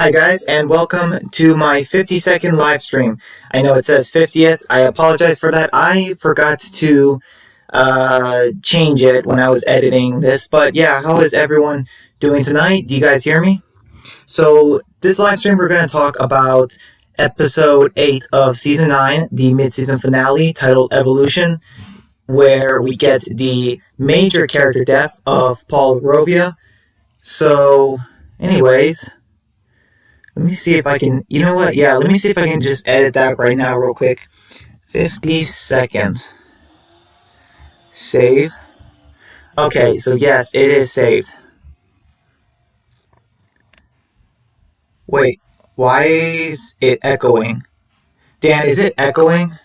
Hi guys, and welcome to my 50-second live stream. I know it says 50th. I apologize for that. I forgot to change it when I was editing this. But yeah, how is everyone doing tonight? Do you guys hear me? So this live stream, we're going to talk about episode 8 of season 9, the mid-season finale titled Evolution, where we get the major character death of Paul Rovia. So, anyways, let me see if I can. You know what? Yeah, let me see if I can just edit that right now, real quick. 50 seconds. Save. Okay, so yes, it is saved. Wait, why is it echoing? Dan, is it echoing?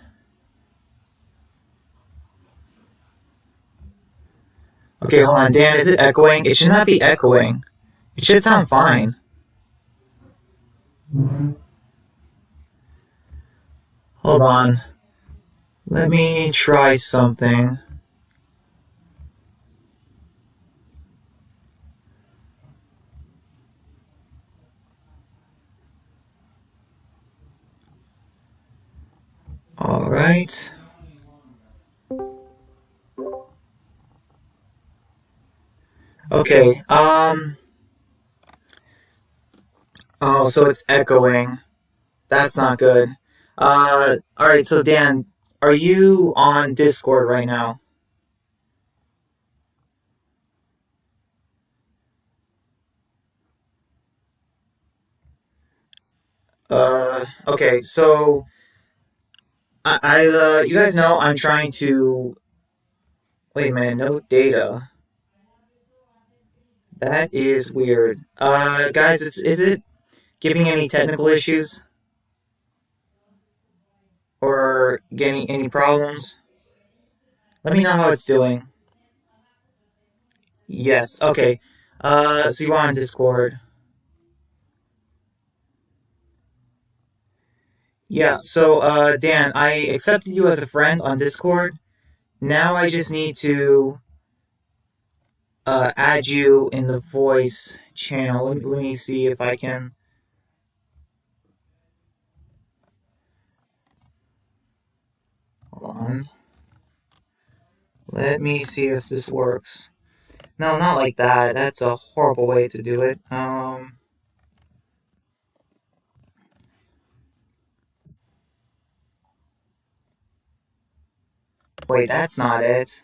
Okay, hold on. Dan, is it echoing? It should not be echoing. It should sound fine. Hold on. Let me try something. Alright. Okay, oh, so it's echoing. That's not good. Alright, so Dan, are you on Discord right now? Okay, so you guys know I'm trying to. Wait a minute, no data. That is weird. Guys, is it giving any technical issues or getting any problems? Let me know how it's doing. Yes. Okay. So you are on Discord. Yeah. So, Dan, I accepted you as a friend on Discord. Now I just need to add you in the voice channel. Let me see if I can. Hold on. Let me see if this works. No, not like that. That's a horrible way to do it. Wait, that's not it.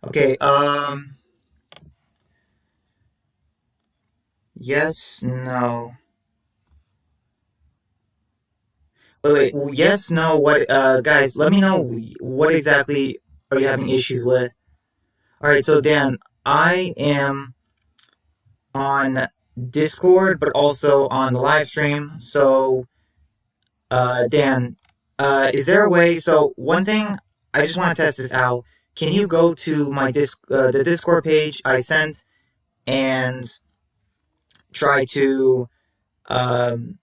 Okay, yes, no. Wait, yes, no, what, guys, let me know what exactly are you having issues with. Alright, so Dan, I am on Discord, but also on the live stream, so, Dan, is there a way, so one thing, I just want to test this out. Can you go to my the Discord page I sent and try to, um,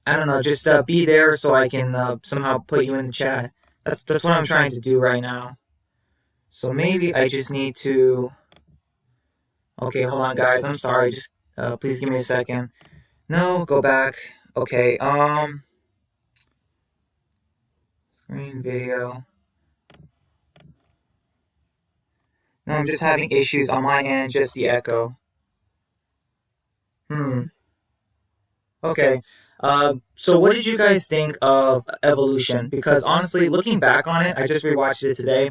I don't know, just be there so I can somehow put you in the chat. That's what I'm trying to do right now. So maybe I just need to. Okay, hold on, guys. I'm sorry. Just please give me a second. No, go back. Okay. Screen video. No, I'm just having issues on my end. Just the echo. Hmm. Okay. So what did you guys think of Evolution? Because honestly, looking back on it, I just rewatched it today.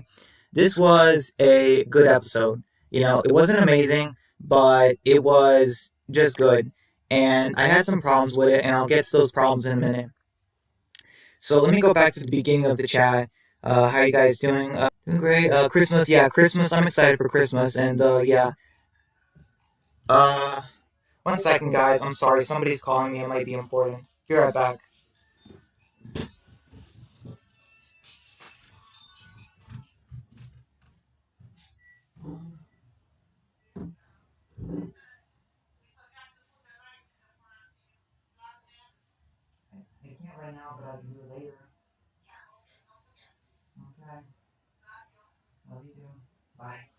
This was a good episode. You know, it wasn't amazing, but it was just good. And I had some problems with it, and I'll get to those problems in a minute. So let me go back to the beginning of the chat. How you guys doing? Doing great. Christmas, yeah, Christmas. I'm excited for Christmas, and yeah. Uh, 1 second, guys. I'm sorry. Somebody's calling me. It might be important. Be right back. I can't right now, but I can do it later. Okay. Love you too. Bye.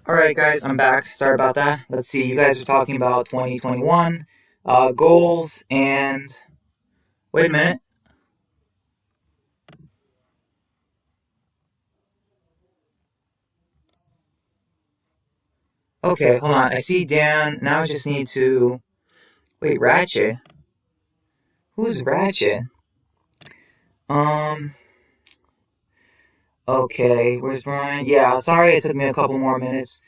Alright, guys, I'm back. Sorry about that. Let's see, you guys are talking about 2021 goals, and wait a minute. Okay, hold on. I see Dan. Now I just need to. Wait, Ratchet? Who's Ratchet? Um. Okay, where's Brian? Yeah, sorry it took me a couple more minutes.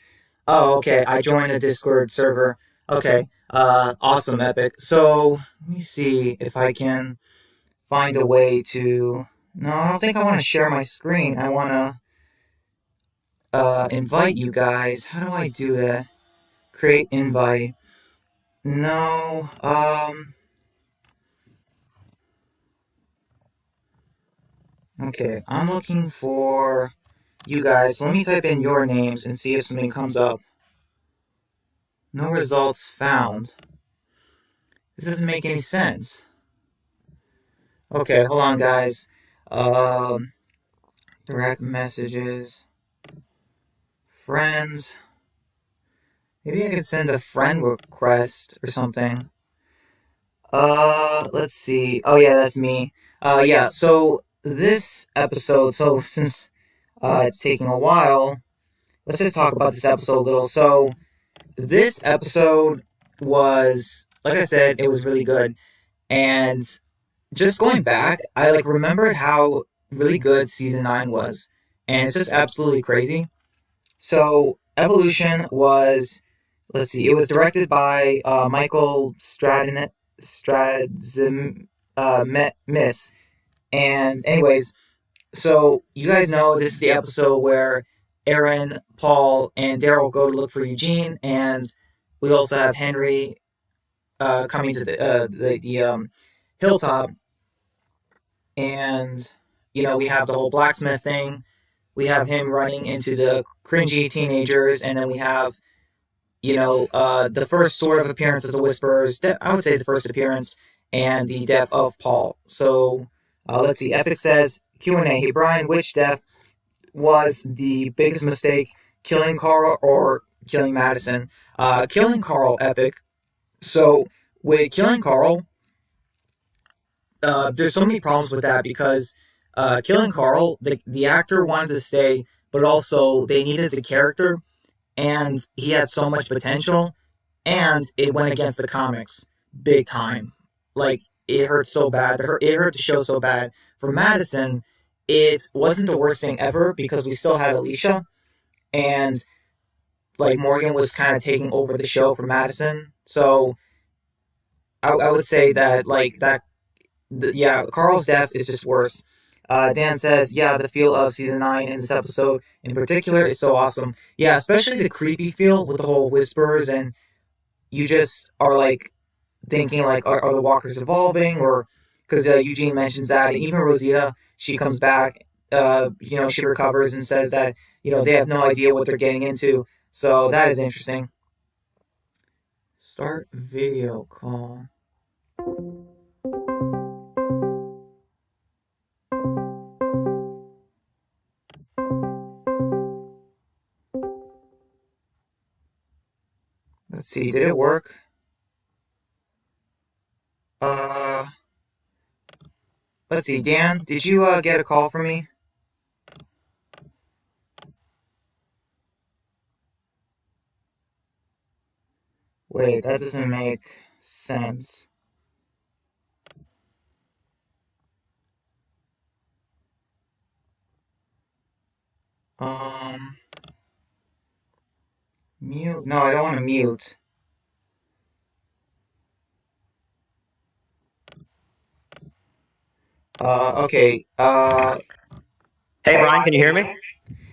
Oh, okay. I joined a Discord server. Okay. Awesome, Epic. So let me see if I can find a way to. No, I don't think I want to share my screen. I want to invite you guys. How do I do that? Create invite. No. Okay. I'm looking for you guys. Let me type in your names and see if something comes up. No results found. This doesn't make any sense. Okay, hold on, guys. Um, direct messages, friends. Maybe I could send a friend request or something. Let's see. Oh yeah, that's me. Yeah. So this episode. So since it's taking a while, let's just talk about this episode a little. So this episode was, like I said, it was really good, and just going back, I like remembered how really good season 9 was, and it's just absolutely crazy. So Evolution was, let's see, it was directed by Michael Stradzim Miss. And anyways, so you guys know this is the episode where Aaron, Paul, and Daryl go to look for Eugene, and we also have Henry coming to the hilltop, and we have the whole blacksmith thing. We have him running into the cringy teenagers, and then we have the first sort of appearance of the Whisperers. I would say the first appearance and the death of Paul. So let's see. Epic says Q&A. Hey Brian, which death was the biggest mistake? Killing Carl or killing Madison? Killing Carl, Epic. So with killing Carl, there's so many problems with that because killing Carl, the actor wanted to stay, but also they needed the character, and he had so much potential, and it went against the comics big time. Like, it hurt so bad. It hurt the show so bad. For Madison, it wasn't the worst thing ever because we still had Alicia, and like Morgan was kind of taking over the show for Madison. So I would say that yeah, Carl's death is just worse. Dan says, yeah, the feel of season 9 in this episode in particular is so awesome. Yeah, especially the creepy feel with the whole whispers, and you just are like thinking like, are the walkers evolving? Or because Eugene mentions that, and even Rosita, she comes back, she recovers and says that they have no idea what they're getting into. So that is interesting. Start video call. Let's see, did it work? Let's see, Dan, did you get a call from me? Wait, that doesn't make sense. Mute? No, I don't want to mute. Okay. Hey, Brian, can you hear me?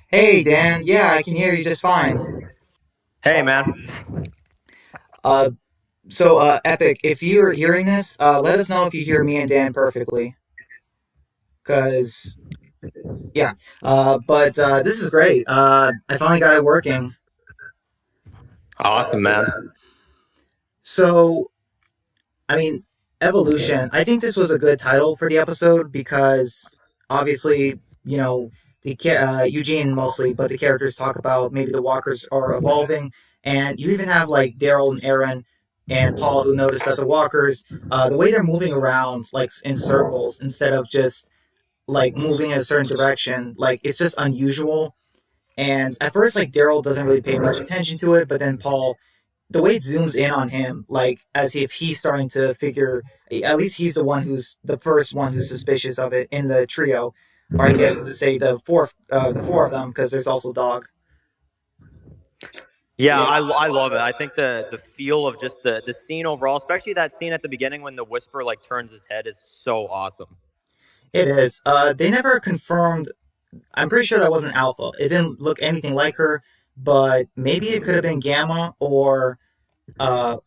Hey, Dan. Yeah, I can hear you just fine. Hey, man. So, Epic, if you're hearing this, let us know if you hear me and Dan perfectly. Cause, yeah. But this is great. I finally got it working. Awesome, man. So, I mean, Evolution. I think this was a good title for the episode because obviously, Eugene mostly, but the characters talk about maybe the walkers are evolving, and you even have like Daryl and Aaron and Paul who notice that the walkers, the way they're moving around like in circles instead of just like moving in a certain direction, like it's just unusual. And at first, like Daryl doesn't really pay much attention to it, but then Paul, the way it zooms in on him, like as if he's starting to figure, at least he's the one who's the first one who's suspicious of it in the trio, or I guess to say the four of them, because there's also Dog. Yeah, I love it. I think the feel of just the scene overall, especially that scene at the beginning when the Whisper like turns his head, is so awesome. It is. They never confirmed. I'm pretty sure that wasn't Alpha. It didn't look anything like her, but maybe it could have been Gamma or uh,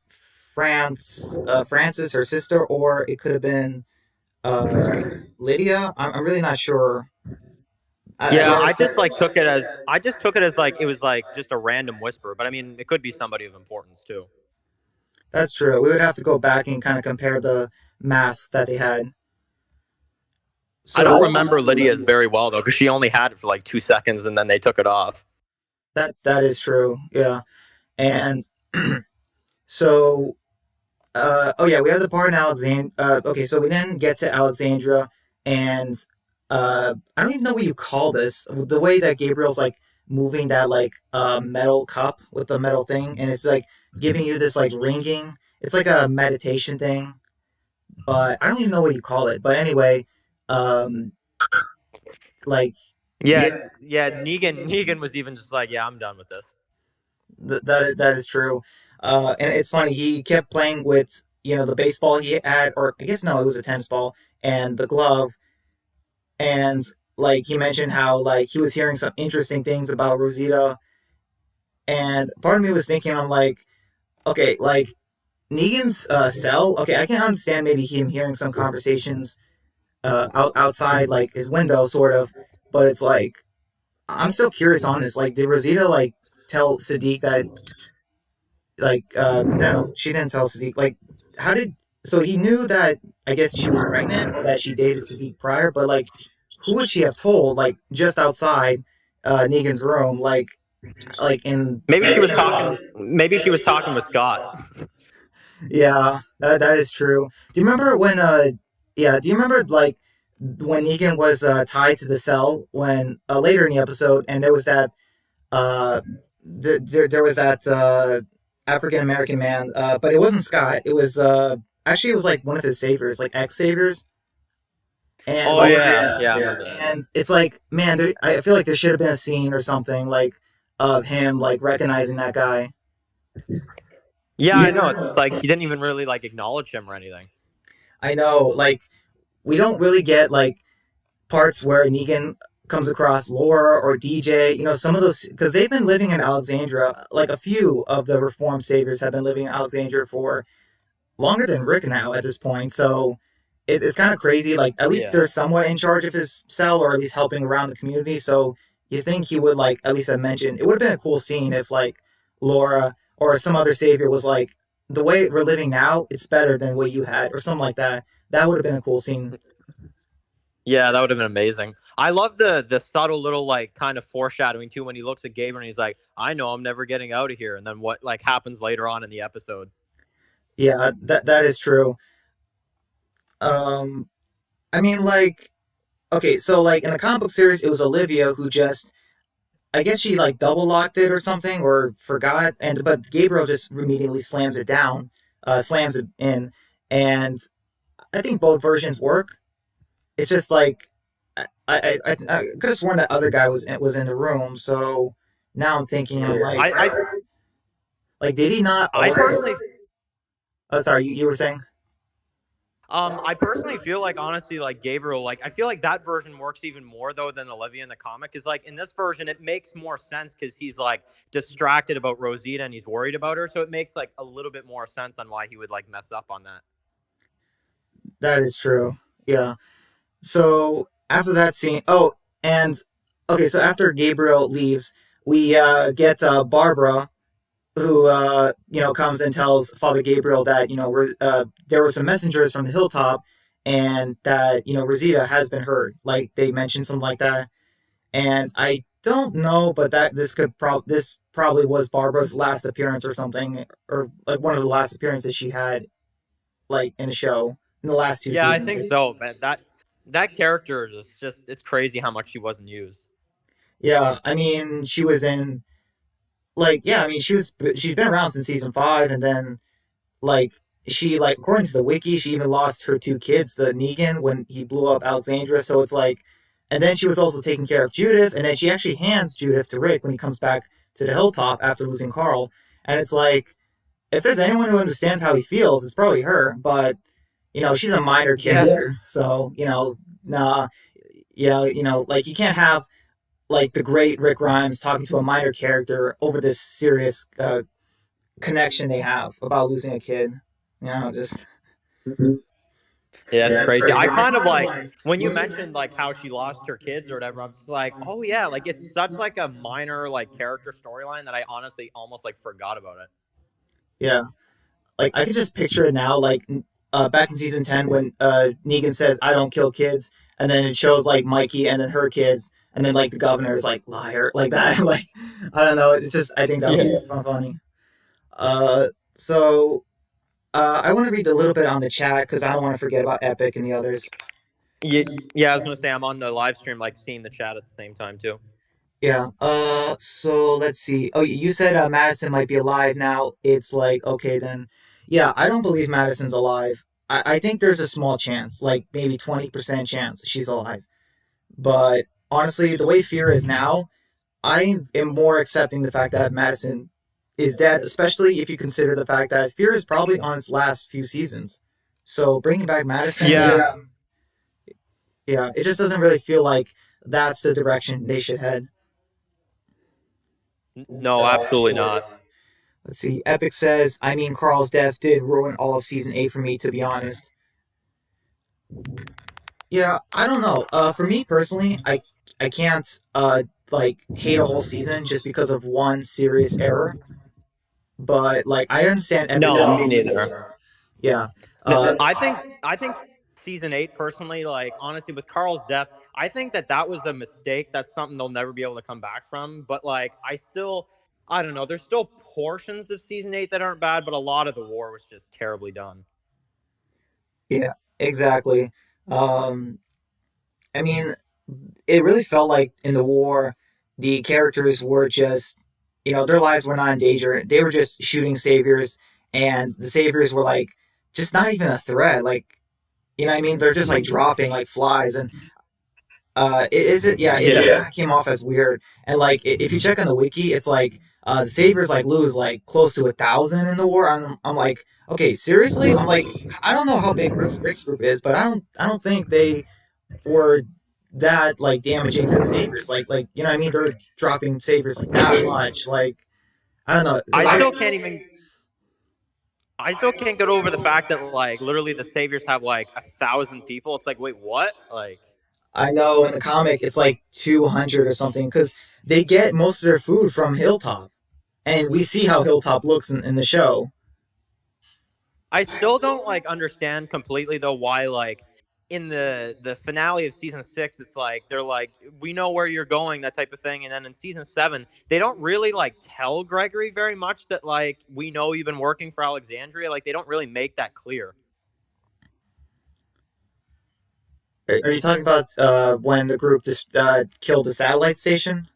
Francis, her sister, or it could have been uh, Lydia. I'm really not sure. Yeah, Yeah, I just took it as like it was like just a random Whisper, but I mean it could be somebody of importance too. that's true. We would have to go back and kind of compare the masks that they had. I don't So remember Lydia's very well though, because she only had it for like 2 seconds and then they took it off. that is true. Yeah, and so oh yeah, we have the part in Alexandria. Okay, so we then get to Alexandria, and I don't even know what you call this. The way that Gabriel's like moving that like metal cup with the metal thing, and it's like giving you this like ringing. It's like a meditation thing, but I don't even know what you call it. But anyway, um, like Yeah, yeah. Negan was even just like, yeah, I'm done with this. that is true. And it's funny. He kept playing with the baseball he had, or I guess no, it was a tennis ball, and the glove, and like he mentioned how like he was hearing some interesting things about Rosita, and part of me was thinking, I'm like, okay, like Negan's cell. Okay, I can understand maybe him hearing some conversations outside like his window, sort of, but it's like I'm still curious on this. Like, did Rosita like tell Sadiq that like no, she didn't tell Sadiq. Like, how did so he knew that I guess she was pregnant or that she dated Sadiq prior, but like who would she have told? Like just outside Negan's room, like in Maybe she was Alexandria. talking. Maybe she was talking with Scott. Yeah, that is true. Do you remember when yeah, do you remember like when Negan was tied to the cell when later in the episode and there was that uh there was that African American man but it wasn't Scott. It was actually it was like one of his saviors, like ex saviors. And Oh yeah, yeah, I remember that. and it's like man, I feel like there should have been a scene or something like of him like recognizing that guy. Yeah, I know. It's like he didn't even really like acknowledge him or anything. I know, like we don't really get like parts where Negan comes across Laura or DJ. Some of those because they've been living in Alexandria. Like a few of the Reformed saviors have been living in Alexandria for longer than Rick now at this point. So it's kind of crazy. Like at least Yeah. they're somewhat in charge of his cell or at least helping around the community. So you think he would like at least have mentioned it would have been a cool scene if like Laura or some other savior was like the way we're living now, it's better than what you had or something like that. That would have been a cool scene. Yeah, that would have been amazing. I love the subtle little like kind of foreshadowing too when he looks at Gabriel and he's like, "I know I'm never getting out of here," and then what like happens later on in the episode. Yeah, that is true. Um, I mean, like, okay, so like in the comic book series, it was Olivia who just, I guess she like double locked it or something or forgot, and but Gabriel just immediately slams it down, slams it in, and I think both versions work. It's just like I could have sworn that other guy was in the room, so now I'm thinking I'm I I, like did he not I also? personally Oh, sorry, you were saying? I personally feel like honestly, like Gabriel, like I feel like that version works even more though than Olivia in the comic. Is like in this version, it makes more sense because he's like distracted about Rosita and he's worried about her, so it makes like a little bit more sense on why he would like mess up on that. That is true. Yeah. So after that scene, oh, and okay, so after Gabriel leaves, we get Barbara, who comes and tells Father Gabriel that there were some messengers from the hilltop, and that Rosita has been hurt. Like they mentioned something like that, and I don't know, but that this probably was Barbara's last appearance or something, or like one of the last appearances she had like in a show in the last two Yeah, I seasons. think so, man. That character is just it's crazy how much she wasn't used. Yeah, I mean, she was in like yeah, I mean, she's been around since season 5, and then like she like according to the wiki, she even lost her two kids to Negan when he blew up Alexandria. So it's like, and then she was also taking care of Judith, and then she actually hands Judith to Rick when he comes back to the hilltop after losing Carl. And it's like, if there's anyone who understands how he feels, it's probably her. But she's a minor Yeah. character, so nah, yeah, like you can't have like the great Rick Grimes talking to a minor character over this serious connection they have about losing a kid. Just Yeah, it's yeah, it's crazy. crazy. I I kind of kind of like like when you when you mentioned like how she lost her kids or whatever, I'm just like, oh yeah, like it's such like a minor like character storyline that I honestly almost like forgot about it. yeah, like I can just picture it now, like back in season 10 when Negan says I don't kill kids, and then it shows like Mikey and then her kids, and then like the governor is like liar like that. Like I don't know. It's just I think that would be funny. So I want to read a little bit on the chat because I don't want to forget about Epic and the others. Yeah, yeah, I was gonna say I'm on the live stream, like seeing the chat at the same time too. Yeah. So let's see. Oh, you said Madison might be alive now. It's like okay then. Yeah, I don't believe Madison's alive. I think there's a small chance, like maybe 20% chance she's alive. But honestly, the way Fear is now, I am more accepting the fact that Madison is dead, especially if you consider the fact that Fear is probably on its last few seasons. So bringing back Madison, Yeah, yeah, it just doesn't really feel like that's the direction they should head. no, absolutely not. Let's see. Epic says, I mean, Carl's death did ruin all of season 8 for me, to be honest. Yeah, I don't know. For me personally, I can't like hate a whole season just because of one serious error. But like I understand Epic's No, point me of view. neither. Yeah. I think season 8 personally, like honestly, with Carl's death, I think that was a mistake. That's something they'll never be able to come back from. But like, I don't know. There's still portions of season 8 that aren't bad, but a lot of the war was just terribly done. Yeah, exactly. Um, I mean, it really felt like in the war, the characters were just, their lives were not in danger. They were just shooting saviors, and the saviors were like just not even a threat. Like, what I mean? They're just like dropping like flies, and yeah, it just Yeah. kind of came off as weird. And like, if you check on the wiki, it's like the saviors like lose like close to 1,000 in the war. I'm like, okay, seriously? I'm like, I don't know how big Rick's group is, but I don't think they were that like damaging to the saviors. Like what I mean? They're dropping saviors like that much. Like I don't know because I I still can't even. I still can't get over the fact that like literally the saviors have like 1,000 people. It's like, wait, what? Like, I know in the comic it's like 200 or something because they get most of their food from Hilltop, and we see how Hilltop looks in the show. I still don't like understand completely though why like in the finale of season 6 it's like they're like we know where you're going, that type of thing, and then in season 7 they don't really like tell Gregory very much that like we know you've been working for Alexandria. Like they don't really make that clear. Are you talking about when the group just killed the satellite station?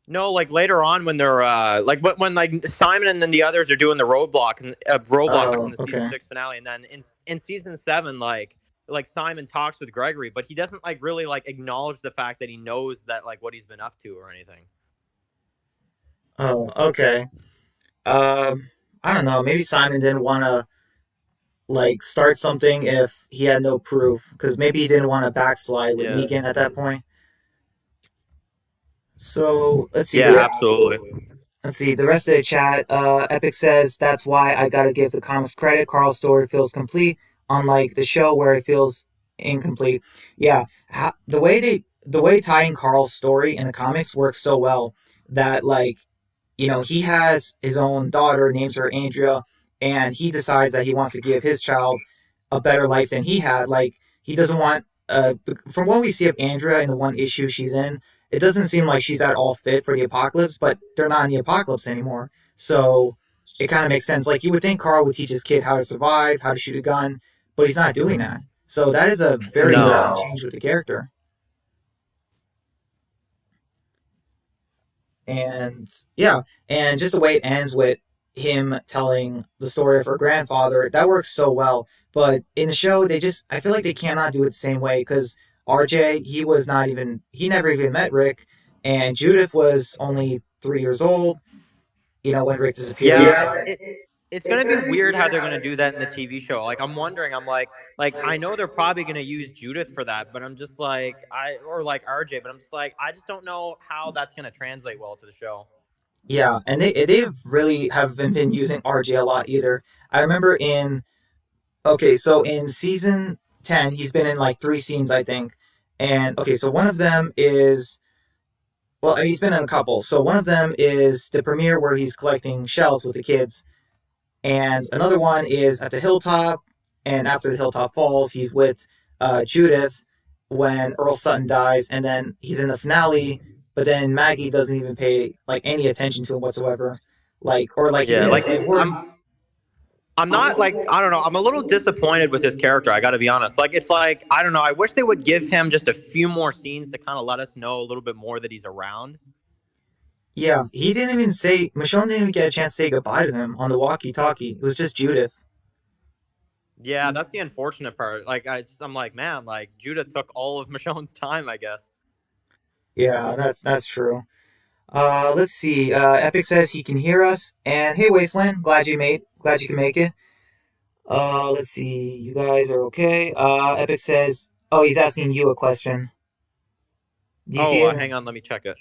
No, like later on when they're like when like Simon and then the others are doing the roadblock and roadblocks in Oh, the season okay. 6 finale, and then in season 7 like Simon talks with Gregory, but he doesn't like really like acknowledge the fact that he knows that like what he's been up to or anything. Oh, okay. I don't know. Maybe Simon didn't want to like start something if he had no proof, because maybe he didn't want to backslide with Yeah. Negan at that point. So let's see. Yeah, absolutely. Let's see the rest of the chat. Epic says that's why I gotta give the comics credit. Carl's story feels complete, unlike the show where it feels incomplete. Yeah, the way tying Carl's story in the comics works so well that like he has his own daughter, names her Andrea, and he decides that he wants to give his child a better life than he had. Like he doesn't want from what we see of Andrea in the one issue she's in, it doesn't seem like she's at all fit for the apocalypse. But they're not in the apocalypse anymore, so it kind of makes sense. Like you would think Carl would teach his kid how to survive, how to shoot a gun, but he's not doing that. So that is a very interesting No. change with the character. And yeah, and just the way it ends with him telling the story of her grandfather, that works so well. But in the show, they just, I feel like they cannot do it the same way because RJ, he never even met Rick, and Judith was only 3 years old, when Rick disappears. Yeah, it's gonna be weird how they're gonna do that in the TV show. Like I'm wondering, I'm like I know they're probably gonna use Judith for that, but I'm just like or like RJ, but I'm just like I just don't know how that's gonna translate well to the show. Yeah, and they've really haven't been using RJ a lot either. I remember okay, so in season 10, he's been in like three scenes, I think. And okay, so one of them is, well, I mean, he's been in a couple. So one of them is the premiere where he's collecting shells with the kids. And another one is at the hilltop. And after the hilltop falls, he's with Judith when Earl Sutton dies. And then he's in the finale, but then Maggie doesn't even pay like any attention to him whatsoever. Or like he Yeah, didn't like say a word. I'm not like I don't know. I'm a little disappointed with his character. I got to be honest. Like it's like I don't know. I wish they would give him just a few more scenes to kind of let us know a little bit more that he's around. Yeah, Michonne didn't even get a chance to say goodbye to him on the walkie-talkie. It was just Judith. Yeah, that's the unfortunate part. Like I'm like, man, like Judah took all of Michonne's time, I guess. Yeah, that's true. Let's see. Epic says he can hear us, and hey, Wasteland, glad you can make it. Let's see. You guys are okay. Epic says, oh, he's asking you a question. Do you see Oh, it? hang on, let me check it.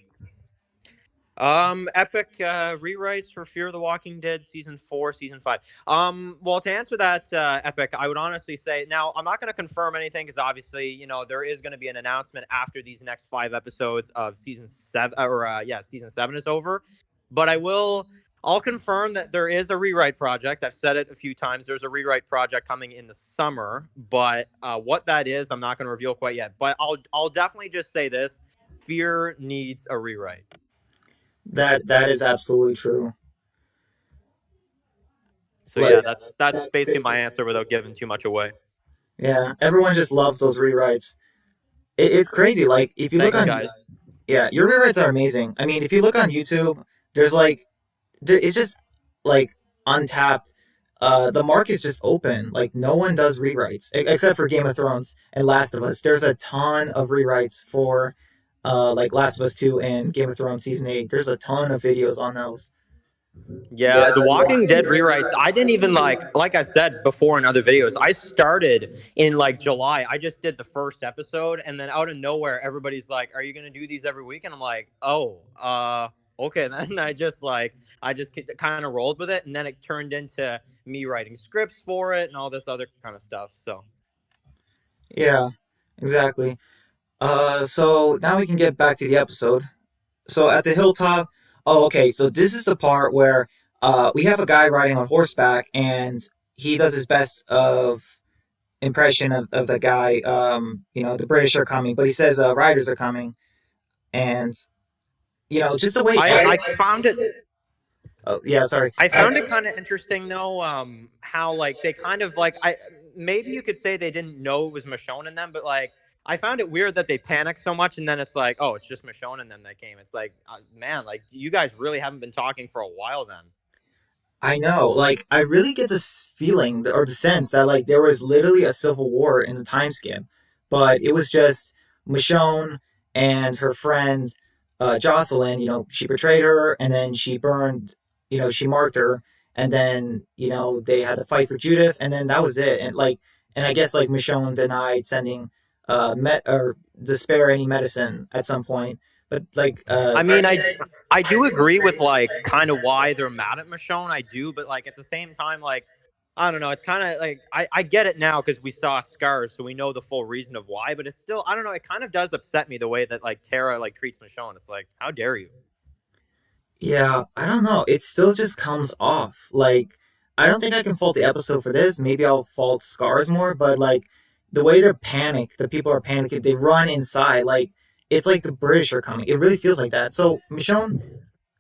Epic rewrites for Fear of the Walking Dead season 4, season 5. Well, to answer that, Epic, I would honestly say now I'm not going to confirm anything because obviously, there is going to be an announcement after these next 5 episodes of season 7, season 7 is over. But I'll confirm that there is a rewrite project. I've said it a few times. There's a rewrite project coming in the summer, but what that is, I'm not going to reveal quite yet. But I'll definitely just say this: Fear needs a rewrite. That is absolutely true. So Like, yeah, that's basically my answer without giving too much away. yeah, everyone just loves those rewrites. It's crazy. Like, if you look Thanks, on, guys. yeah, your rewrites are amazing. I mean, if you look on YouTube, there's it's just like untapped. The market is just open. Like no one does rewrites except for Game of Thrones and Last of Us. There's a ton of rewrites for like Last of Us 2 and Game of Thrones season 8. There's a ton of videos on those. Yeah, the Walking Dead rewrites. I didn't even like I said before in other videos. I started in like July. I just did the first episode, and then out of nowhere, everybody's like, "Are you gonna do these every week?" And I'm like, "Oh, okay." Then I just kind of rolled with it, and then it turned into me writing scripts for it and all this other kind of stuff. So Yeah, exactly. So now we can get back to the episode. So at the hilltop, oh, okay. So this is the part where we have a guy riding on horseback, and he does his best of impression of the guy. The British are coming, but he says riders are coming, and just the way. I found it. Oh, yeah, sorry. I found it kind of interesting though, how like they kind of like I maybe you could say they didn't know it was Michonne in them, but like I found it weird that they panicked so much and then it's like, oh, it's just Michonne and then that came. It's like, man, like you guys really haven't been talking for a while then. I know. Like, I really get this feeling or the sense that like there was literally a civil war in the time skip, but it was just Michonne and her friend Jocelyn. She betrayed her, and then she burned. She marked her, and then they had to fight for Judith, and then that was it. And I guess like Michonne denied sending met or to spare any medicine at some point, but like I mean, I do agree with like kind of why they're mad at Michonne. I do, but like at the same time, like I don't know. It's kind of like I get it now because we saw scars, so we know the full reason of why. But it's still I don't know. It kind of does upset me the way that like Tara like treats Michonne. It's like how dare you? Yeah, I don't know. It still just comes off. Like, I don't think I can fault the episode for this. Maybe I'll fault Scars more, but like, the way to panic, the people are panicking. They run inside, like it's like the British are coming. It really feels like that. So Michonne,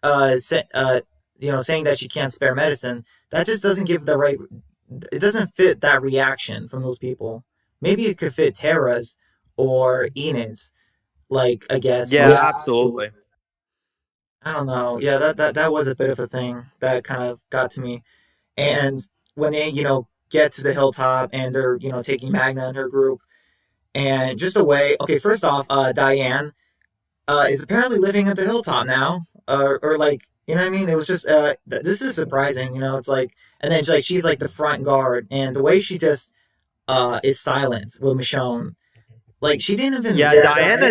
saying that she can't spare medicine, that just doesn't give the right. It doesn't fit that reaction from those people. Maybe it could fit Tara's or Enid's, like I guess, Yeah, but absolutely. I don't know. Yeah, that was a bit of a thing that kind of got to me. And when they, get to the hilltop and they're, taking Magna and her group, and just away. Okay, first off, Diane is apparently living at the hilltop now, or like, you know what I mean? It was just, this is surprising, It's like, and then she's like the front guard, and the way she just is silent with Michonne, like she didn't even. Yeah, Diana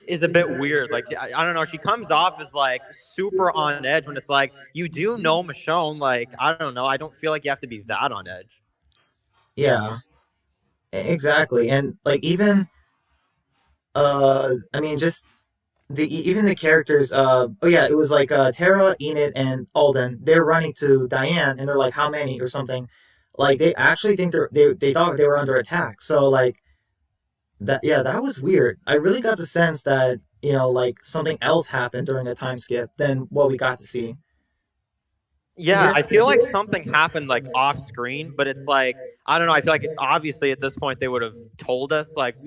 is a bit weird. Like I don't know, she comes off as like super on edge when it's like you do know Michonne. Like I don't know, I don't feel like you have to be that on edge. Yeah, exactly, and like even I mean, just even the characters. Oh yeah, it was like Tara, Enid, and Alden. They're running to Diane, and they're like, "How many?" or something. Like they actually think they thought they were under attack. So like that, yeah, that was weird. I really got the sense that like something else happened during the time skip than what we got to see. Yeah, I feel like something happened like off screen, but it's like I don't know. I feel like obviously at this point they would have told us, like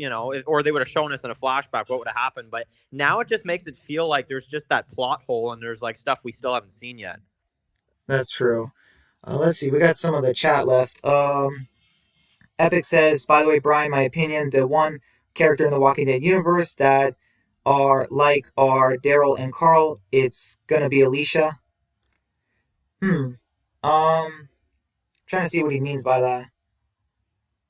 or they would have shown us in a flashback what would have happened. But now it just makes it feel like there's just that plot hole and there's like stuff we still haven't seen yet. That's true. Let's see. We got some of the chat left. Epic says, by the way, Brian, my opinion, the one character in the Walking Dead universe that are Daryl and Carl. It's gonna be Alicia. Hmm. Trying to see what he means by that.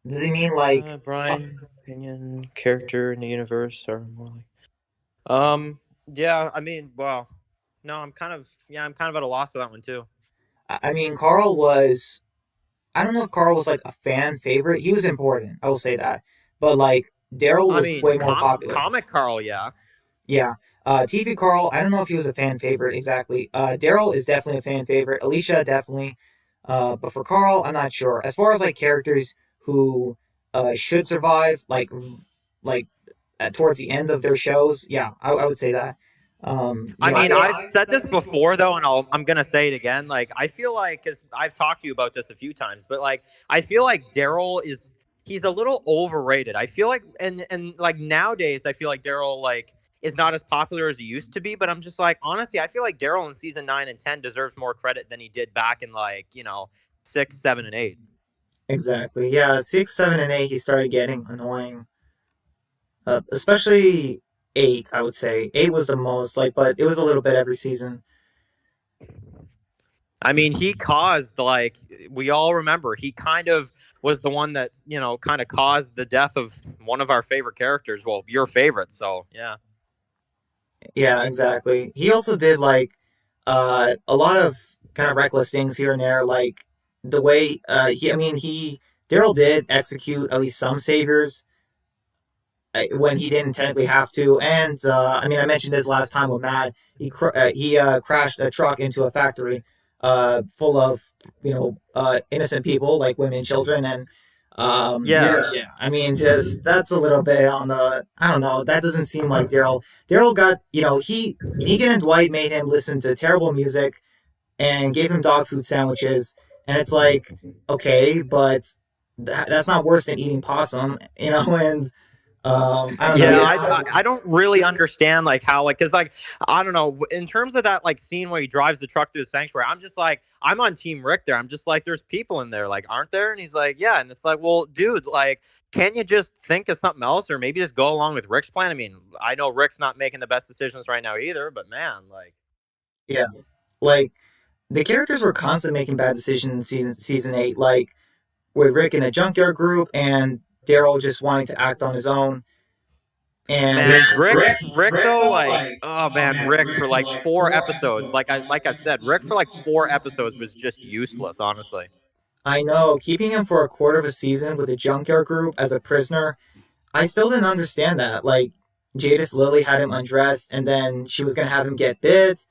Does he mean like? Brian, opinion, character in the universe, or more like yeah. I mean, well, no, I'm kind of at a loss for that one too. I mean, Carl was. I don't know if Carl was like a fan favorite. He was important. I will say that. But like Daryl I was mean, way more popular. comic Carl, yeah. Yeah. TV Carl, I don't know if he was a fan favorite exactly. Daryl is definitely a fan favorite. Alicia, definitely. But for Carl, I'm not sure. As far as like characters who should survive, like towards the end of their shows, yeah, I would say that. I I mean, mean, I've said this before though, and I'm gonna say it again. Like, I feel like because I've talked to you about this a few times, but like, I feel like Daryl is he's a little overrated. I feel like, and like nowadays, I feel like Daryl like is not as popular as he used to be. But I'm just like, honestly, I feel like Daryl in season 9 and 10 deserves more credit than he did back in like 6, 7, and 8. exactly. Yeah, 6, 7, and 8, he started getting annoying. Especially 8, I would say. 8 was the most like, but it was a little bit every season. I mean, he caused like we all remember. He kind of was the one that kind of caused the death of one of our favorite characters. Well, your favorite. So yeah. Yeah, exactly. He also did like a lot of kind of reckless things here and there, like the way he. I mean, he Daryl did execute at least some saviors when he didn't technically have to. And I mean, I mentioned this last time with Matt. He crashed a truck into a factory full of innocent people like women, children, and Yeah. yeah. I mean, just that's a little bit on the. I don't know. That doesn't seem like Daryl. Daryl got he Negan and Dwight made him listen to terrible music and gave him dog food sandwiches, and it's like okay, but that's not worse than eating possum, and I don't know. Yeah, Yeah. I don't really understand like how like because like I don't know in terms of that like scene where he drives the truck through the sanctuary. I'm just like I'm on Team Rick there. I'm just like there's people in there like aren't there? And he's like yeah, and it's like well dude like can you just think of something else or maybe just go along with Rick's plan? I mean I know Rick's not making the best decisions right now either, but man like Yeah, like the characters were constantly making bad decisions in season 8, like with Rick in the junkyard group and Daryl just wanting to act on his own. And man Rick though like oh man Rick for like 4 episodes like I've said Rick for like 4 episodes was just useless honestly. I know keeping him for a quarter of a season with the junkyard group as a prisoner, I still didn't understand that. Like Jadis Lily had him undressed, and then she was gonna have him get bit.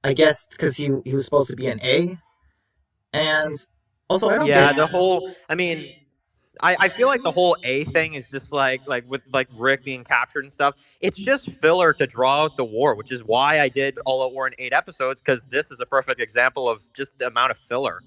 I guess because he was supposed to be an A, and also I don't Yeah, get. the whole I mean I feel like the whole A thing is just like with like Rick being captured and stuff. It's just filler to draw out the war, which is why I did All Out War in 8 episodes, because this is a perfect example of just the amount of filler.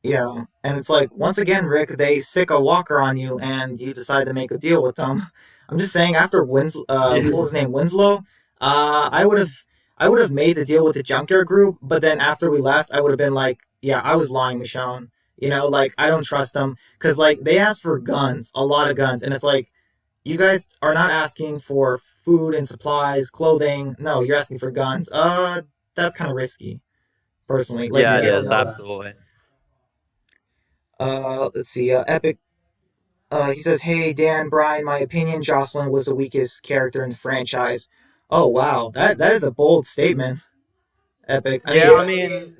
Yeah, and it's like once again, Rick, they sick a Walker on you, and you decide to make a deal with them. I'm just saying, after Yeah. what was his name, Winslow, I would have made the deal with the Junkyard Group, but then after we left, I would have been like, yeah, I was lying, Michonne. Like I don't trust them because like they asked for guns, a lot of guns, and it's like you guys are not asking for food and supplies, clothing. No, you're asking for guns. That's kind of risky, personally. Like you Yeah, it said, is absolutely. let's see. Epic. He says, "Hey Dan, Brian. My opinion, Jocelyn was the weakest character in the franchise." Oh wow, that is a bold statement. Epic. I mean, Yeah, I mean,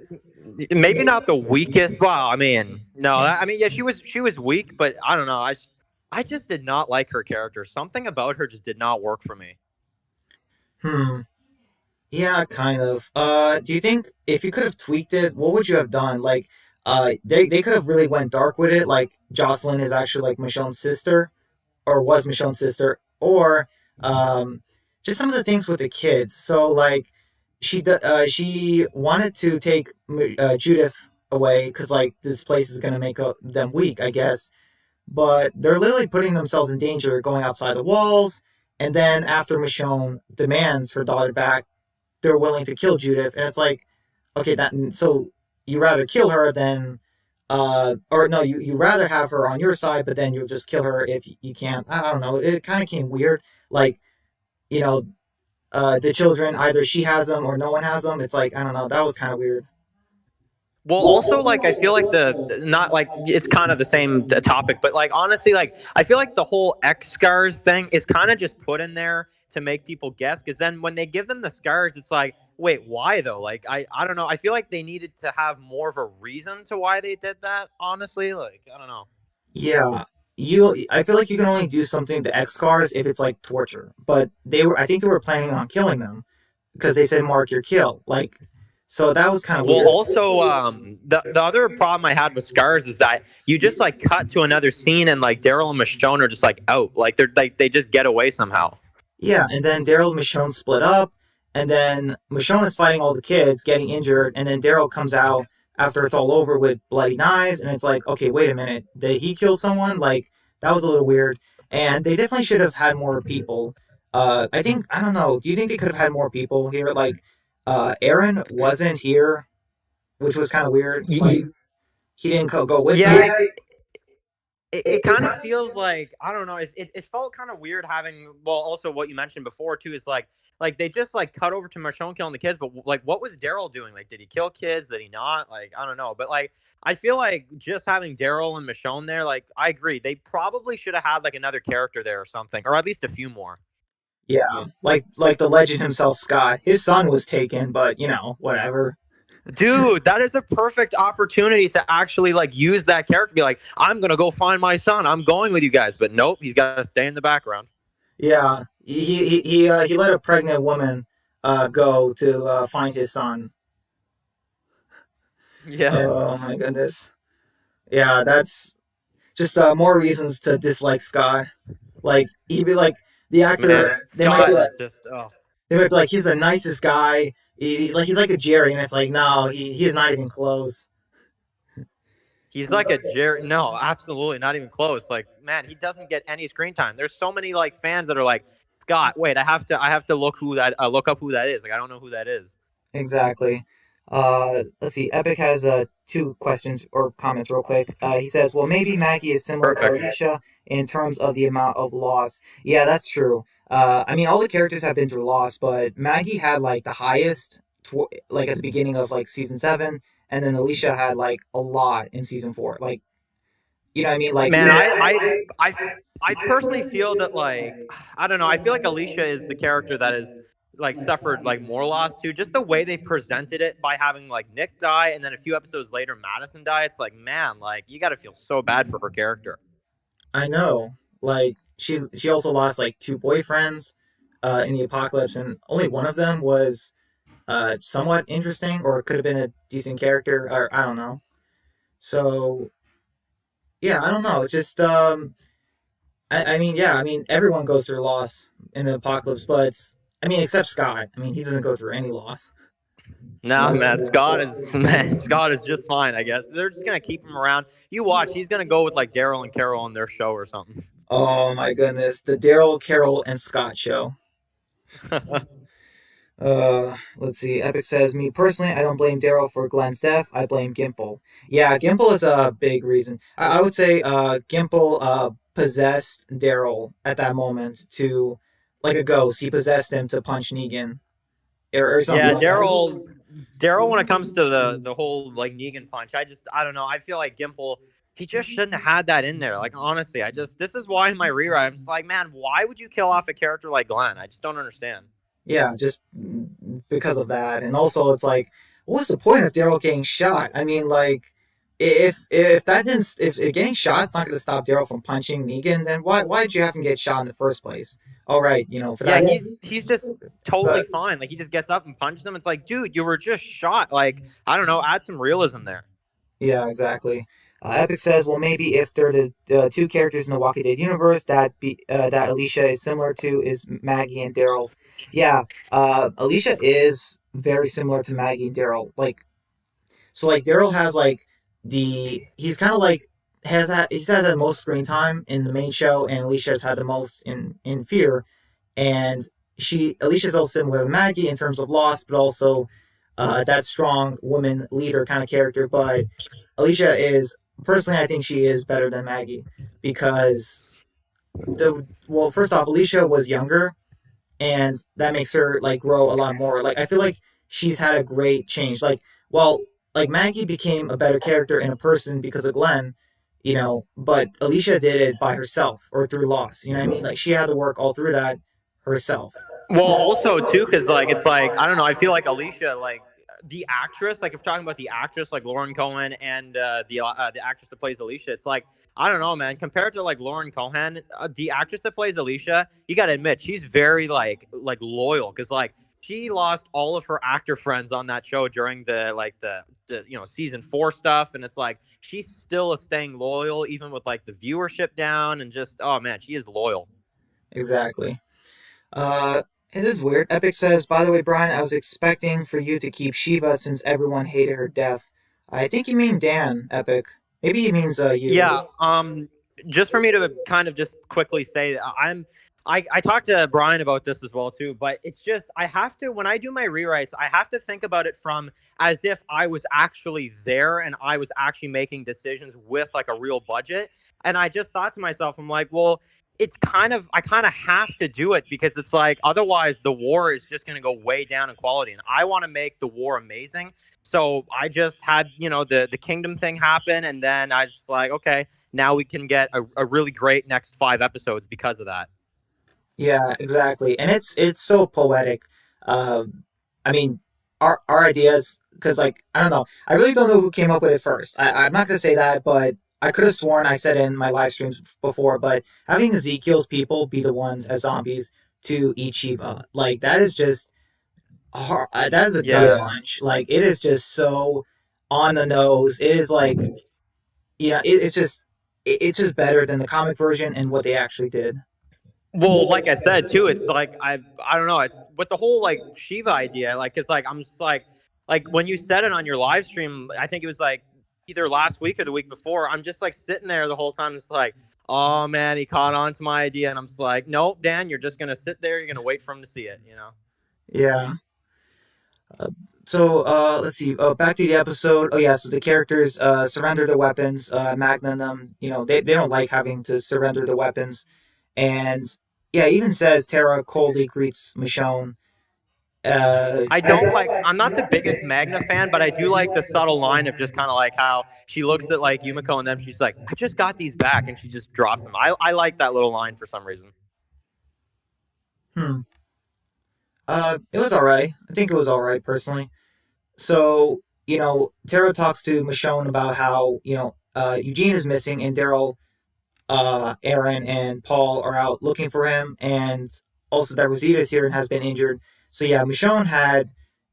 maybe not the weakest. Wow, I mean, no, I mean, yeah, she was weak, but I don't know. I just did not like her character. Something about her just did not work for me. hmm. Yeah, kind of. Do you think if you could have tweaked it, what would you have done? Like, they could have really went dark with it. Like, Jocelyn is actually like Michonne's sister, or was Michonne's sister, or um, just some of the things with the kids. So like she wanted to take Judith away because like this place is gonna make them weak, I guess. But they're literally putting themselves in danger going outside the walls. And then after Michonne demands her daughter back, they're willing to kill Judith, and it's like, okay, that so you rather kill her than or no, you rather have her on your side, but then you'll just kill her if you can't. I don't know. It kind of came weird. Like, you know, the children, either she has them or no one has them. It's like, I don't know. That was kind of weird. Well, also like I feel like the not like it's kind of the same topic, but like honestly, like I feel like the whole X scars thing is kind of just put in there to make people guess. Because then when they give them the scars, it's like, wait, why though? Like I don't know. I feel like they needed to have more of a reason to why they did that. Honestly, like I don't know. Yeah. I feel like you can only do something to X scars if it's like torture. But I think they were planning on killing them because they said mark your kill. Like, so that was kind of Well, weird. also, the other problem I had with Scars is that you just like cut to another scene and like Daryl and Michonne are just like out, like they're like they just get away somehow. Yeah, and then Daryl and Michonne split up, and then Michonne is fighting all the kids, getting injured, and then Daryl comes out after it's all over with bloody knives, and it's like, okay, wait a minute, did he kill someone? Like, that was a little weird, and they definitely should have had more people. I think, I don't know, do you think they could have had more people here? Like, Aaron wasn't here, which was kind of weird. Like, he didn't go with them. Yeah, it kind of feels like I don't know. It felt kind of weird having. Well, also what you mentioned before too is like they just like cut over to Michonne killing the kids, but like what was Daryl doing? Like, did he kill kids? Did he not? Like, I don't know. But like, I feel like just having Daryl and Michonne there, like, I agree. They probably should have had like another character there or something, or at least a few more. Yeah, like the legend himself, Scott. His son was taken, but whatever. Dude, that is a perfect opportunity to actually like use that character. Be like, I'm gonna go find my son. I'm going with you guys. But nope, he's got to stay in the background. Yeah, he let a pregnant woman go to find his son. Yeah, Oh my goodness. Yeah, that's just more reasons to dislike Scott. Like he'd be like the man, actor. Scott is just oh. They might be like he's the nicest guy. He's like a Jerry, and it's like no, he is not even close. He's like a Jerry. No, absolutely not even close. Like, man, he doesn't get any screen time. There's so many like fans that are like, Scott, wait, I have to look up who that is. Like, I don't know who that is. Exactly. Let's see. Epic has two questions or comments real quick. He says, "Well, maybe Maggie is similar to Perfect. Alicia in terms of the amount of loss." Yeah, that's true. I mean, all the characters have been through loss, but Maggie had like the highest, like at the beginning of like season 7, and then Alicia had like a lot in season 4. Like, you know what I mean? Like, Man, even I personally feel that like I don't know. I feel like Alicia is the character that is like suffered like more loss too. Just the way they presented it by having like Nick die and then a few episodes later Madison die. It's like man, like you got to feel so bad for her character. I know, like she also lost like two boyfriends in the apocalypse, and only one of them was somewhat interesting, or it could have been a decent character, or I don't know. So yeah, I don't know. It's just I mean, yeah, I mean, everyone goes through loss in the apocalypse, but I mean, except Scott. I mean, he doesn't go through any loss. Nah, man, Scott is man, Scott is just fine. I guess they're just gonna keep him around. You watch, he's gonna go with like Daryl and Carol on their show or something. Oh my goodness, the Daryl, Carol, and Scott show. Let's see. Epic says, me personally, I don't blame Daryl for Glenn's death. I blame Gimple. Yeah, Gimple is a big reason. I would say Gimple possessed Daryl at that moment to, like a ghost. He possessed him to punch Negan or something Yeah, like that. Daryl, when it comes to the whole like Negan punch, I don't know. I feel like Gimple, he just shouldn't have had that in there. Like honestly, I just this is why in my rewrite, I'm just like, man, why would you kill off a character like Glenn? I just don't understand. Yeah, just because of that, and also it's like, what's the point of Daryl getting shot? I mean, like, if that didn't if getting shot is not going to stop Daryl from punching Negan, then why did you have him get shot in the first place? All right, for Yeah, that, he's just totally but fine. Like he just gets up and punches him. It's like, dude, you were just shot. Like I don't know, add some realism there. yeah, exactly. Epic says, well, maybe if they're the two characters in the Walking Dead universe that Alicia is similar to is Maggie and Daryl. Yeah, Alicia is very similar to Maggie and Daryl. Like Daryl has like he's kind of like he's had the most screen time in the main show, and Alicia's had the most in Fear, and Alicia's also similar to Maggie in terms of loss, but also that strong woman leader kind of character. But Alicia is personally, I think she is better than Maggie because first off, Alicia was younger, and that makes her like grow a lot more. Like I feel like she's had a great change. Like Maggie became a better character and a person because of Glenn, but Alicia did it by herself or through loss. You know what I mean? Like she had to work all through that herself. Well, also too, because like it's like I don't know. I feel like Alicia, like the actress, like if we're talking about the actress, like Lauren Cohen and the actress that plays Alicia, it's like I don't know, man. Compared to like Lauren Cohen, the actress that plays Alicia, you got to admit she's very like loyal because like she lost all of her actor friends on that show during the season 4 stuff, and it's like she's still staying loyal even with like the viewership down and just oh man, she is loyal. Exactly. Uh, it is weird. Epic says, by the way, Brian, I was expecting for you to keep Shiva since everyone hated her death. I think you mean Dan, Epic. Maybe he means you. Yeah. Just for me to kind of just quickly say, I talked to Brian about this as well too, but it's just I have to when I do my rewrites, I have to think about it from as if I was actually there and I was actually making decisions with like a real budget. And I just thought to myself, I'm like, well, it's kind of I kind of have to do it because it's like otherwise the war is just going to go way down in quality, and I want to make the war amazing. So I just had the kingdom thing happen, and then I was just like, okay, now we can get a really great next 5 episodes because of that. Yeah, exactly. And it's so poetic. I mean, our ideas, because like I don't know, I really don't know who came up with it first. I'm not gonna say that, but I could have sworn I said in my live streams before. But having Ezekiel's people be the ones as zombies to eat Shiva, like that is just hard. That is a gut Yeah. punch. Like it is just so on the nose. It is like it's just better than the comic version and what they actually did. Well, like I said too, it's like I don't know. It's with the whole like Shiva idea, like it's like I'm just like when you said it on your live stream, I think it was like either last week or the week before. I'm just like sitting there the whole time, just like, oh man, he caught on to my idea, and I'm just like, nope, Dan, you're just gonna sit there, you're gonna wait for him to see it. Yeah. Uh, let's see. Back to the episode. Oh yeah, so the characters surrender the weapons. Magna and them, they don't like having to surrender the weapons, and yeah, it even says Tara coldly greets Michonne. I don't like. I'm not the biggest Magna fan, but I do like the subtle line of just kind of like how she looks at like Yumiko and them. She's like, "I just got these back," and she just drops them. I like that little line for some reason. hmm. It was all right. I think it was all right personally. So Tara talks to Michonne about how Eugene is missing, and Daryl, Aaron, and Paul are out looking for him, and also that Rosita's here and has been injured. So yeah, Michonne had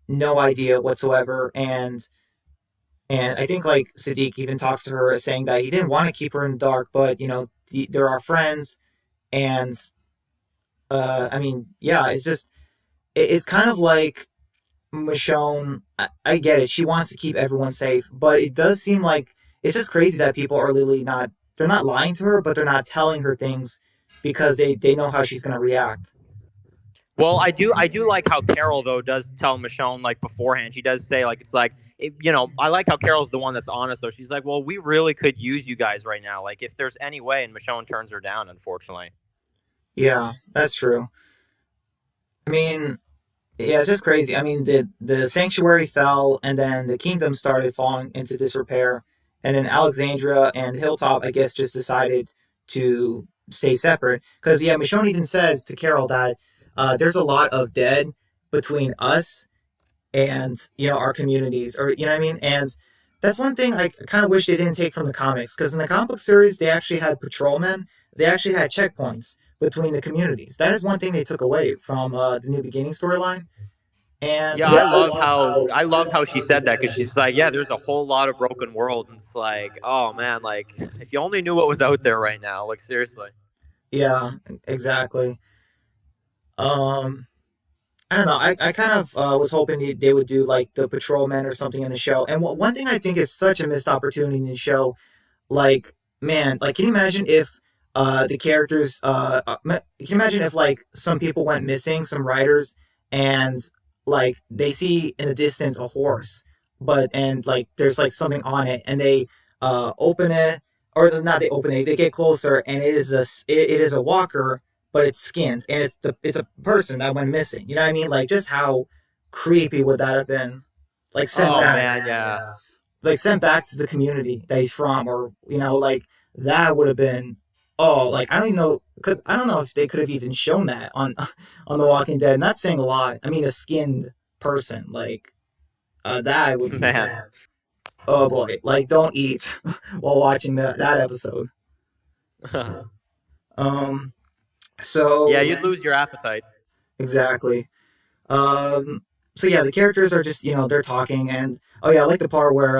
no idea whatsoever, and And I think like Sadiq even talks to her saying that he didn't want to keep her in the dark, but they're our friends, and I mean, yeah, it's just it's kind of like Michonne. I get it; she wants to keep everyone safe, but it does seem like it's just crazy that people are literally not. They're not lying to her, but they're not telling her things because they know how she's gonna react. Well, I do like how Carol though does tell Michonne like beforehand. She does say like it's like I like how Carol's the one that's honest though. She's like, well, we really could use you guys right now. Like if there's any way, and Michonne turns her down, unfortunately. Yeah, that's true. I mean, yeah, it's just crazy. I mean, the sanctuary fell, and then the kingdom started falling into disrepair, and then Alexandria and Hilltop, I guess, just decided to stay separate. Because yeah, Michonne even says to Carol that there's a lot of dead between us and our communities, or what I mean. And that's one thing I kind of wish they didn't take from the comics, because in the comic book series they actually had patrolmen, they actually had checkpoints between the communities. That is one thing they took away from the New Beginning storyline. And Yeah, yeah, I I love love how how I love how she said that because she's like, yeah, there's a whole lot of broken world, and it's like, oh man, like if you only knew what was out there right now, like seriously. yeah, exactly. Um, I don't know. I kind of was hoping they would do like the patrolmen or something in the show. And one thing I think is such a missed opportunity in the show, like, man, like, can you imagine if the characters can you imagine if like some people went missing, some writers, and like they see in the distance a horse, but and like there's like something on it, and they open it, or not, they open it, they get closer, and it is a walker, but it's skinned, and it's a person that went missing. You know what I mean? Like, just how creepy would that have been? Like, sent Oh back, man, yeah. like sent back to the community that he's from, or like that would have been. Oh, like, I don't even know. I don't know if they could have even shown that on on The Walking Dead. Not saying a lot. I mean, a skinned person, like, that would be. Man. Oh boy, like, don't eat while watching that episode. Um. Yeah, So you'd lose your appetite. exactly. Um. So yeah, the characters are just they're talking, and oh yeah, I like the part where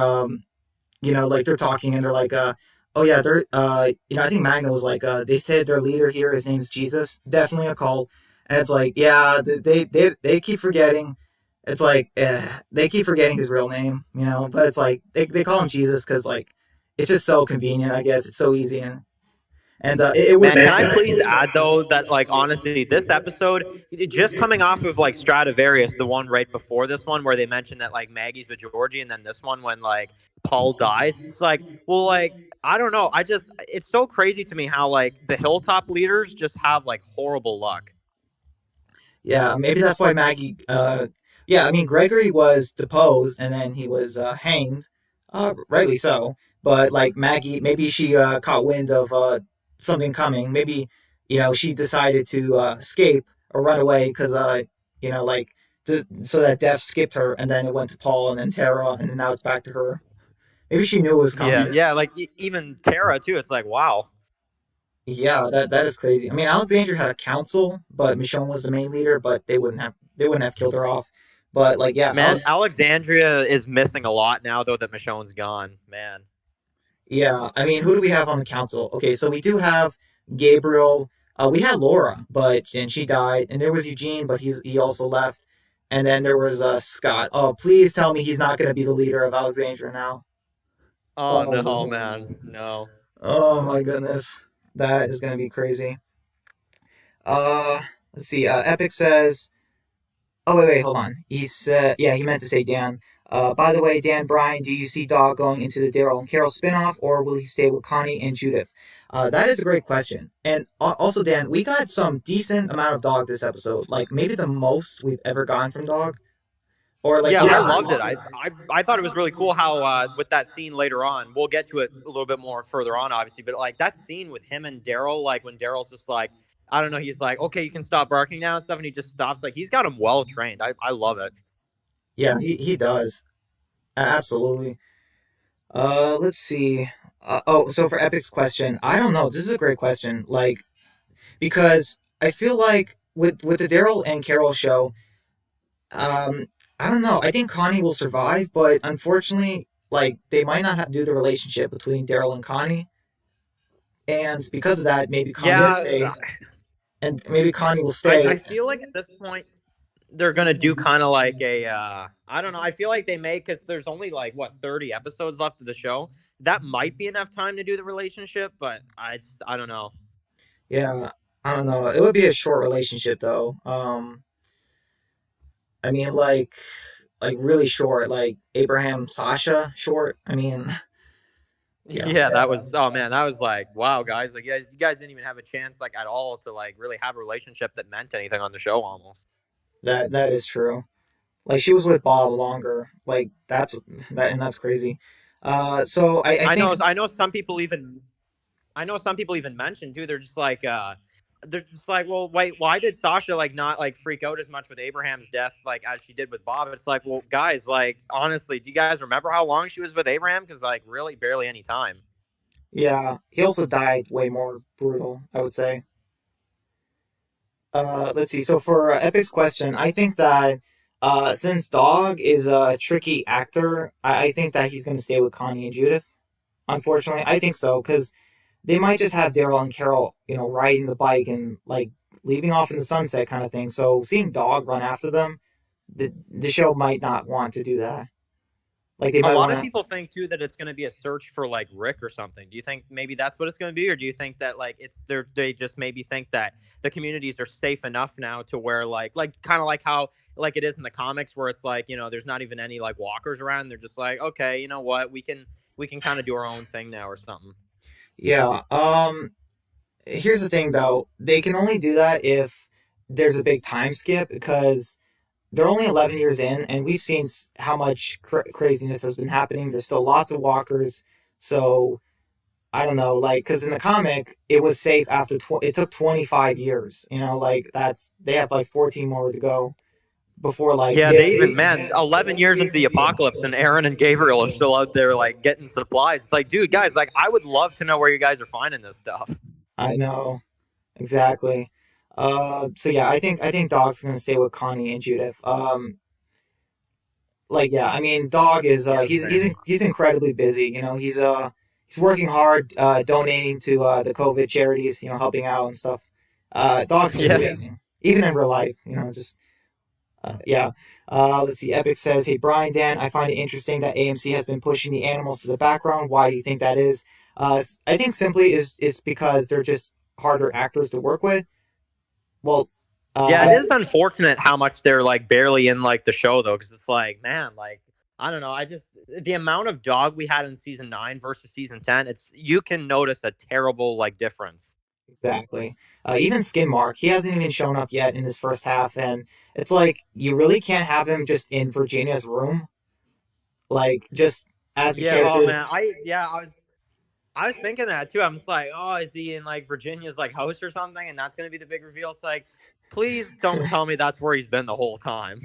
like they're talking and they're like, oh yeah, they're, I think Magna was like, they said their leader here, his name's Jesus, definitely a cult. And it's like, yeah, they keep forgetting. It's like, they keep forgetting his real name, but it's like, they call him Jesus because, like, it's just so convenient, I guess. It's so easy. And it would. Man, can I please add though that like honestly, this episode just coming off of like Stradivarius, the one right before this one where they mentioned that like Maggie's with Georgie, and then this one when like Paul dies, it's like, well, like I don't know, I just it's so crazy to me how like the Hilltop leaders just have like horrible luck. Yeah, maybe that's why Maggie. Yeah, I mean, Gregory was deposed and then he was hanged, rightly so. But like Maggie, maybe she caught wind of something coming. Maybe she decided to escape or run away because like so that death skipped her, and then it went to Paul and then Tara, and then now it's back to her. Maybe she knew it was Yeah, coming. yeah, like even Tara too. It's like wow. Yeah, that is crazy. I mean, Alexandria had a council, but Michonne was the main leader. But they wouldn't have killed her off. But like, yeah, Man, Alexandria is missing a lot now though that Michonne's gone. Man. yeah. I mean, who do we have on the council? Okay, so we do have Gabriel. We had Laura, but and she died, and there was Eugene, but he also left. And then there was Scott. Oh, please tell me he's not going to be the leader of Alexandria now. Oh Oh no, no. man. No. Oh my goodness, that is going to be crazy. Uh, let's see. Epic says. Oh wait, hold on. He said, yeah, he meant to say Dan. By the way, Dan Bryan, do you see Dog going into the Daryl and Carol spinoff, or will he stay with Connie and Judith? That is a great question. And also, Dan, we got some decent amount of Dog this episode, like maybe the most we've ever gotten from Dog, or like Yeah, yeah, I I loved it. love I thought it was really cool how with that scene later on, we'll get to it a little bit more further on, obviously, but like that scene with him and Daryl, like when Daryl's just like, I don't know, he's like, okay, you can stop barking now and stuff, and he just stops. Like he's got him well trained. I love it. Yeah, he does absolutely. Let's see. Oh, so for Epic's question, I don't know. This is a great question. Like, because I feel like with the Daryl and Carol show, Um, I don't know. I think Connie will survive, but unfortunately, like they might not do the relationship between Daryl and Connie, and because of that, maybe Connie will Yeah, stay, and maybe Connie will I stay. feel like at this point they're gonna do kind of like a I don't know. I feel like they may because there's only like what 30 episodes left of the show. That might be enough time to do the relationship, but I don't know. Yeah, I don't know. It would be a short relationship though. I mean, like really short, like Abraham Sasha short. I mean, yeah, Yeah, that was oh man, that was like wow, guys. Like you guys didn't even have a chance like at all to like really have a relationship that meant anything on the show almost. that is true. Like she was with Bob longer. Like and that's crazy. So I think I know some people even I know some people even mentioned too. They're just like, well, wait, why did Sasha like not like freak out as much with Abraham's death like as she did with Bob? It's like, well, guys, like honestly, do you guys remember how long she was with Abraham? Because like really barely any time. yeah, he also died way more brutal, I would say. Let's see. So for Epic's question, I think that since Dog is a tricky actor, I think that he's going to stay with Connie and Judith. Unfortunately, I think so because they might just have Daryl and Carol, riding the bike and like leaving off in the sunset kind of thing. So seeing Dog run after them, the show might not want to do that. Like they A might lot of want to. people think too that it's going to be a search for like Rick or something. Do you think maybe that's what it's going to be, or do you think that like they just maybe think that the communities are safe enough now to where like kind of like how like it is in the comics where it's like there's not even any like walkers around. They're just like okay, you know what, we can kind of do our own thing now or something. Yeah. Here's the thing though, they can only do that if there's a big time skip because they're only 11 years in, and we've seen how much craziness has been happening. There's still lots of walkers, so I don't know, like, because in the comic, it was safe after it took 25 years. Like they have like 14 more to go before like Yeah, yeah, they even man, 11 years into the apocalypse, and Aaron and Gabriel are still out there like getting supplies. It's like, dude, guys, like I would love to know where you guys are finding this stuff. I know exactly. So yeah, I think Dog's gonna stay with Connie and Judith. Like yeah, I mean, Dog is Yeah, he's same. he's incredibly busy. He's working hard, donating to the COVID charities. Helping out and stuff. Dog's just Yeah. amazing, even in real life. Just yeah. Let's see. Epic says, "Hey Brian, Dan, I find it interesting that AMC has been pushing the animals to the background. Why do you think that is? I think simply is because they're just harder actors to work with. Well, Yeah, it I is unfortunate how much they're like barely in like the show though, because it's like, man, like I don't know. I just the amount of dog we had in season 9 versus season 10, it's you can notice a terrible like difference. Exactly. Even Skinmark, he hasn't even shown up yet in this first half, and it's like you really can't have him just in Virginia's room, like just as a Yeah, oh character. man, I was thinking that too. I'm just like, oh, is he in like Virginia's like host or something, and that's gonna be the big reveal? It's like, please don't tell me that's where he's been the whole time.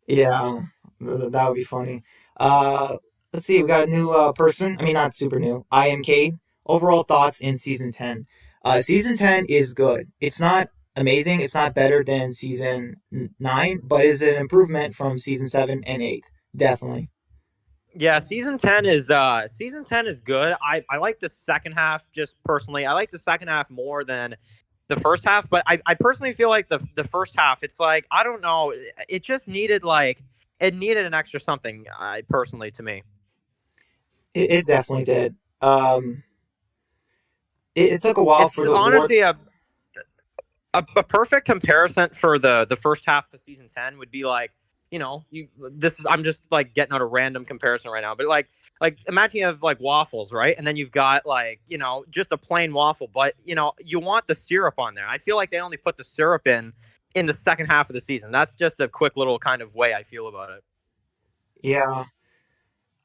Yeah, that would be funny. Uh, let's see, we got a new person. I mean, not super new. I am Cade. Overall thoughts in season 10. Season 10 is good. It's not amazing. It's not better than season 9, but is an improvement from season 7 and 8. Definitely. Yeah, season 10 is good. I like the second half just personally. I like the second half more than the first half, but I personally feel like the first half, it's like I don't know, it just needed like it needed an extra something. I personally to me, It definitely did. Um, it took a while it's for the war. honestly a perfect comparison for the first half of season 10 would be like you this is I'm just like getting out a random comparison right now, but like imagine you have like waffles, right, and then you've got like just a plain waffle, but you want the syrup on there. I feel like they only put the syrup in the second half of the season. That's just a quick little kind of way I feel about it. Yeah,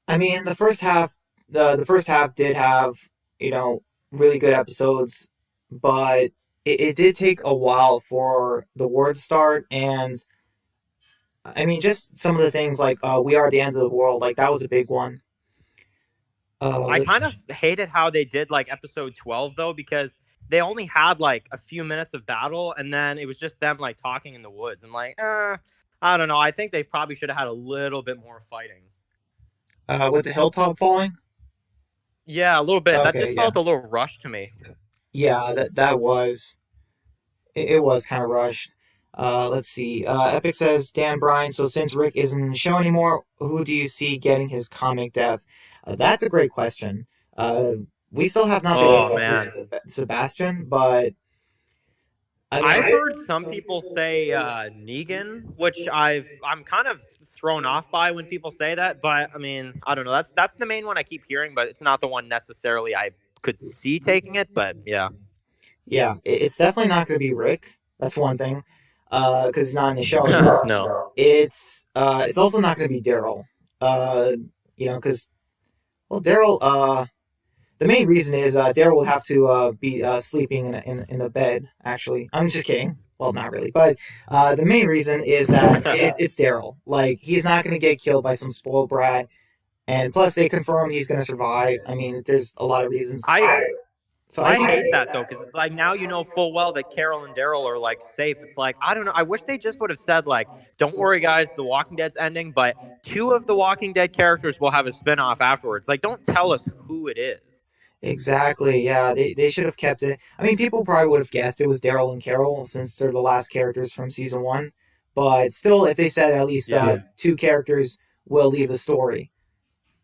I mean the first half did have you know really good episodes, but it did take a while for the war to start, and I mean just some of the things like we are the end of the world, like that was a big one. I kind Let's of hated how they did like episode 12 though, because they only had like a few minutes of battle, and then it was just them like talking in the woods. And like, I don't know. I think they probably should have had a little bit more fighting. With the hilltop falling. Yeah, a little bit. That Okay, just yeah, felt a little rushed to me. yeah. That was it was kind of rushed. Let's see. Epic says Dan Bryan. So since Rick isn't in the show anymore, who do you see getting his comic death? That's a great question. Uh, we still have not been Oh introduced man. to Sebastian, but I mean, I've heard some people say Negan, which I'm kind of thrown off by when people say that. But I mean, I don't know. That's the main one I keep hearing, but it's not the one necessarily I could see taking it. But yeah, yeah, it's definitely not going to be Rick. That's one thing, because he's not in the show anymore. no. It's also not going to be Daryl. Uh, because well, Daryl. The main reason is Daryl will have to be sleeping in a bed. Actually, I'm just kidding. Well, not really, but the main reason is that it's Daryl. Like he's not going to get killed by some spoiled brat, and plus they confirmed he's going to survive. I mean, there's a lot of reasons. I So I I think, hate that though, because it's like now you know full well that Carol and Daryl are like safe. It's like I don't know. I wish they just would have said like, "Don't worry, guys, The Walking Dead's ending, but two of the Walking Dead characters will have a spinoff afterwards." Like, don't tell us who it is. exactly. Yeah, they should have kept it. I mean, people probably would have guessed it was Daryl and Carol since they're the last characters from season one. But still, if they said at least Yeah, two characters will leave the story,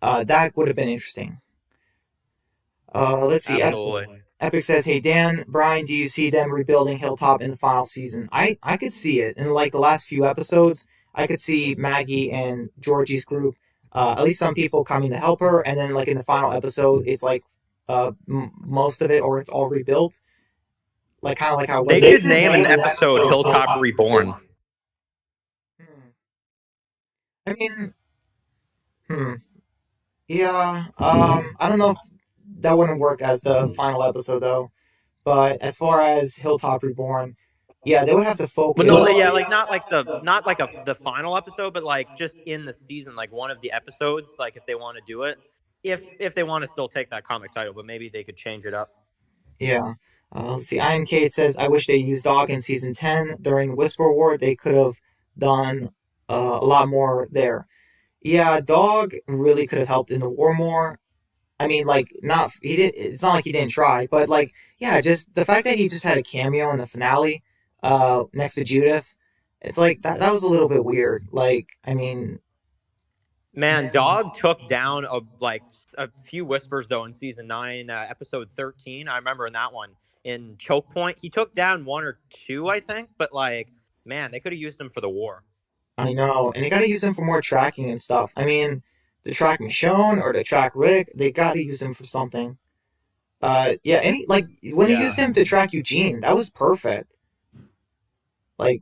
that would have been interesting. Let's see. absolutely. Epic says, "Hey Dan, Brian, do you see them rebuilding Hilltop in the final season?" I could see it in like the last few episodes. I could see Maggie and Georgie's group, at least some people coming to help her, and then like in the final episode, it's like most of it or it's all rebuilt, like kind of like how it They was. should name an episode Hilltop Reborn. Hmm. I mean, hmm. Yeah. I don't know if that wouldn't work as the final episode though. But as far as Hilltop Reborn, yeah, they would have to But no, focus. yeah, like not like the final episode, but like just in the season, like one of the episodes, like if they want to do it, if they want to still take that comic title, but maybe they could change it up. Yeah. Let's see. IMK says, I wish they used Dog in season 10 during Whisper War. They could have done a lot more there. Yeah, Dog really could have helped in the war more. I mean, like, not he did. It's not like he didn't try, but like, yeah, just the fact that he just had a cameo in the finale, next to Judith, it's like that was a little bit weird. Like, I mean, Man, Dog took down a few whispers though in season 9, episode 13. I remember in that one in Choke Point, he took down one or two, I think. But like, man, they could have used him for the war. I know, and they got to use him for more tracking and stuff. I mean, to track Michonne or to track Rick, they got to use him for something. Yeah, any like when they used Yeah, him to track Eugene, that was perfect. Like,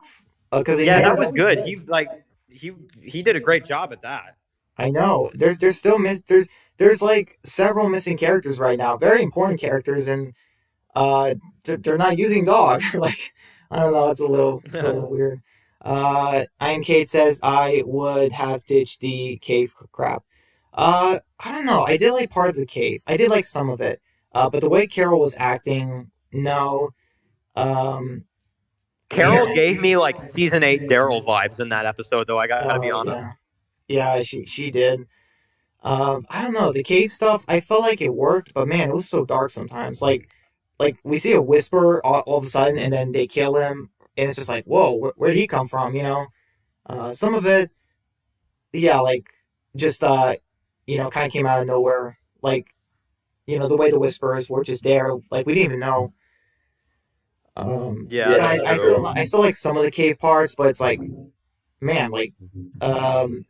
because they yeah, never. that was good. He he did a great job at that. I know. There's still there's like several missing characters right now, very important characters, and they're not using dog. Like I don't know, it's a little weird. I am Kate says I would have ditched the cave crap. I don't know. I did like part of the cave. I did like some of it. But the way Carol was acting, no. Um, Carol gave me like season 8 Daryl vibes in that episode, though. I gotta be oh honest. yeah, yeah. She did. I don't know. The cave stuff, I felt like it worked, but man, it was so dark sometimes. Like we see a whisper all of a sudden, and then they kill him, and it's just like, whoa, where did he come from? Some of it, yeah, like just kind of came out of nowhere. Like the way the whispers were just there, like we didn't even know. Yeah, Yeah, that's true. I still like some of the cave parts, but it's like, man, like, um,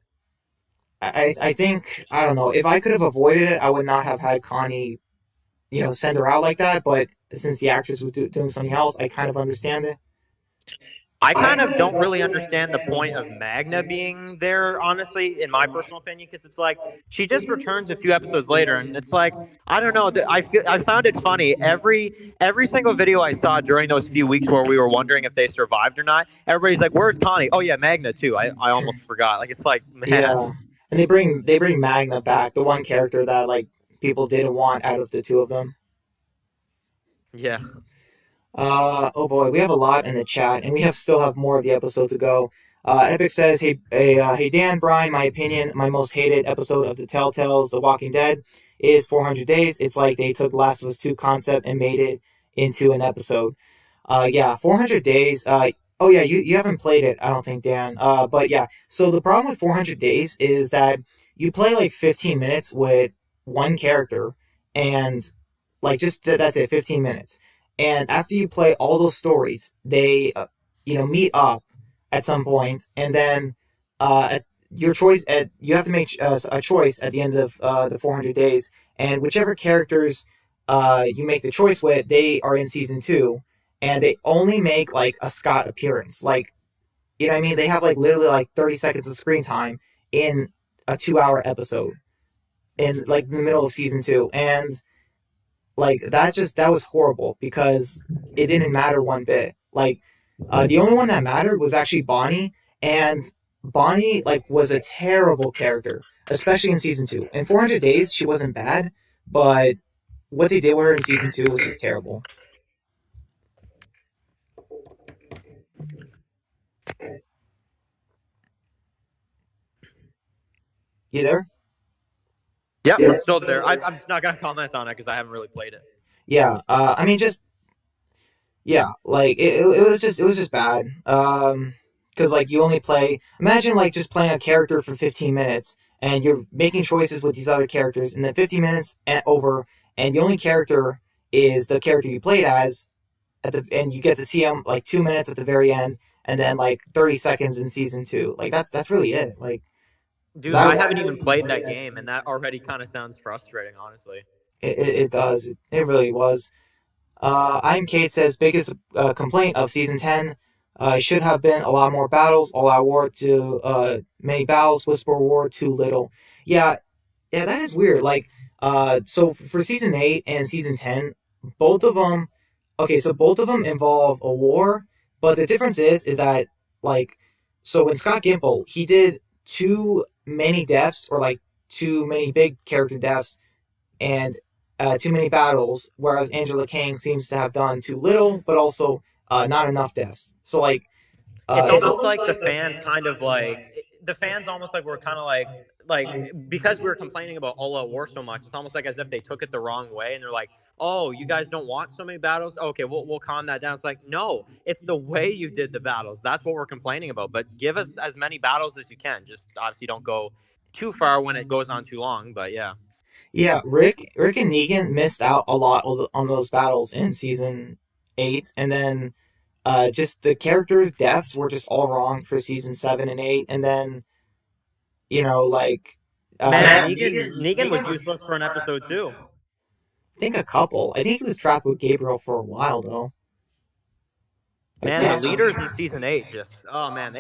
I think I don't know if I could have avoided it, I would not have had Connie send her out like that. But since the actress was doing something else, I kind of understand it. I kind of don't really understand the point of Magna being there, honestly, in my personal opinion, because it's like she just returns a few episodes later, and it's like I don't know. I found it funny every single video I saw during those few weeks where we were wondering if they survived or not. Everybody's like, "Where's Connie?" Oh yeah, Magna too. I almost forgot. Like it's like man, Yeah, and they bring Magna back, the one character that like people didn't want out of the two of them. yeah. Oh boy, we have a lot in the chat, and we still have more of the episode to go. Epic says, hey Dan, Brian, my opinion, my most hated episode of the Telltales, The Walking Dead, is 400 Days. It's like they took Last of Us 2 concept and made it into an episode. Yeah, 400 Days. Oh yeah, you haven't played it, I don't think, Dan. But yeah, so the problem with 400 Days is that you play like 15 minutes with one character, and like just that's it, 15 minutes. And after you play all those stories, they meet up at some point, and then at your choice you have to make a choice at the end of the 400 days, and whichever characters you make the choice with, they are in season 2, and they only make like a Scott appearance. Like, you know what I mean? They have like literally like 30 seconds of screen time in a 2-hour episode in like the middle of season 2. And like that was horrible because it didn't matter one bit. Like the only one that mattered was actually Bonnie, and Bonnie like was a terrible character, especially in season 2. In 400 Days, she wasn't bad, but what they did with her in season 2 was just terrible. You there? Yep, I'm still there. I'm just not gonna comment on it because I haven't really played it. Yeah. I mean, just yeah, like it was just bad. Because like you only play. Imagine like just playing a character for 15 minutes, and you're making choices with these other characters, and then 15 minutes over, and the only character is the character you played as and you get to see him like 2 minutes at the very end, and then like 30 seconds in season 2. Like that's really it. Like Dude, that. I haven't even played that game, and that already kind of sounds frustrating, honestly. It does. It really was. I'm Kate says biggest complaint of season 10 should have been a lot more battles. All out war too many battles. Whisper war too little. Yeah, yeah, that is weird. Like, so for season 8 and season 10, both of them. Okay, so both of them involve a war, but the difference is that like, so when Scott Gimple he did too many deaths or like too many big character deaths and too many battles, whereas Angela Kang seems to have done too little, but also not enough deaths. So like, It's so almost like the fans kind of like the fans almost like were kind of like because we were complaining about All Out War so much. It's almost like as if they took it the wrong way, and they're like, "Oh, you guys don't want so many battles? Okay, we'll calm that down." It's like, no, it's the way you did the battles. That's what we're complaining about. But give us as many battles as you can. Just obviously don't go too far when it goes on too long. But yeah. yeah, Rick and Negan missed out a lot on those battles in season 8, and then just the character deaths were just all wrong for season 7 and 8, and then like Man, I Negan was useless for an episode too. think a couple. I think he was trapped with Gabriel for a while though. Like Man, the leaders in season 8 just oh man,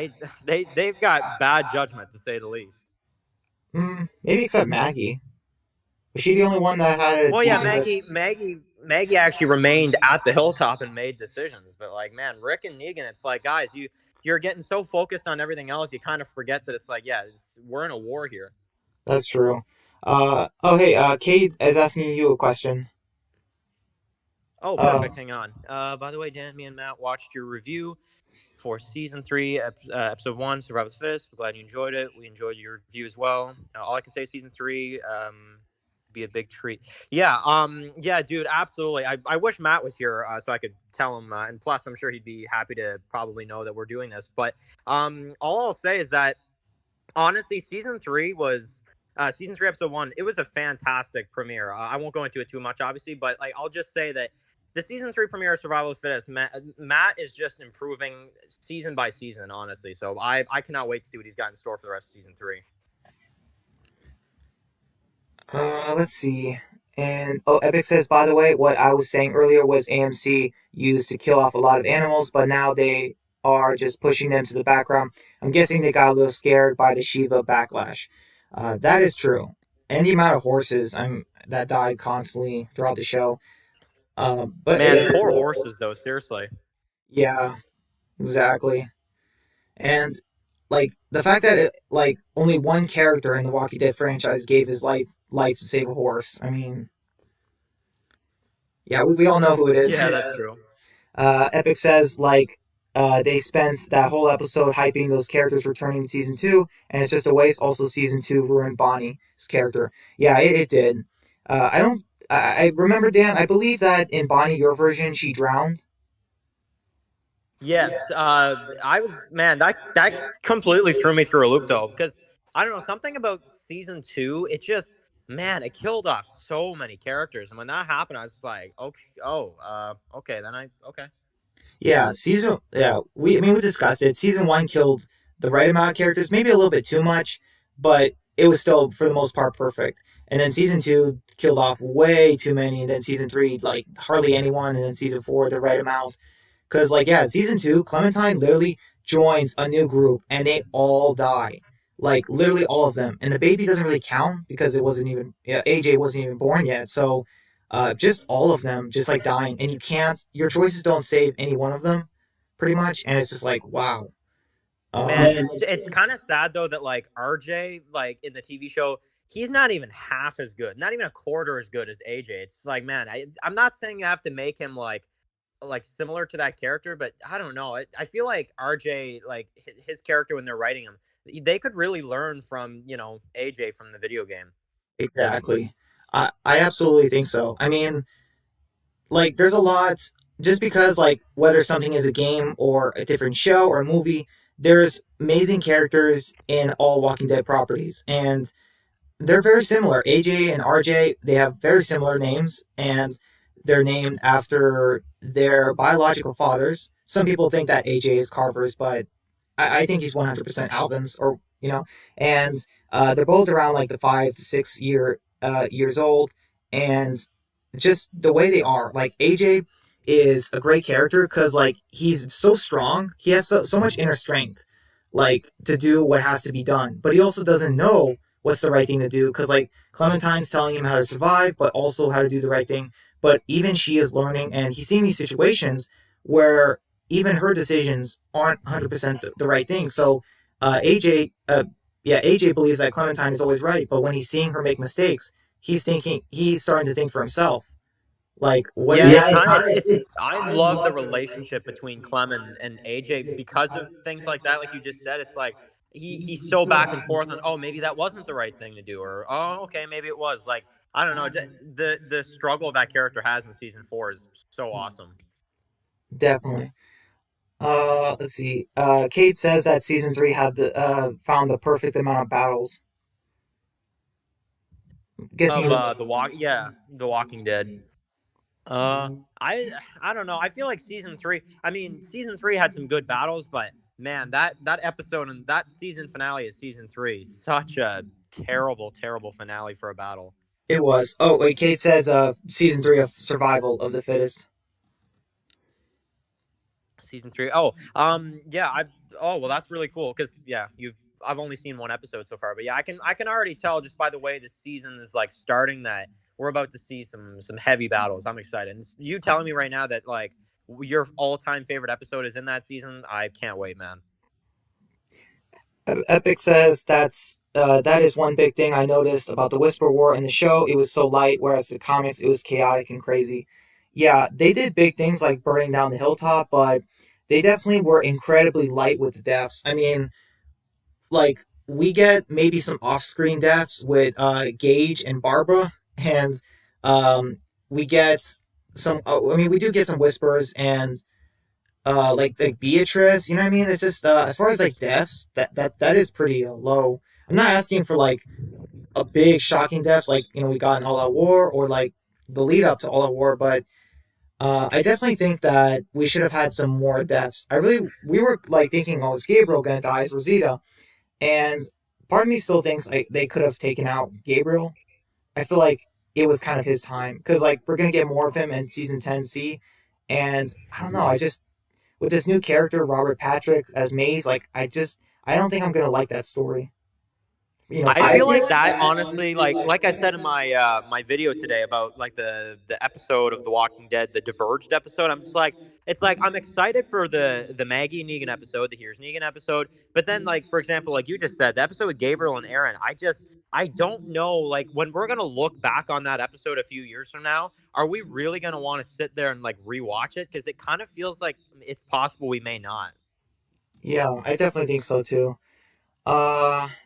they've got bad judgment to say the least. maybe except Maggie. Was she the only one that had a Well, yeah, decent? Maggie actually remained at the hilltop and made decisions. But like, man, Rick and Negan, it's like, guys, you're getting so focused on everything else, you kind of forget that it's like, yeah, we're in a war here. That's true. Oh hey, Kate is asking you a question. Oh, Uh, perfect. Hang on. By the way, Dan, me and Matt watched your review for season 3, episode 1, Survival of the Fittest. We're glad you enjoyed it. We enjoyed your review as well. All I can say, season 3, be a big treat. Yeah, dude, absolutely. I wish Matt was here so I could tell him, and plus, I'm sure he'd be happy to probably know that we're doing this. But all I'll say is that honestly, season 3, episode 1. It was a fantastic premiere. I won't go into it too much, obviously, but like I'll just say that the season 3 premiere of Survival of the Fittest, Matt is just improving season by season, honestly. So I cannot wait to see what he's got in store for the rest of season 3. let's see. And oh, Epic says, by the way, what I was saying earlier was AMC used to kill off a lot of animals, but now they are just pushing them to the background. I'm guessing they got a little scared by the Shiva backlash. That is true. And the amount of horses that died constantly throughout the show. But Man, poor horses though. Seriously. yeah, exactly. And like the fact that like only one character in the Walking Dead franchise gave his life to save a horse. I mean, yeah, we all know who it is. Yeah, that's true. Epic says like They spent that whole episode hyping those characters returning in season two, and it's just a waste. Also, season two ruined Bonnie's character. Yeah, it did. I don't. I remember, Dan. I believe that in Bonnie, your version, she drowned. Yes, I was man that completely threw me through a loop though because I don't know something about season two. It just man, it killed off so many characters, and when that happened, I was like, okay, okay, then I okay. Yeah, season. Yeah, I mean, we discussed it. Season one killed the right amount of characters, maybe a little bit too much, but it was still for the most part perfect. And then season two killed off way too many, and then season three like hardly anyone, and then season four the right amount. Because, like, yeah, season two, Clementine literally joins a new group and they all die. Like, literally all of them. And the baby doesn't really count because it wasn't even, yeah, AJ wasn't even born yet. So, just all of them just like dying. And you can't, your choices don't save any one of them, pretty much. And it's just like, wow. Man, Um, it's kind of sad though that like RJ like in the TV show he's not even half as good, not even a quarter as good as AJ. It's like man, I'm not saying you have to make him like similar to that character, but I don't know. I feel like RJ, like his character when they're writing him, they could really learn from AJ from the video game. exactly. I absolutely think so. I mean, like there's a lot just because like whether something is a game or a different show or a movie, there's amazing characters in all Walking Dead properties, and they're very similar. AJ and RJ, they have very similar names, and they're named after their biological fathers. Some people think that AJ is Carver's, but I think he's 100% Alvin's, or and they're both around like the 5 to 6 years old, and just the way they are, like AJ is a great character because like he's so strong, he has so much inner strength, like to do what has to be done, but he also doesn't know what's the right thing to do because like Clementine's telling him how to survive, but also how to do the right thing. But even she is learning, and he's seeing these situations where even her decisions aren't 100% the right thing. So AJ, yeah, AJ believes that Clementine is always right, but when he's seeing her make mistakes, he's starting to think for himself. Like, what Yeah, is? it kind of it's I love the relationship between Clem and AJ because of things like that. Like you just said, it's like he's so back and forth on maybe that wasn't the right thing to do or okay maybe it was like I don't know the struggle that character has in season four is so awesome. Definitely. Let's see. Kate says that season three had the found the perfect amount of battles. I'm guessing it Of was. the Walking Dead. Uh, I I don't know. I feel like season three. I mean, season three had some good battles, but man, that episode and that season finale of season three, such a terrible finale for a battle. It was. Oh wait, Kate says season three of Survival of the Fittest. Season three. Yeah. well, that's really cool because yeah, I've only seen one episode so far, but yeah, I can already tell just by the way the season is like starting that we're about to see some heavy battles. I'm excited. And you telling me right now that like your all time favorite episode is in that season. I can't wait, man. Epic says that is one big thing I noticed about the Whisper War in the show. It was so light, whereas the comics it was chaotic and crazy. Yeah, they did big things like burning down the hilltop, but they definitely were incredibly light with the deaths. I mean, like we get maybe some off-screen deaths with Gage and Barbara, and um, we get some. I mean, we do get some whispers and like Beatrice. You know what I mean? It's just as far as like deaths, that is pretty low. I'm not asking for like a big shocking deaths like we got in All Out War or like the lead up to All Out War, but I definitely think that we should have had some more deaths. We were like thinking, oh, is Gabriel gonna die? Is Rosita? And part of me still thinks like they could have taken out Gabriel. I feel like it was kind of his time because like we're gonna get more of him in season 10C, and I don't know. I just with this new character Robert Patrick as Maze, like I don't think I'm gonna like that story. I For feel like that honestly, like I said in my video today about like the episode of The Walking Dead, the Diverged episode. I'm just like, it's like I'm excited for the Maggie and Negan episode, the Here's Negan episode, but then like for example, like you just said, the episode with Gabriel and Aaron, I just I don't know, like when we're gonna look back on that episode a few years from now, are we really gonna want to sit there and like rewatch it? Because it kind of feels like it's possible we may not. Yeah, I definitely think so too.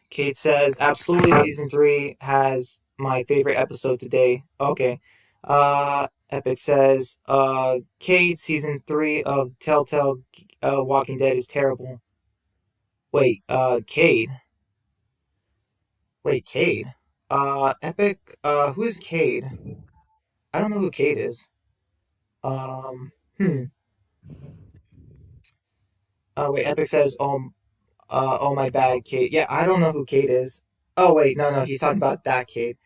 Kate says absolutely season 3 has my favorite episode today. Okay. Epic says Kate season 3 of Telltale Walking Dead is terrible. Wait, Cade. Wait, Cade. Epic. Who's Cade? I don't know who Cade is. Um. Hmm. Wait. Epic says, oh my bad, Cade. Yeah, I don't know who Cade is. Oh wait, no, he's talking about that Cade.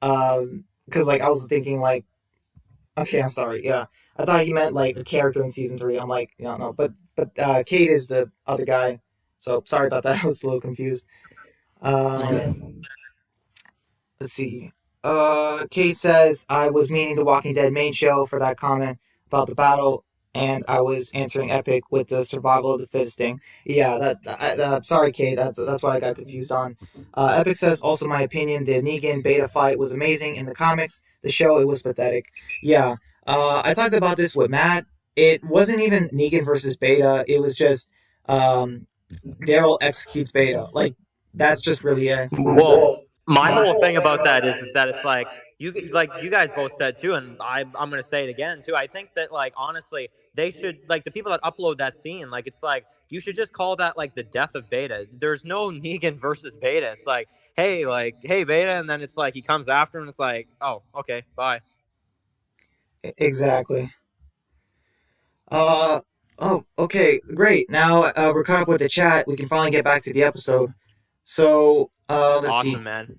Because like I was thinking like, okay, I'm sorry. Yeah, I thought he meant like a character in season 3. I'm like, no. But Cade is the other guy. So sorry about that. I was a little confused. Um, let's see. Kate says I was meaning the Walking Dead main show for that comment about the battle, and I was answering Epic with the survival of the fittest thing. Yeah, sorry, Kate. That's what I got confused on. Epic says also my opinion: the Negan Beta fight was amazing in the comics. The show it was pathetic. Yeah. I talked about this with Matt. It wasn't even Negan versus Beta. It was just um, Daryl executes Beta. Like that's just really it. Well, my whole thing about that is that it's like you guys both said too, and I'm gonna say it again too. I think that like honestly, they should like the people that upload that scene, like it's like you should just call that like the death of Beta. There's no Negan versus Beta. It's like hey Beta, and then it's like he comes after him. And it's like oh okay bye. Exactly. Uh oh, okay, great. Now we're caught up with the chat. We can finally get back to the episode. So let's see. Awesome man.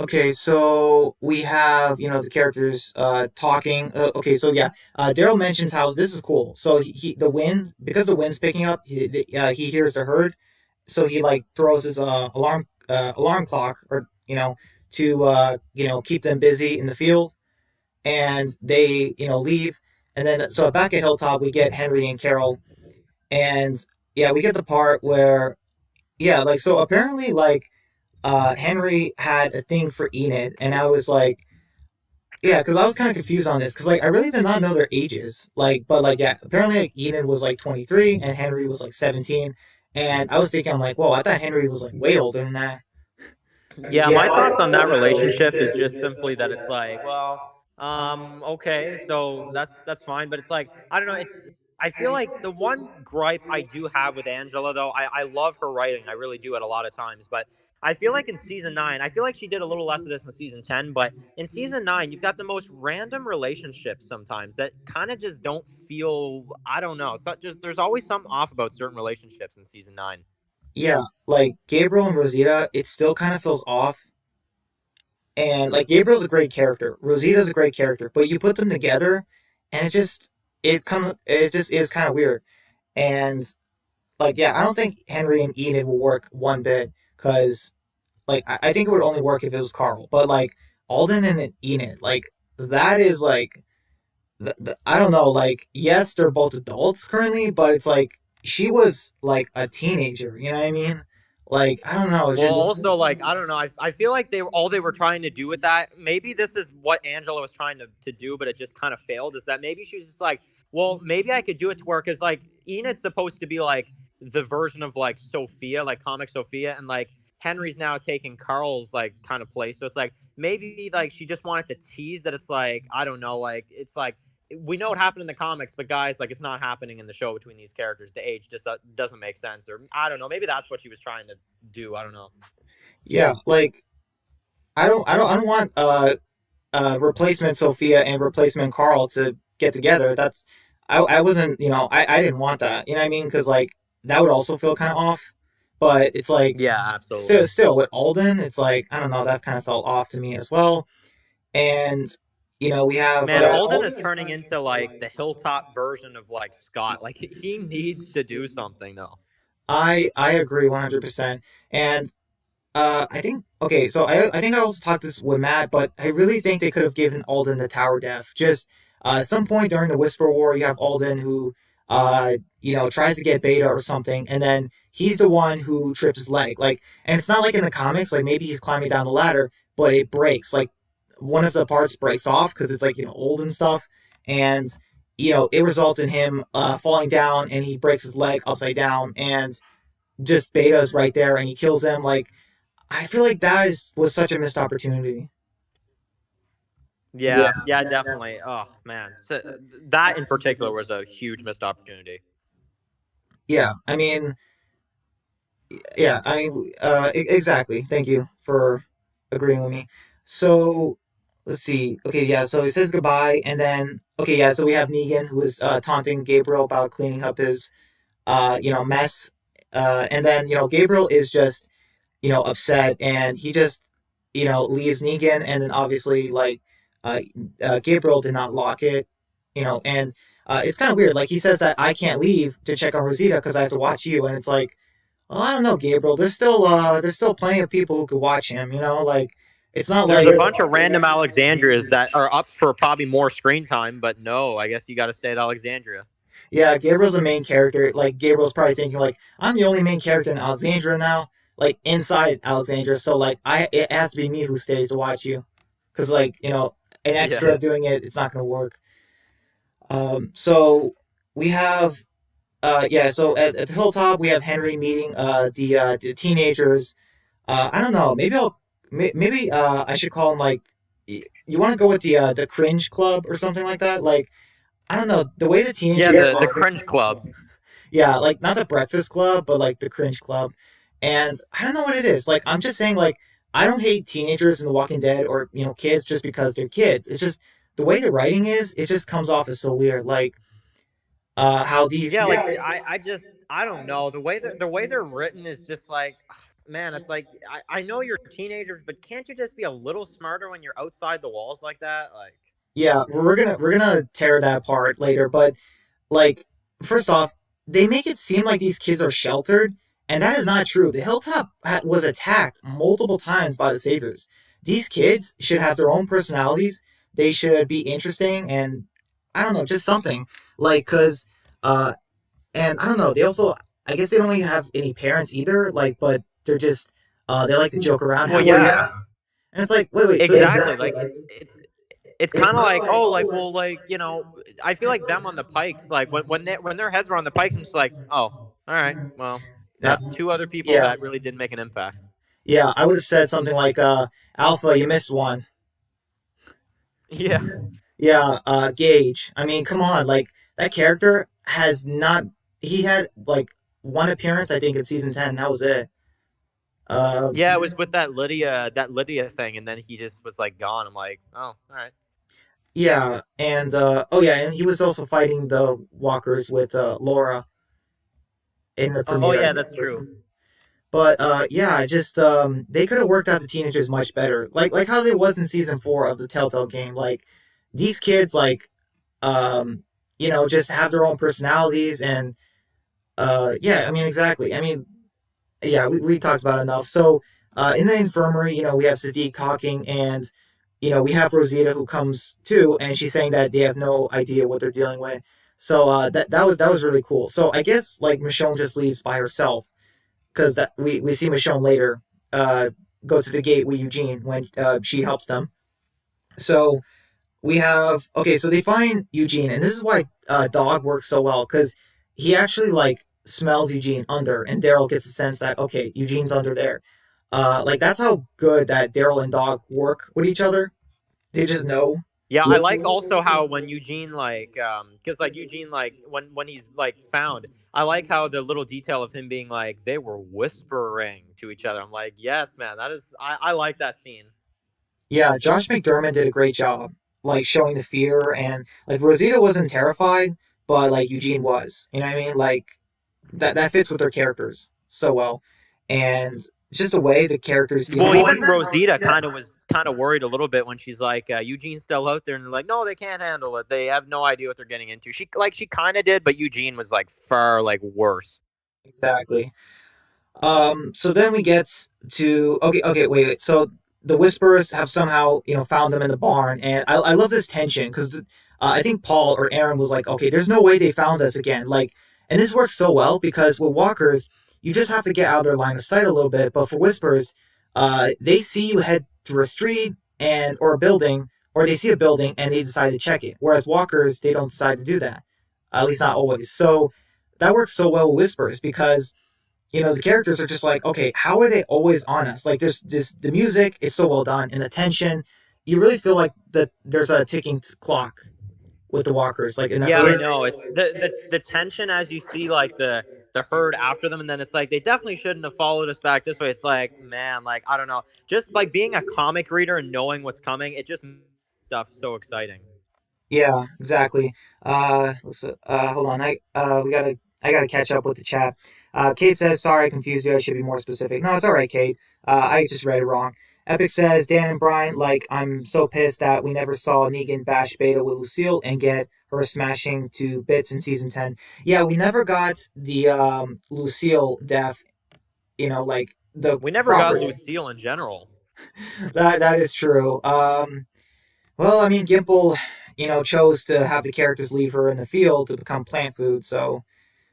Okay, so we have the characters talking. Okay, so yeah, Daryl mentions how this is cool. So he the wind because the wind's picking up. He hears the herd, so he like throws his alarm clock or to keep them busy in the field, and they leave. And then so back at Hilltop we get Henry and Carol, and yeah, we get the part where yeah, like so apparently like Henry had a thing for Enid, and I was like, yeah, because I was kind of confused on this, because like I really did not know their ages, like, but like yeah, apparently like Enid was like 23 and Henry was like 17, and I was thinking, I'm like, whoa, I thought Henry was like way older than that. Yeah, my thoughts on that relationship is just simply that it's like, well, okay, so that's fine, but it's like I don't know, it's I feel like the one gripe I do have with Angela though, I love her writing, I really do at a lot of times, but I feel like in season 9, I feel like she did a little less of this in season 10, but in season 9, you've got the most random relationships sometimes that kind of just don't feel, I don't know, so just there's always something off about certain relationships in season 9. Yeah, like Gabriel and Rosita, it still kind of feels off. And like Gabriel's a great character, Rosita's a great character, but you put them together, and it just is kind of weird. And like yeah, I don't think Henry and Enid will work one bit because like I think it would only work if it was Carl. But like Alden and Enid, like that is like I don't know. Like yes, they're both adults currently, but it's like she was like a teenager. You know what I mean? Like I don't know. It's Well, just also, like, I don't know. I feel like they were trying to do with that. Maybe this is what Angela was trying to do, but it just kind of failed. Is that maybe she was just like, well, maybe I could do it to where, because like Enid's supposed to be like the version of like Sophia, like comic Sophia, and like Henry's now taking Carl's like kind of place. So it's like maybe like she just wanted to tease that it's like I don't know, like it's like we know what happened in the comics, but guys, like it's not happening in the show between these characters. The age just doesn't make sense, or I don't know. Maybe that's what she was trying to do. I don't know. yeah. Like I don't want replacement Sophia and replacement Carl to get together. I wasn't I didn't want that. You know what I mean? Because like that would also feel kind of off. But it's like Yeah, absolutely. still with Alden, it's like I don't know, that kind of felt off to me as well. And we have Man, Alden is turning into like the hilltop version of like Scott. Like he needs to do something though. I agree 100%. And I think okay, so I think I also talked this with Matt, but I really think they could have given Alden the tower death. Just at some point during the Whisper War, you have Alden who tries to get Beta or something, and then he's the one who trips his leg. Like, and it's not like in the comics, like maybe he's climbing down the ladder, but it breaks. Like one of the parts breaks off because it's like old and stuff, and it results in him falling down, and he breaks his leg upside down, and just Beta's right there, and he kills him. Like, I feel like was such a missed opportunity. Yeah, Yeah, yeah, definitely. Oh man, so, that in particular was a huge missed opportunity. yeah. I mean, yeah. I mean, exactly. Thank you for agreeing with me. So let's see. Okay, yeah. So he says goodbye, and then okay, yeah. So we have Negan who is taunting Gabriel about cleaning up his mess, and then Gabriel is just upset, and he just leaves Negan, and then obviously like uh, Gabriel did not lock it, and it's kind of weird. Like he says that I can't leave to check on Rosita because I have to watch you, and it's like, well, I don't know, Gabriel. There's still plenty of people who could watch him. Like it's not There's like a bunch of random Alexandrias that are up for probably more screen time, but no, I guess you got to stay at Alexandria. yeah, Gabriel's the main character. Like Gabriel's probably thinking like I'm the only main character in Alexandria now, like inside Alexandria. So like it has to be me who stays to watch you, because like an Yeah. extra doing it's not gonna work. So we have yeah. So at the hilltop we have Henry meeting the teenagers. I don't know. Maybe I should call them like you want to go with the cringe club or something like that. Like I don't know the way the Yeah, teenagers the cringe club. yeah, like not the Breakfast Club, but like the Cringe Club. And I don't know what it is. Like I'm just saying, like I don't hate teenagers in The Walking Dead or kids just because they're kids. It's just the way the writing is. It just comes off as so weird. Like how these Yeah, like I don't know the way they're written is just like man, it's like I know you're teenagers, but can't you just be a little smarter when you're outside the walls like that? Like yeah, we're gonna tear that apart later, but like, first off, they make it seem like these kids are sheltered, and that is not true. The hilltop was attacked multiple times by the Saviors. These kids should have their own personalities. They should be interesting, and I don't know, just something like because, and I don't know. They also, I guess, they don't really have any parents either. Like, but they're just, they like to joke around. well, Well, yeah, yeah. And it's like, wait, so exactly. Like it's kind of like oh like well like I feel like them on the pikes like when their heads were on the pikes I'm just like oh all right well yeah, that's two other people yeah, that really didn't make an impact. yeah. I would have said something like, Alpha, you missed one. Yeah. Yeah, Gage. I mean, come on, like that character has not. He had like one appearance, I think, in season 10. That was it. Yeah, it was with that Lydia thing, and then he just was like gone. I'm like, oh, all right. yeah, and oh yeah, and he was also fighting the walkers with Laura in the Oh premiere. yeah, that's true. But yeah, just they could have worked out the teenagers much better, like how they was in season 4 of the Telltale game. Like these kids, like just have their own personalities, and yeah, I mean exactly. I mean yeah, we talked about enough. So in the infirmary, we have Sadiq talking, and we have Rosita who comes too, and she's saying that they have no idea what they're dealing with. So that was really cool. So I guess like Michonne just leaves by herself because that we see Michonne later uh, go to the gate with Eugene when she helps them. So we have okay, so they find Eugene, and this is why Dog works so well because he actually like smells Eugene under, and Daryl gets a sense that okay, Eugene's under there. Like that's how good that Daryl and Dog work with each other. They just know. Yeah, I like also how when Eugene because like Eugene like when he's like found, I like how the little detail of him being like they were whispering to each other. I'm like, yes, man, that is I like that scene. Yeah, Josh McDermott did a great job, like showing the fear, and like Rosita wasn't terrified, but like Eugene was. You know what I mean? Like that fits with their characters so well, and just the way the characters. Well, even Rosita kind of worried a little bit when she's like, Eugene's still out there, and they're like, no, they can't handle it. They have no idea what they're getting into. She kind of did, but Eugene was like far like worse. Exactly. So then we get to okay, wait, wait. So the Whisperers have somehow found them in the barn, and I love this tension because I think Paul or Aaron was like, okay, there's no way they found us again. Like, and this works so well because with walkers, you just have to get out of their line of sight a little bit. But for whispers, they see you head through a street and or a building, or they see a building and they decide to check it. Whereas walkers, they don't decide to do that. At least not always. So that works so well with whispers because the characters are just like, okay, how are they always on us? Like there's this the music is so well done and the tension. You really feel like that there's a ticking clock with the walkers, like in the Yeah, I early. know. It's the tension as you see like the herd after them, and then it's like they definitely shouldn't have followed us back this way. It's like, man, like I don't know. Just like being a comic reader and knowing what's coming, it just makes stuff so exciting. Yeah, exactly. Hold on. I gotta catch up with the chat. Kate says, "Sorry, I confused you. I should be more specific." No, it's all right, Kate. I just read it wrong. Epic says, "Dan and Brian, like, I'm so pissed that we never saw Negan bash Beta with Lucille and get her smashing to bits in season 10. Yeah, we never got the Lucille death. Like the We never proper. got Lucille in general. That is true. Well, I mean, Gimple, chose to have the characters leave her in the field to become plant food. So,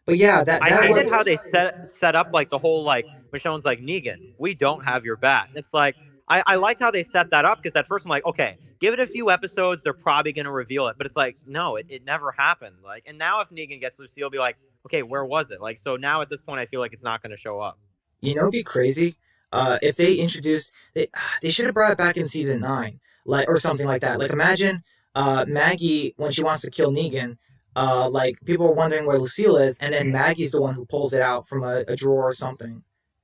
but yeah, that I that hated was. how they set up like the whole like Michonne's like Negan, we don't have your bat. It's like I liked how they set that up because at first I'm like, okay, give it a few episodes, they're probably gonna reveal it. But it's like, no, it never happened. Like, and now if Negan gets Lucille, be like, okay, where was it? Like, so now at this point, I feel like it's not gonna show up. It'd be crazy. If they introduced, they should have brought it back in season 9, like or something like that. Like imagine, Maggie when she wants to kill Negan. Like people are wondering where Lucille is, and then Maggie's the one who pulls it out from a drawer or something,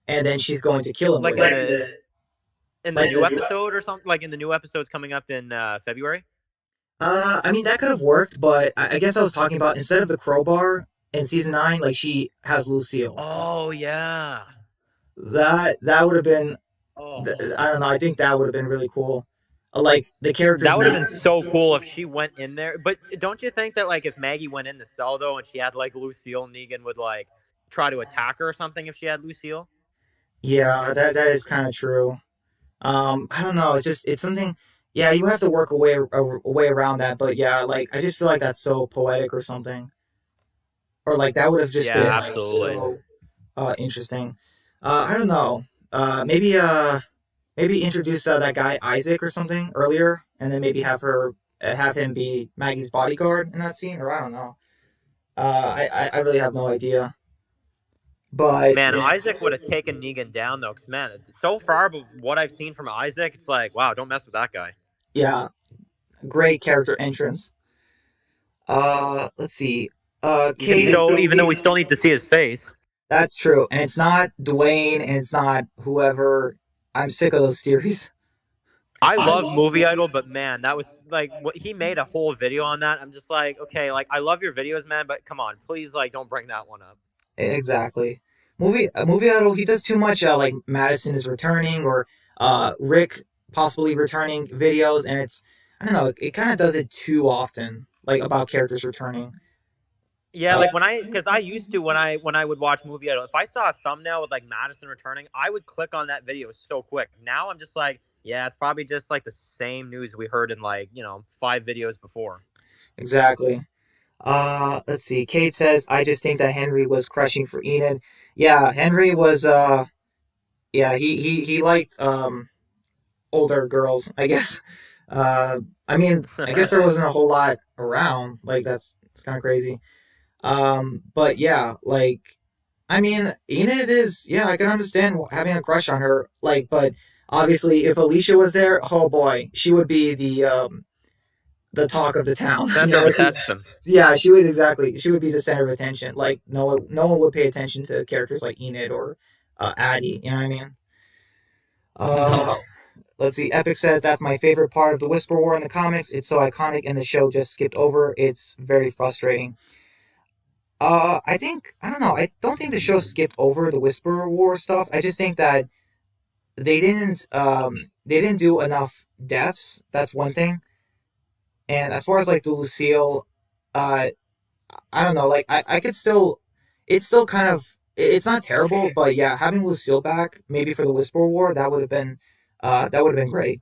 and then she's going to kill him with Like it. in the Like, new episode or something. Like in the new episodes coming up in February. I mean that could have worked, but I guess I was talking about instead of the crowbar in season 9, like she has Lucille. Oh yeah. That would have been, Oh. I don't know. I think that would have been really cool. Like the characters. That would have been so cool if she went in there. But don't you think that like if Maggie went in the cell though and she had like Lucille, Negan would like try to attack her or something if she had Lucille? Yeah, that is kind of true. I don't know. It's something. Yeah, you have to work a way around that. But yeah, like I just feel like that's so poetic or something, or like that would have just Yeah, been like absolutely. so interesting. I don't know. Maybe introduce that guy Isaac or something earlier, and then maybe have him be Maggie's bodyguard in that scene, or I don't know. I really have no idea. But Man, Isaac would have taken Negan down though, because man, so far of what I've seen from Isaac, it's like, wow, don't mess with that guy. yeah, great character entrance. Let's see. Kate. Even though we still need to see his face. That's true, and it's not Dwayne, and it's not whoever. I'm sick of those theories. I love Movie Idol, but man, that was like what he made a whole video on that. I'm just like, okay, like I love your videos, man, but come on, please, like, don't bring that one up. Exactly. Movie idol. He does too much. Like Madison is returning, or Rick possibly returning videos, and I don't know. It kind of does it too often, like about characters returning. Yeah, like because I used to when I would watch Movie Idol, if I saw a thumbnail with like Madison returning, I would click on that video so quick. Now I'm just like, yeah, it's probably just like the same news we heard in like 5 videos before. Exactly. Let's see. Kate says, "I just think that Henry was crushing for Enid." Yeah, Henry was. Yeah, he liked older girls, I guess. I mean, I guess there wasn't a whole lot around. Like it's kind of crazy. But yeah, like I mean, Enid is, yeah, I can understand having a crush on her. Like, but obviously, if Alicia was there, oh boy, she would be the talk of the town. Center of attention. Yeah, she would exactly. She would be the center of attention. Like no one would pay attention to characters like Enid or Addie. You know what I mean? No. Let's see. Epic says that's my favorite part of the Whisper War in the comics. It's so iconic, and the show just skipped over. It's very frustrating. I don't know. I don't think the show skipped over the Whisper War stuff. I just think that they didn't do enough deaths. That's one thing. And as far as like the Lucille, uh, I don't know. Like I could still, it's still kind of, it's not terrible, but yeah, having Lucille back maybe for the Whisper War that would have been great.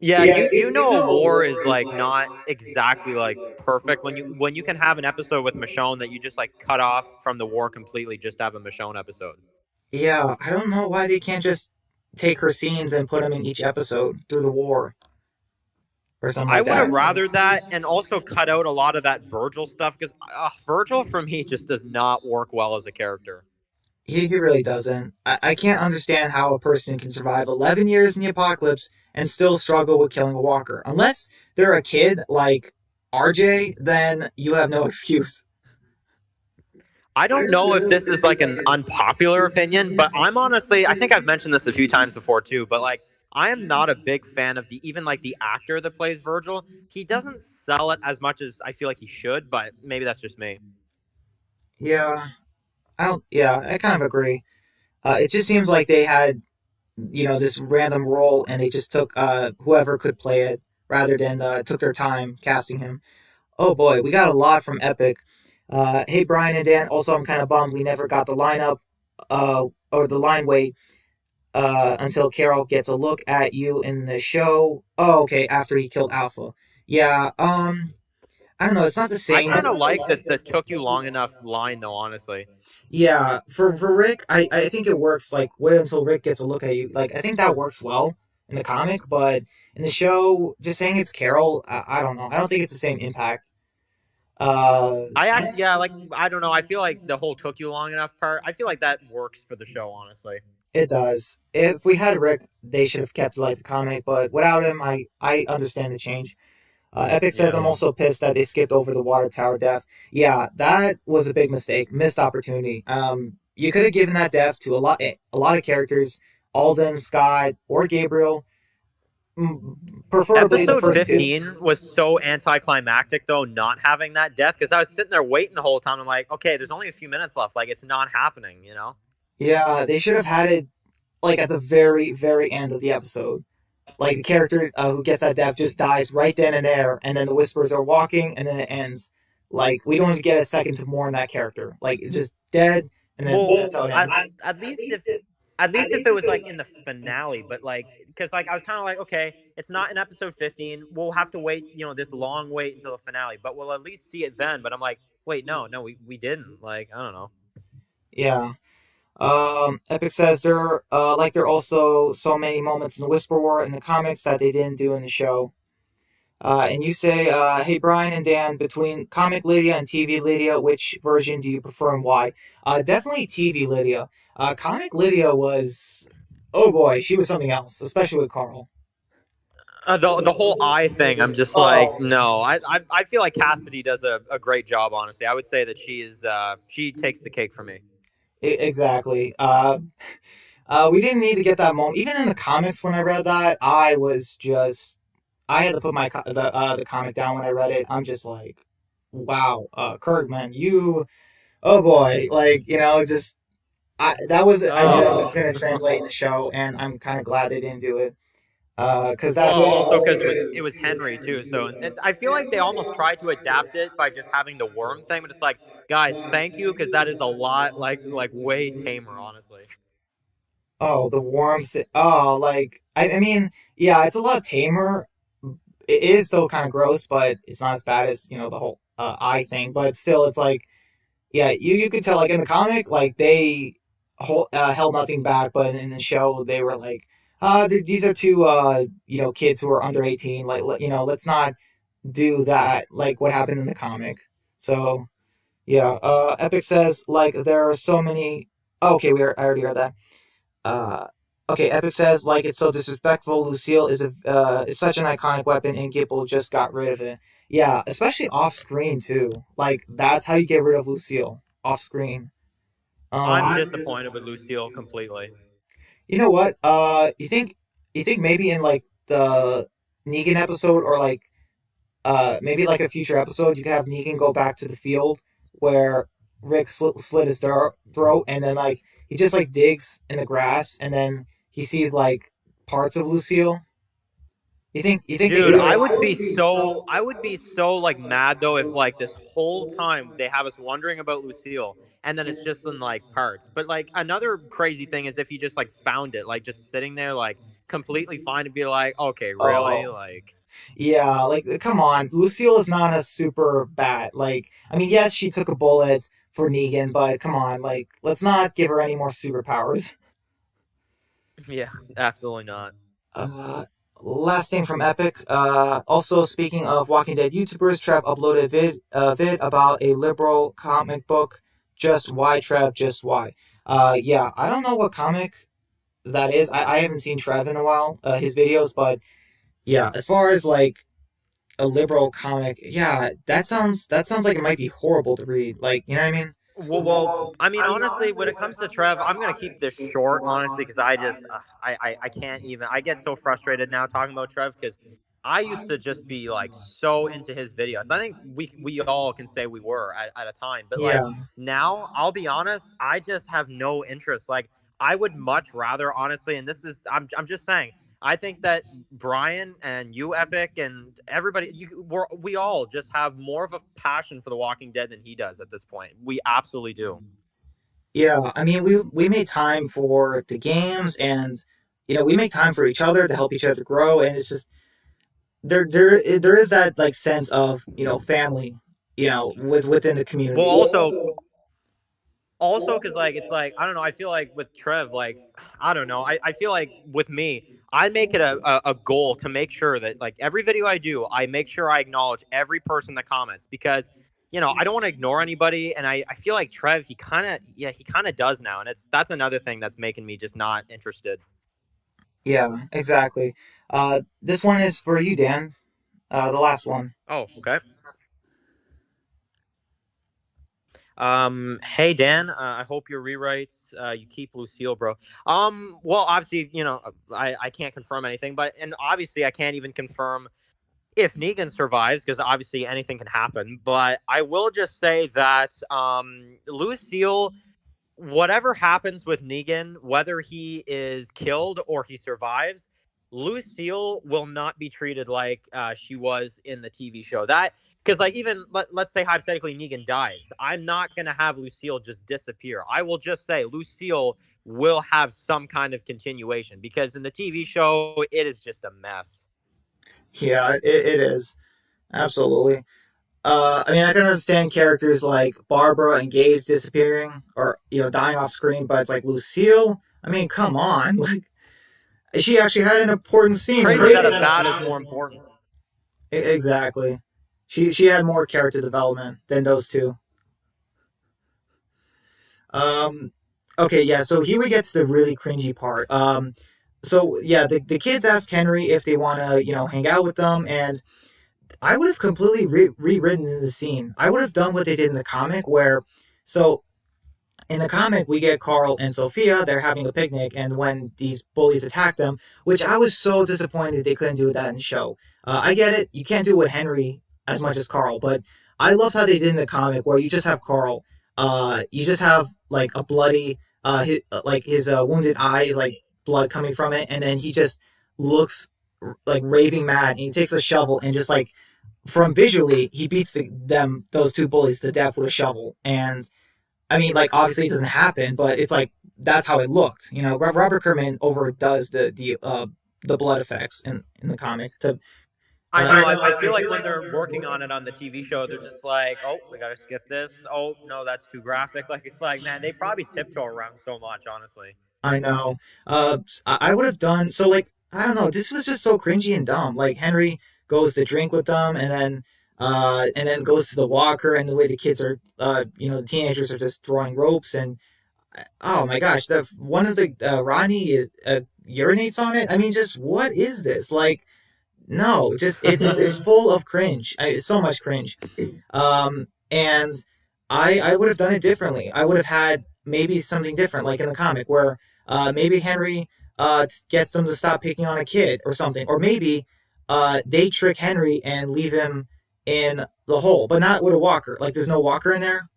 Yeah, you know a war is like not exactly like perfect when you can have an episode with Michonne that you just like cut off from the war completely just to have a Michonne episode. Yeah, I don't know why they can't just take her scenes and put them in each episode through the war or something I like would have that. rather that and also cut out a lot of that Virgil stuff because Virgil for me just does not work well as a character. He really doesn't. I can't understand how a person can survive 11 years in the apocalypse and still struggle with killing a walker. Unless they're a kid like RJ, then you have no excuse. I don't know if this is like an unpopular opinion, but I'm honestly, I think I've mentioned this a few times before too, but like, I am not a big fan of the even like the actor that plays Virgil. He doesn't sell it as much as I feel like he should, but maybe that's just me. Yeah, I don't. Yeah, I kind of agree. It just seems like they had, this random role and they just took whoever could play it rather than took their time casting him. Oh boy, we got a lot from Epic. Hey Brian and Dan. Also, I'm kind of bummed we never got the lineup or the line weight until Carol gets a look at you in the show. Oh, okay, after he killed Alpha. Yeah, I don't know. It's not the I same. kind of like that the took you long enough line though, honestly. Yeah, for Rick, I think it works. Like, wait until Rick gets a look at you. Like, I think that works well in the comic, but in the show, just saying it's Carol, I don't know. I don't think it's the same impact. Uh, I actually, yeah, like I don't know. I feel like the whole took you long enough part. I feel like that works for the show, honestly. it does. If we had Rick, they should have kept it like the comic, but without him, I understand the change. Epic says Yeah. I'm also pissed that they skipped over the water tower death. Yeah, that was a big mistake, missed opportunity. You could have given that death to a lot of characters, Alden, Scott, or Gabriel, preferably the Episode first two. 15 was so anticlimactic though, not having that death because I was sitting there waiting the whole time. I'm like, okay, there's only a few minutes left. Like it's not happening, you know? Yeah, they should have had it like at the very, very end of the episode. Like the character who gets that death just dies right then and there, and then the whispers are walking, and then it ends. Like we don't even get a second to mourn that character. Like just dead, and then Well, that's how it ends. at least if it was like in the finale, but like because like I was kind of like, okay, it's not in episode 15. We'll have to wait, this long wait until the finale, but we'll at least see it then. But I'm like, wait, no, we didn't. Like I don't know. Yeah. Epic says there are also so many moments in the Whisper War in the comics that they didn't do in the show. And you say, hey Brian and Dan, between comic Lydia and TV Lydia, which version do you prefer and why? Definitely TV Lydia. Comic Lydia was, oh boy, she was something else, especially with Carl. The whole eye thing, I'm just like, Oh, no. I feel like Cassidy does a great job. Honestly, I would say that she takes the cake for me. exactly. We didn't need to get that moment. Even in the comics, when I read that, I had to put the comic down when I read it. I'm just like, wow, Kirkman, oh boy, like just I knew it was Oh, going to translate in the show, and I'm kind of glad they didn't do it. Because well, that's also because it was Henry too. So I feel like they almost tried to adapt it by just having the worm thing, but it's like, guys, thank you because that is a lot like way tamer, honestly. oh the warmth. Oh, like I mean, yeah, it's a lot tamer. It is still kind of gross, but it's not as bad as the whole eye thing. But still, it's like yeah, you could tell like in the comic, like they held nothing back, but in the show they were like, these are two kids who are under 18. Like let's not do that like what happened in the comic. So yeah, Epic says like there are so many. Oh, okay, I already read that. Uh, okay, Epic says like it's so disrespectful. Lucille is such an iconic weapon, and Gipple just got rid of it. Yeah, especially off screen too. Like that's how you get rid of Lucille off screen. I'm Um, disappointed with Lucille completely. you know what? You think maybe in like the Negan episode or like maybe like a future episode, you could have Negan go back to the field where Rick slit his throat, and then like he just like digs in the grass, and then he sees like parts of Lucille. You think they Dude, could do I would be so like mad though if like this whole time they have us wondering about Lucille and then it's just in like parts. But like another crazy thing is if he just like found it like just sitting there like completely fine to be like, okay, really, Oh, like. yeah, like come on, Lucille is not a super bad. Like, I mean, yes, she took a bullet for Negan, but come on, like, let's not give her any more superpowers. Yeah, absolutely not. Uh, Last thing from Epic. Also, speaking of Walking Dead YouTubers, Trev uploaded a vid about a liberal comic book. Just why, Trev? Just why? Yeah, I don't know what comic that is. I haven't seen Trev in a while. His videos, but yeah, as far as like a liberal comic, yeah, that sounds like it might be horrible to read. Like, you know what I mean? Well, I mean, honestly, when it comes to Trev, I'm gonna keep this short, honestly, because I just, I can't even. I get so frustrated now talking about Trev because I used to just be like so into his videos. I think we all can say we were at a time, but like Yeah, now, I'll be honest, I just have no interest. Like, I would much rather, honestly, and this is, I'm just saying. I think that Brian and you, Epic, and everybody, we all just have more of a passion for The Walking Dead than he does at this point. We absolutely do. yeah. I mean, we made time for the games, and we make time for each other to help each other grow, and it's just there is that like sense of family, within the Well, community. also because like it's like I don't know. I feel like with Trev, like I don't know. I feel like with me, I make it a goal to make sure that like every video I do, I make sure I acknowledge every person that comments because I don't want to ignore anybody, and I feel like Trev he kind of does now, and that's another thing that's making me just not interested. Yeah, exactly. This one is for you, Dan. The last one. Oh, okay. Hey Dan, I hope your rewrites you keep Lucille, bro. Well, obviously, I can't confirm anything, but and obviously I can't even confirm if Negan survives because obviously anything can happen. But I will just say that Lucille, whatever happens with Negan, whether he is killed or he survives, Lucille will not be treated like she was in the TV show. That because like even let's say hypothetically Negan dies, I'm not gonna have Lucille just disappear. I will just say Lucille will have some kind of continuation because in the TV show it is just a mess. Yeah, it is absolutely. I mean, I can understand characters like Barbara and Gage disappearing or dying off screen, but it's like Lucille. I mean, come on, like she actually had an important It's scene in crazy that a this. bat is more important. Exactly. She had more character development than those two. Um, okay, yeah. So here we get to the really cringy part. So yeah, the kids ask Henry if they want to hang out with them, and I would have completely rewritten the scene. I would have done what they did in the comic, where so in the comic, we get Carl and Sophia. They're having a picnic, and when these bullies attack them, which I was so disappointed they couldn't do that in the show. I get it; you can't do it with Henry as much as Carl, but I loved how they did in the comic, where you just have Carl. You just have like a bloody, his wounded eye is like blood coming from it, and then he just looks like raving mad, and he takes a shovel and just like from visually, he beats those two bullies to death with a shovel, and I mean, like obviously it doesn't happen, but it's like that's how it looked. Robert Kerman overdoes the blood effects in the comic. I know. I I feel like when they're working on it on the TV show, they're just like, "Oh, we got to skip this. Oh, no, that's too graphic." Like it's like, man, they probably tiptoe around so much, honestly. I know. I would have done so. Like I don't know. This was just so cringy and dumb. Like Henry goes to drink with them, and then goes to the walker, and the way the kids are, the teenagers are just throwing ropes, and oh my gosh, the one of the Ronnie urinates on it. I mean, just what is this? Like, no, just it's full of cringe. It's so much cringe. And I would have done it differently. I would have had maybe something different, like in the comic, where maybe Henry gets them to stop picking on a kid or something, or maybe they trick Henry and leave him in the hole, but not with a walker. Like there's no walker in there,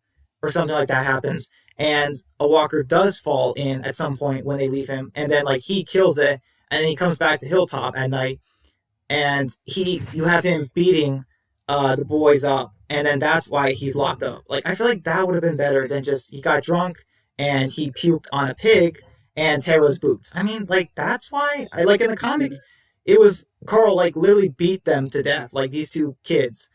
or something like that happens, and a walker does fall in at some point when they leave him, and then like he kills it, and then he comes back to Hilltop at night, and you have him beating the boys up, and then that's why he's locked up. Like I feel like that would have been better than just he got drunk and he puked on a pig, and Tara's boots. I mean, like that's why I like in the comic, it was Carl like literally beat them to death, like these two kids,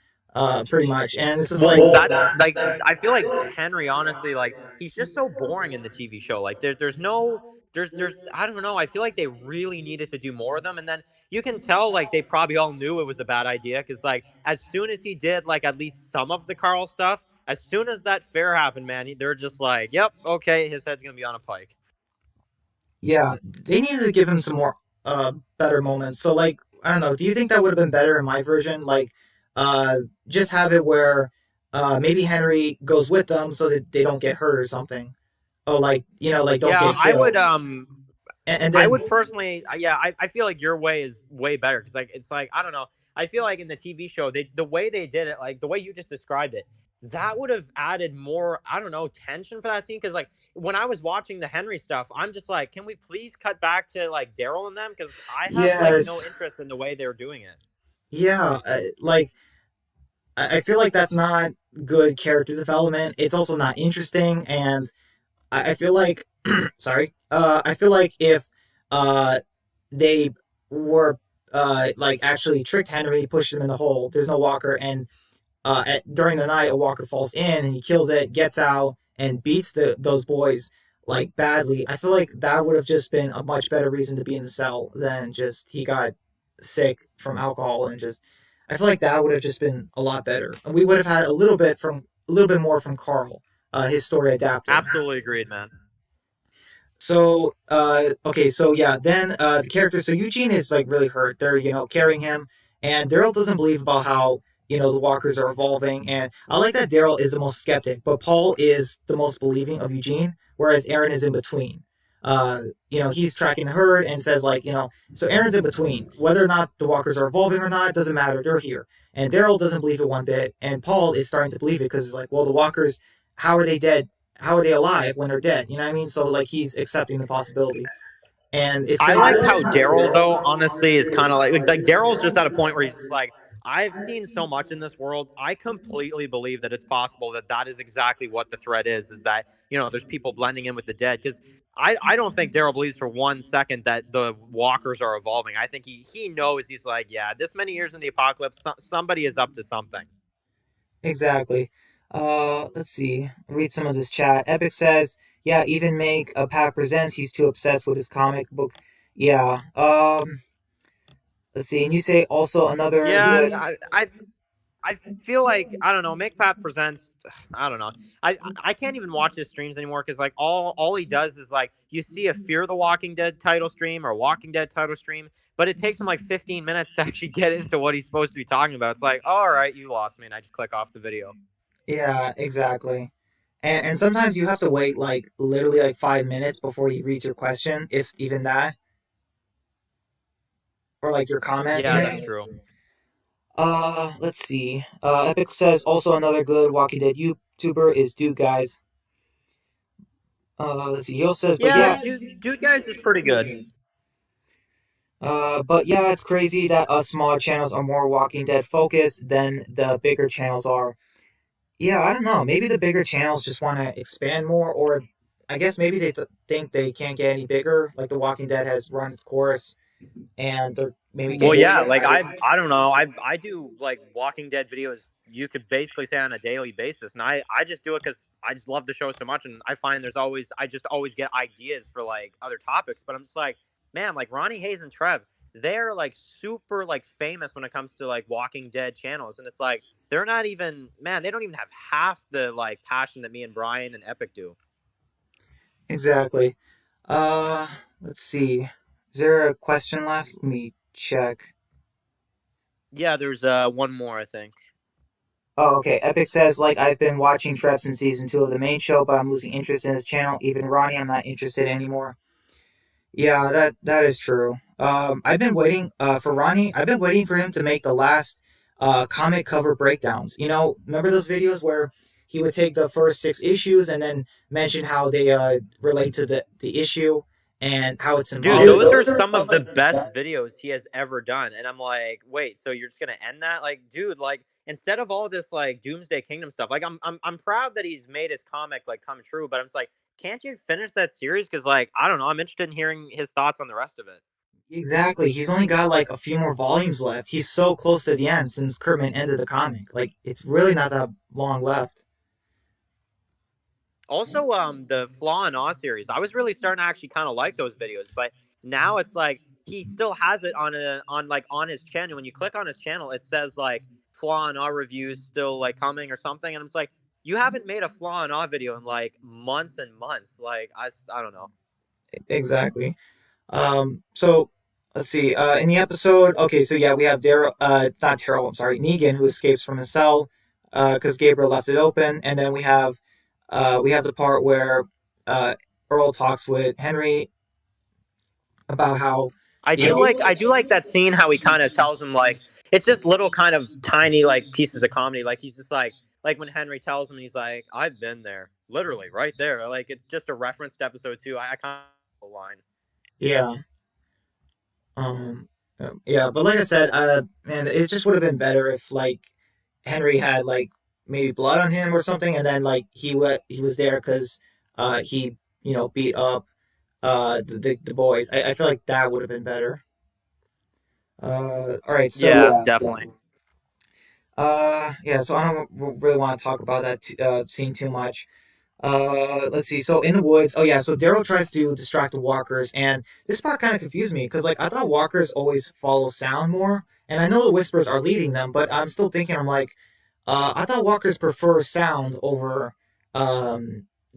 pretty much, and it's just Well, like that's like I feel like Henry honestly like he's just so boring in the TV show. Like there's no there's I don't know. I feel like they really needed to do more of them, and then you can tell like they probably all knew it was a bad idea because like as soon as he did like at least some of the Carl stuff, as soon as that fair happened, man, they're just like, yep, okay, his head's gonna be on a pike. yeah, they needed to give him some more better moments. So like I don't know, do you think that would have been better in my version? Like uh just have it where maybe Henry goes with them so that they don't get hurt or something. Oh, like like don't Yeah, get killed. And I then would personally, yeah, I feel like your way is way better because like it's like I don't know. I feel like in the TV show, the way they did it, like the way you just described it, that would have added more, I don't know, tension for that scene. Because like when I was watching the Henry stuff, I'm just like, can we please cut back to like Daryl and them? Because I have like no yes, interest in the way they're doing it. yeah, like I feel like that's not good character development. It's also not interesting, and I feel like sorry, I feel like if uh they were like actually tricked Henry, pushed him in the hole. There's no walker, and during the night, a walker falls in and he kills it, gets out, and beats those boys like badly. I feel like that would have just been a much better reason to be in the cell than just he got sick from alcohol and just. I feel like that would have just been a lot better, and we would have had a little bit more from Carl, his story adapted. Absolutely agreed, man. So, okay, so yeah, then the character, so Eugene is like really hurt. They're, carrying him, and Daryl doesn't believe about how, the walkers are evolving. And I like that Daryl is the most skeptic, but Paul is the most believing of Eugene, whereas Aaron is in between. He's tracking the herd and says, like, so Aaron's in between. Whether or not the walkers are evolving or not, it doesn't matter. They're here. And Daryl doesn't believe it one bit, and Paul is starting to believe it because it's like, well, the walkers, how are they dead? How are they alive when they're dead? You know what I mean? So like he's accepting the possibility, and it's I crazy. liked how Daryl, though, honestly, is kind of like Daryl's just at a point where he's just like, I've seen so much in this world. I completely believe that it's possible that that is exactly what the threat is that, there's people blending in with the dead. Because I don't think Daryl believes for 1 second that the walkers are evolving. I think he knows he's like, yeah, this many years in the apocalypse, somebody is up to something. Exactly. Let's see. Read some of this chat. Epic says, "Yeah, even make a Pack presents. He's too obsessed with his comic book." Yeah. Let's see. And you say also another Yeah, good. I feel like I don't know. McPath presents. I don't know. I can't even watch his streams anymore because like all he does is like you see a Fear the Walking Dead title stream or Walking Dead title stream, but it takes him like 15 minutes to actually get into what he's supposed to be talking about. It's like, all right, you lost me, and I just click off the video. Yeah, exactly. And sometimes you have to wait like literally like 5 minutes before he reads your question, if even that, or like your comment. Yeah, that's true. Let's see. Epic says also another good Walking Dead YouTuber is Dude Guys. Let's see. He also says, but Yeah, yeah, dude, guys is pretty good. but yeah, it's crazy that us smaller channels are more Walking Dead focused than the bigger channels are. Yeah, I don't know. Maybe the bigger channels just want to expand more, or I guess maybe they think they can't get any bigger. Like The Walking Dead has run its course, and they're maybe Well, getting yeah, really like tired. I don't know. I do like Walking Dead videos. You could basically say on a daily basis, and I just do it because I just love the show so much, and I find I just always get ideas for like other topics. But I'm just like, man, like Ronnie Hayes and Trev, they're like super like famous when it comes to like Walking Dead channels, and it's like they're not even man, they don't even have half the like passion that me and Brian and Epic do. Exactly. Uh, let's see. Is there a question left? Let me check. Yeah, there's one more I think. Oh, okay. Epic says, like, I've been watching Trev since season 2 of the main show, but I'm losing interest in his channel. Even Ronnie, I'm not interested anymore. Yeah, that is true. I've been waiting for Ronnie. I've been waiting for him to make the last comic cover breakdowns. Remember those videos where he would take the first 6 issues and then mention how they relate to the issue and how it's Dude, symbolic. those are some of the best videos he has ever done. And I'm like, wait, so you're just gonna end that? Like, dude, like instead of all this like Doomsday Kingdom stuff, like I'm proud that he's made his comic like come true, but I'm just like, can't you finish that series? Because like I don't know, I'm interested in hearing his thoughts on the rest of it. Exactly. He's only got like a few more volumes left. He's so close to the end since Kurtman ended the comic. Like it's really not that long left. Also, the Flaw and Awe series, I was really starting to actually kind of like those videos, but now it's like he still has it on his channel. When you click on his channel, it says like Flaw and Awe reviews still like coming or something, and I'm just like, you haven't made a Flaw and Awe video in like months and months. Like I don't know. Exactly. So let's see. In the episode, okay, so yeah, we have Daryl, not Daryl, I'm sorry, Negan, who escapes from his cell, because Gabriel left it open, and then we have the part where uh, Earl talks with Henry about how, you know, I do like that scene how he kind of tells him like it's just little kind of tiny like pieces of comedy. Like he's just like when Henry tells him he's like, I've been there. Literally right there. Like it's just a reference to episode two. I kind of line. yeah, yeah, but like I said, man, it just would have been better if like Henry had like maybe blood on him or something, and then like he was there because he beat up the boys. I feel like that would have been better. All right, so Yeah, yeah. definitely. Yeah, so I don't really want to talk about that scene too much. Let's see. So in the woods, oh yeah, so Daryl tries to distract the walkers, and this part kind of confused me because like I thought walkers always follow sound more, and I know the whispers are leading them, but I'm still thinking I'm like, I thought walkers prefer sound over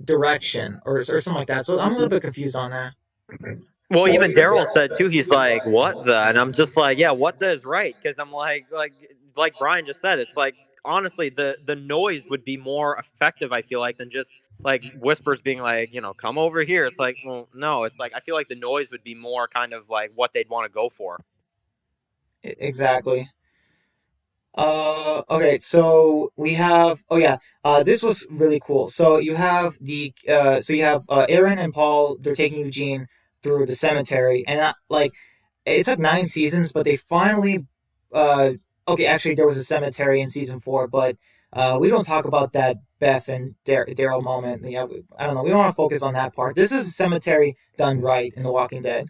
direction or something like that. So I'm a little bit confused on that. Well, even Daryl said too. He's like, "What the?" And I'm just like, "Yeah, what the is right?" Because I'm like Brian just said. It's like honestly, the noise would be more effective. I feel like than just like whispers being like, come over here. It's like, well, no. It's like I feel like the noise would be more kind of like what they'd want to go for. Exactly. Okay, so we have, oh yeah, this was really cool. So you have Aaron and Paul, they're taking Eugene through the cemetery, and like, it took 9 seasons, but they finally, okay, actually, there was a cemetery in season 4, but we don't talk about that Beth and Daryl moment. Yeah, I don't know, we don't want to focus on that part. This is a cemetery done right in The Walking Dead.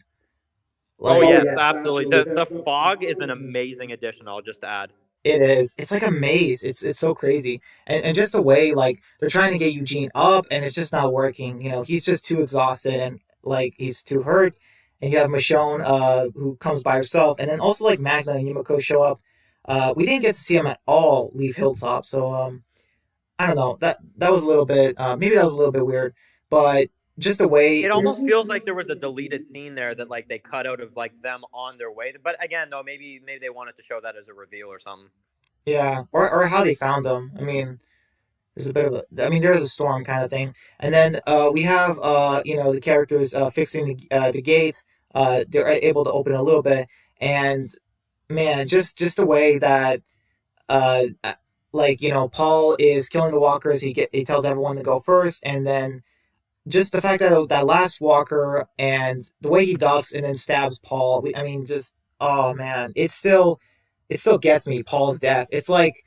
Oh Like, yes, absolutely. The fog is an amazing addition. I'll just add. it is. It's like a maze. It's so crazy. And just the way like they're trying to get Eugene up and it's just not working. He's just too exhausted and like he's too hurt. And you have Michonne who comes by herself and then also like Magna and Yumiko show up. We didn't get to see them at all leave Hilltop, so I don't know. That was a little bit maybe that was a little bit weird, but just the way. It almost feels like there was a deleted scene there that like they cut out of like them on their way. But again, though, maybe they wanted to show that as a reveal or something. Yeah, or how they found them. I mean, there's a bit of a, I mean, there's a storm kind of thing, and then we have the characters fixing the gate. They're able to open a little bit, and man, just the way that uh, like Paul is killing the walkers. He tells everyone to go first, and then just the fact that that last walker and the way he ducks and then stabs Paul. I mean, just oh man, it still gets me. Paul's death. It's like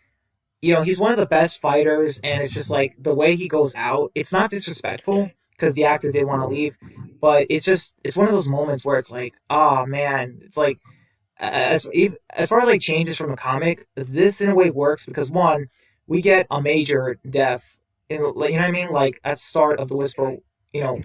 he's one of the best fighters, and it's just like the way he goes out. It's not disrespectful because the actor did want to leave, but it's one of those moments where it's like, oh man, it's like as far as like changes from the comic, this in a way works because one, we get a major death in you know what I mean, like at the start of the Whisper, Well,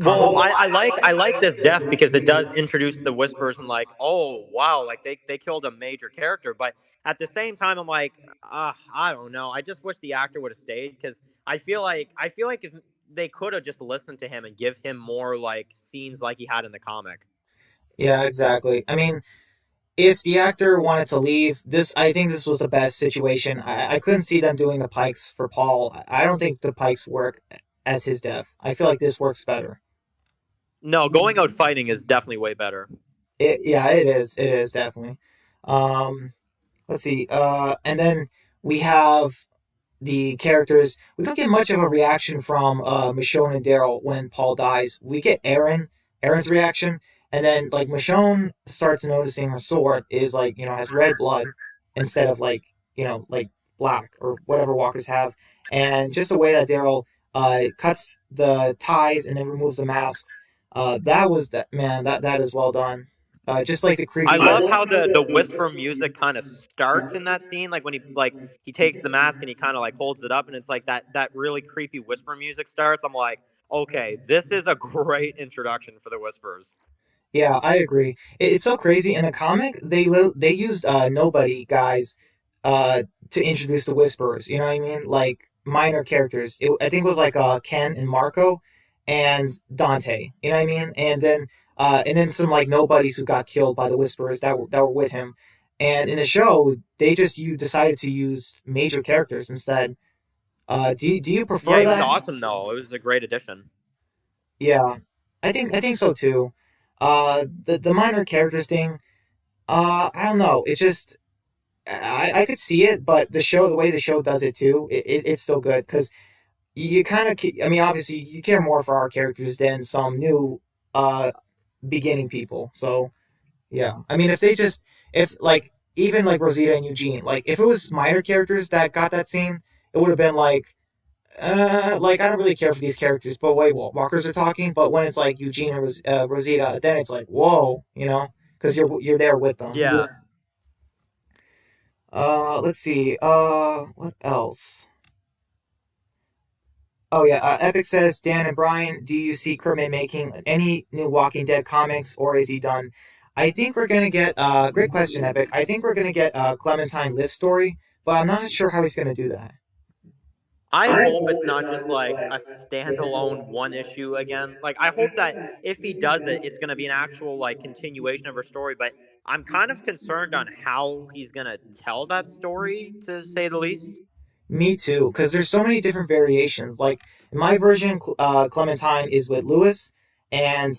comic. I like this death because it does introduce the whispers and like, oh wow, like they killed a major character. But at the same time, I'm like, I don't know. I just wish the actor would have stayed because I feel like if they could have just listened to him and give him more like scenes like he had in the comic. Yeah, exactly. I mean, if the actor wanted to leave, I think this was the best situation. I couldn't see them doing the Pikes for Paul. I don't think the Pikes work as his death. I feel like this works better. No, going out fighting is definitely way better. Yeah, it is. It is definitely. Um, let's see. And then we have the characters. We don't get much of a reaction from Michonne and Daryl when Paul dies. We get Aaron's reaction, and then like Michonne starts noticing her sword is like has red blood instead of like black or whatever walkers have, and just the way that Daryl cuts the ties and then removes the mask. That was that man. That is well done. Just like the I love creepiness. how the whisper music kind of starts in that scene, like when he takes the mask and he kind of like holds it up, and it's like that really creepy whisper music starts. I'm like, okay, this is a great introduction for the whispers. Yeah, I agree. It's so crazy. In the comic, they used nobody guys uh, to introduce the Whisperers. You know what I mean? Like minor characters. I think it was like Ken and Marco and Dante. You know what I mean? And then some like nobodies who got killed by the Whisperers that were with him. And in the show, you decided to use major characters instead. Do you Yeah, prefer he was that? awesome though. It was a great addition. Yeah, I think so too. The minor characters thing. I don't know. It's just I could see it, but the way the show does it too, it's still good because you kind of. I mean, obviously, you care more for our characters than some new uh beginning people. So yeah, I mean, if like even like Rosita and Eugene, like if it was minor characters that got that scene, it would have been like I don't really care for these characters, but wait, walkers are talking. But when it's like Eugene and Rosita, then it's like whoa, because you're there with them. Yeah. Let's see. What else? Oh yeah, Epic says Dan and Brian, do you see Kermit making any new Walking Dead comics, or is he done? I think we're gonna get. Great question, Epic. I think we're gonna get Clementine Liv story, but I'm not sure how he's gonna do that. I hope it's not just like a standalone one issue again. Like I hope that if he does it, it's going to be an actual like continuation of her story, but I'm kind of concerned on how he's going to tell that story to say the least. Me too, because there's so many different variations. Like in my version, Clementine is with Lewis, and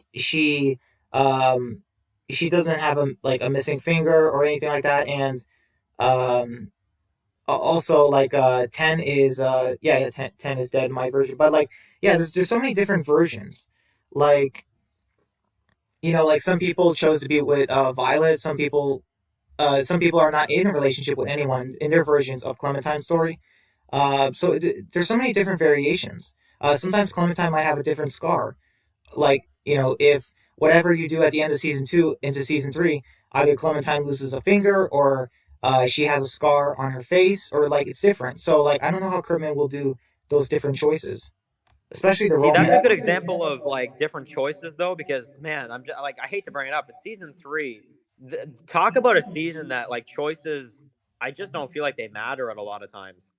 um, she doesn't have a missing finger or anything like that, and um, also like 10 is yeah 10 is dead in my version, but like yeah, there's so many different versions. Like like some people chose to be with Violet, some people are not in a relationship with anyone in their versions of Clementine's story. There's so many different variations. Sometimes Clementine might have a different scar. Like, if whatever you do at the end of season two into season three, either Clementine loses a finger or she has a scar on her face, or like it's different. So, like, I don't know how Kurtman will do those different choices, especially the See, that's a romance. good example of like different choices though, because man, I'm just, like I hate to bring it up, but season three, talk about a season that like choices, I just don't feel like they matter at a lot of times.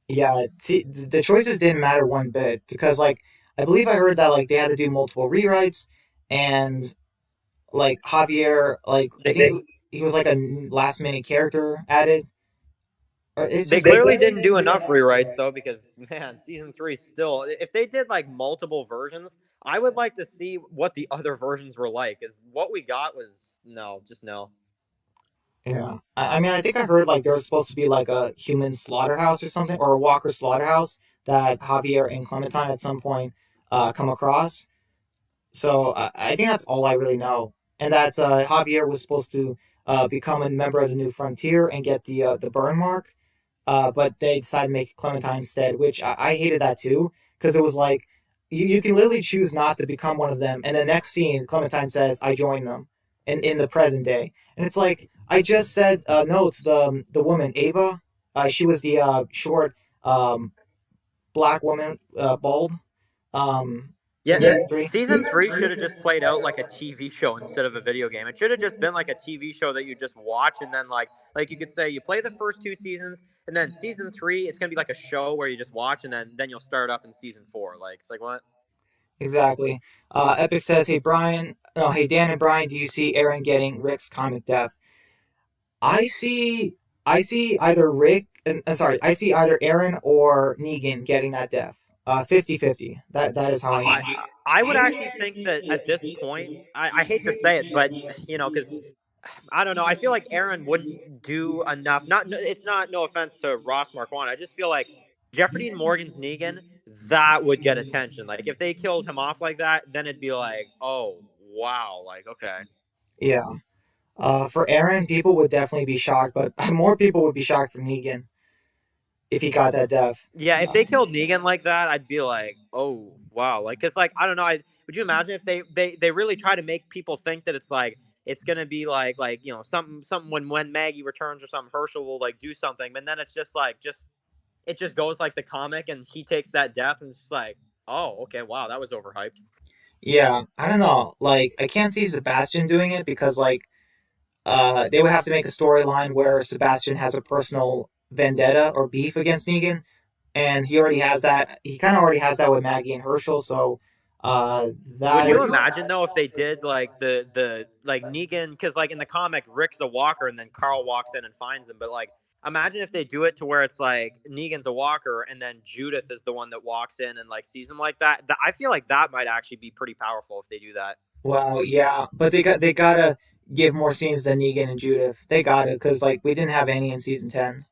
Yeah, see, the choices didn't matter one bit because, like, I believe I heard that like they had to do multiple rewrites, and like Javier, like I They think he was like a last minute character added, or it's They just clearly didn't do enough rewrites though, because man, season three still. If they did like multiple versions, I would like to see what the other versions were like. Because what we got was no, just no. yeah. I mean, I think I heard like there was supposed to be like a human slaughterhouse or something, or a Walker slaughterhouse that Javier and Clementine at some point come across. So I think that's all I really know, and that Javier was supposed to become a member of the New Frontier and get the burn mark. But they decided to make Clementine instead, which I hated that too, because it was like you can literally choose not to become one of them, and the next scene, Clementine says, "I join them," in the present day, and it's like I just said no to the woman Ava. She was the short um, black woman, bald, in Yeah, season three. season three should have just played out like a TV show instead of a video game. It should have just been like a TV show that you just watch, and then like you could say you play the first two seasons, and then season three it's gonna be like a show where you just watch, and then you'll start up in season four. Like it's like what? Exactly. Epic says, "Hey Brian, no, hey Dan and Brian, do you see Aaron getting Rick's comic death?" I see I see either I see either Aaron or Negan getting that death. 50-50. That is how I I am. I would actually think that at this point, I hate to say it, but because I don't know, I feel like Aaron wouldn't do enough. Not it's not no offense to Ross Marquand. I just feel like Jeffrey Dean Morgan's Negan that would get attention. Like if they killed him off like that, then it'd be like, oh wow, like okay. Yeah. For Aaron, people would definitely be shocked, but more people would be shocked for Negan. if he got that death. Yeah, if they killed Negan like that, I'd be like, oh wow, like because like I don't know, would you imagine if they really try to make people think that it's like it's gonna be like you know something when Maggie returns or something, Herschel will like do something, but then it's just like just it just goes like the comic and he takes that death and it's just like oh okay wow that was overhyped. Yeah, I don't know. Like, I can't see Sebastian doing it because, like, they would have to make a storyline where Sebastian has a personal vendetta or beef against Negan, and he already has that. He kind of already has that with Maggie and Herschel. So, Would that you imagine though if they did like the like Negan because like in the comic Rick's a walker and then Carl walks in and finds him, but like imagine if they do it to where it's like Negan's a walker and then Judith is the one that walks in and like sees him like that. I feel like that might actually be pretty powerful if they do that. well, yeah, but they gotta give more scenes to Negan and Judith. They gotta because like we didn't have any in season 10.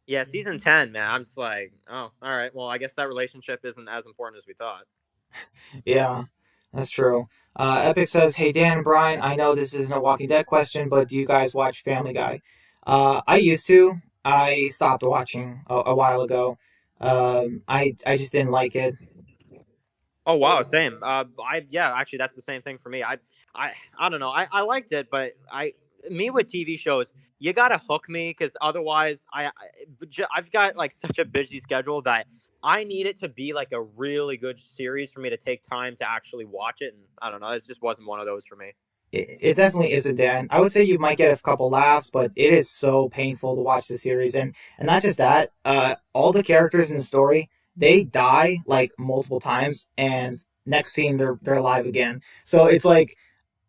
Yeah, season 10, man. I'm just like, oh, all right. Well, I guess that relationship isn't as important as we thought. Yeah, that's true. Epic says, "Hey Dan and Brian, I know this isn't a Walking Dead question, but do you guys watch Family Guy?" I used to. I stopped watching a while ago. I just didn't like it. Oh wow, same. I yeah, actually, that's the same thing for me. I don't know. I liked it, but me with TV shows, you gotta hook me because otherwise, I've got like such a busy schedule that I need it to be like a really good series for me to take time to actually watch it. And I don't know, it just wasn't one of those for me. It definitely isn't, Dan. I would say you might get a couple laughs, but it is so painful to watch the series, and not just that. All the characters in the story they die like multiple times, and next scene they're alive again. So it's like